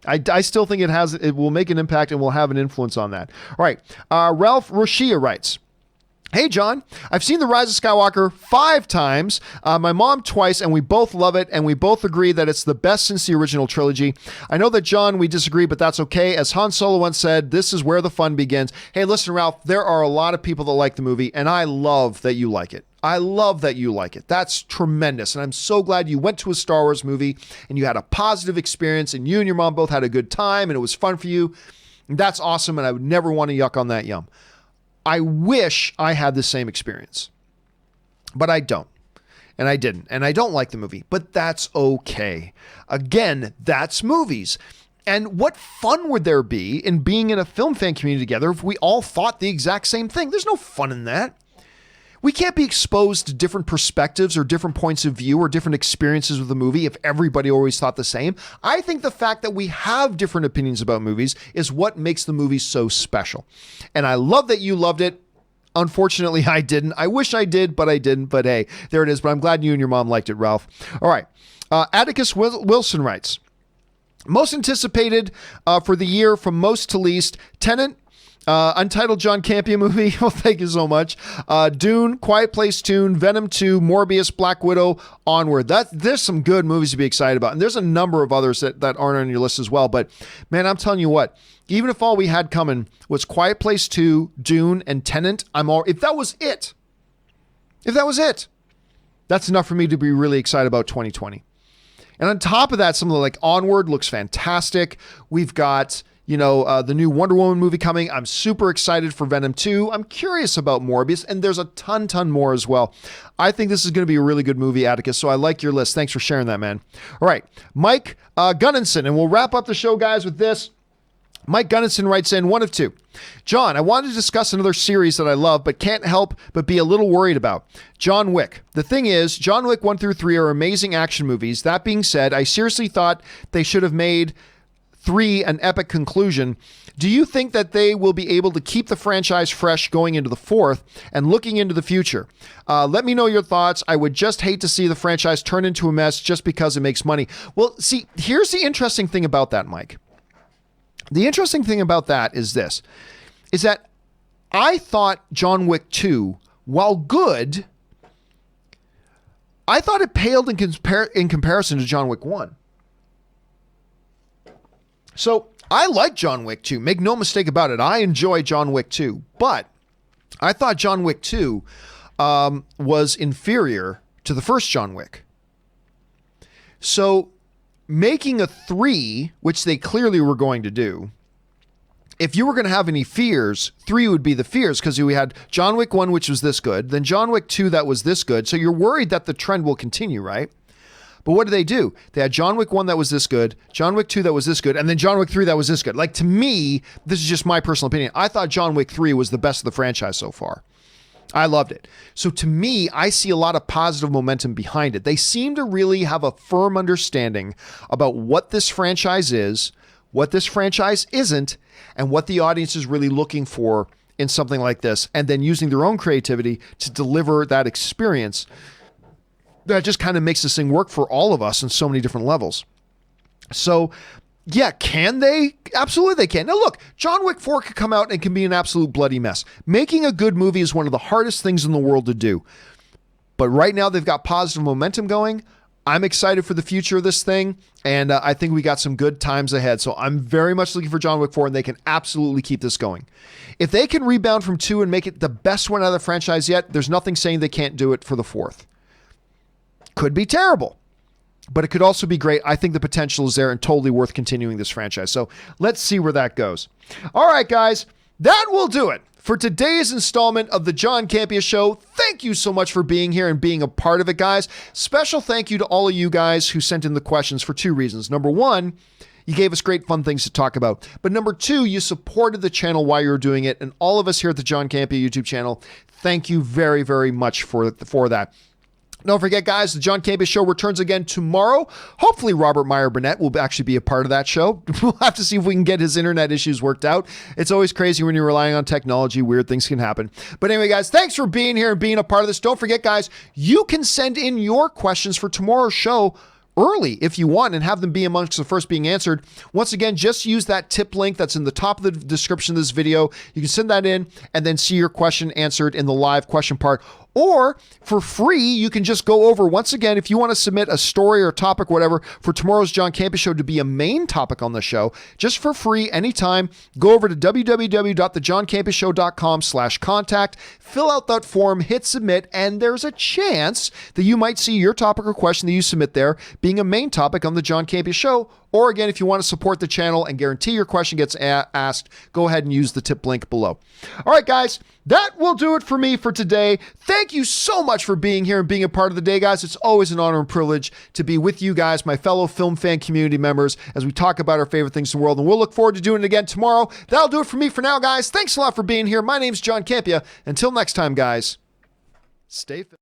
I still think it will make an impact and will have an influence on that. All right. Ralph Roshia writes, "Hey, John, I've seen The Rise of Skywalker 5 times, my mom twice, and we both love it, and we both agree that it's the best since the original trilogy. I know that, John, we disagree, but that's okay. As Han Solo once said, this is where the fun begins." Hey, listen, Ralph, there are a lot of people that like the movie, and I love that you like it. I love that you like it. That's tremendous, and I'm so glad you went to a Star Wars movie, and you had a positive experience, and you and your mom both had a good time, and it was fun for you. That's awesome, and I would never want to yuck on that yum. I wish I had the same experience, but I don't, and I didn't, and I don't like the movie, but that's okay. Again, that's movies. And what fun would there be in being in a film fan community together if we all thought the exact same thing? There's no fun in that. We can't be exposed to different perspectives or different points of view or different experiences with the movie if everybody always thought the same. I think the fact that we have different opinions about movies is what makes the movie so special. And I love that you loved it. Unfortunately, I didn't. I wish I did, but I didn't. But hey, there it is. But I'm glad you and your mom liked it, Ralph. All right. Atticus Wilson writes, "Most anticipated for the year from most to least, Tenet, Untitled John Campea movie." Well, thank you so much. Dune, Quiet Place 2, Venom 2, Morbius, Black Widow, Onward. There's some good movies to be excited about. And there's a number of others that aren't on your list as well. But man, I'm telling you what, even if all we had coming was Quiet Place 2, Dune, and Tenet, if that was it, that's enough for me to be really excited about 2020. And on top of that, something like Onward looks fantastic. We've got, the new Wonder Woman movie coming. I'm super excited for Venom 2. I'm curious about Morbius, and there's a ton more as well. I think this is going to be a really good movie, Atticus, so I like your list. Thanks for sharing that, man. All right, Mike Gunninson, and we'll wrap up the show, guys, with this. Mike Gunninson writes in, one of two. "John, I wanted to discuss another series that I love, but can't help but be a little worried about. John Wick. The thing is, John Wick 1 through 3 are amazing action movies. That being said, I seriously thought they should have made 3 an epic conclusion. Do you think that they will be able to keep the franchise fresh going into the 4th and looking into the future? Let me know your thoughts. I would just hate to see the franchise turn into a mess just because it makes money." Well, see, here's the interesting thing about that, Mike. The interesting thing about that is this, is that I thought John Wick 2, while good, I thought it paled in comparison to John Wick 1. So I like John Wick 2. Make no mistake about it. I enjoy John Wick 2. But I thought John Wick 2 was inferior to the first John Wick. So making a 3, which they clearly were going to do, if you were going to have any fears, 3 would be the fears, because we had John Wick 1, which was this good, then John Wick 2 that was this good. So you're worried that the trend will continue, right? But what did they do? They had John Wick 1 that was this good, John Wick 2 that was this good, and then John Wick 3 that was this good. Like, to me, this is just my personal opinion, I thought John Wick 3 was the best of the franchise so far. I loved it. So to me, I see a lot of positive momentum behind it. They seem to really have a firm understanding about what this franchise is, what this franchise isn't, and what the audience is really looking for in something like this, and then using their own creativity to deliver that experience that just kind of makes this thing work for all of us in so many different levels. So yeah, can they? Absolutely they can. Now look, John Wick 4 could come out and can be an absolute bloody mess. Making a good movie is one of the hardest things in the world to do. But right now they've got positive momentum going. I'm excited for the future of this thing, and I think we got some good times ahead. So I'm very much looking for John Wick 4, and they can absolutely keep this going. If they can rebound from 2 and make it the best one out of the franchise yet, there's nothing saying they can't do it for the 4th. Could be terrible, but it could also be great. I think the potential is there and totally worth continuing this franchise. So let's see where that goes. All right, guys, that will do it for today's installment of the John Campea Show. Thank you so much for being here and being a part of it, guys. Special thank you to all of you guys who sent in the questions for 2 reasons. Number 1, you gave us great fun things to talk about. But number two, you supported the channel while you were doing it. And all of us here at the John Campea YouTube channel, thank you very, very much for that. Don't forget, guys, the John Campea Show returns again tomorrow. Hopefully, Robert Meyer Burnett will actually be a part of that show. We'll have to see if we can get his internet issues worked out. It's always crazy when you're relying on technology. Weird things can happen. But anyway, guys, thanks for being here and being a part of this. Don't forget, guys, you can send in your questions for tomorrow's show early if you want and have them be amongst the first being answered. Once again, just use that tip link that's in the top of the description of this video. You can send that in and then see your question answered in the live question part. Or for free, you can just go over, once again, if you want to submit a story or topic, whatever, for tomorrow's John Campea Show to be a main topic on the show, just for free, anytime, go over to www.thejohncampeashow.com/contact, fill out that form, hit submit, and there's a chance that you might see your topic or question that you submit there being a main topic on the John Campea Show. Or again, if you want to support the channel and guarantee your question gets asked, go ahead and use the tip link below. All right, guys, that will do it for me for today. Thank you so much for being here and being a part of the day, guys. It's always an honor and privilege to be with you guys, my fellow film fan community members, as we talk about our favorite things in the world. And we'll look forward to doing it again tomorrow. That'll do it for me for now, guys. Thanks a lot for being here. My name's John Campea. Until next time, guys, stay fit.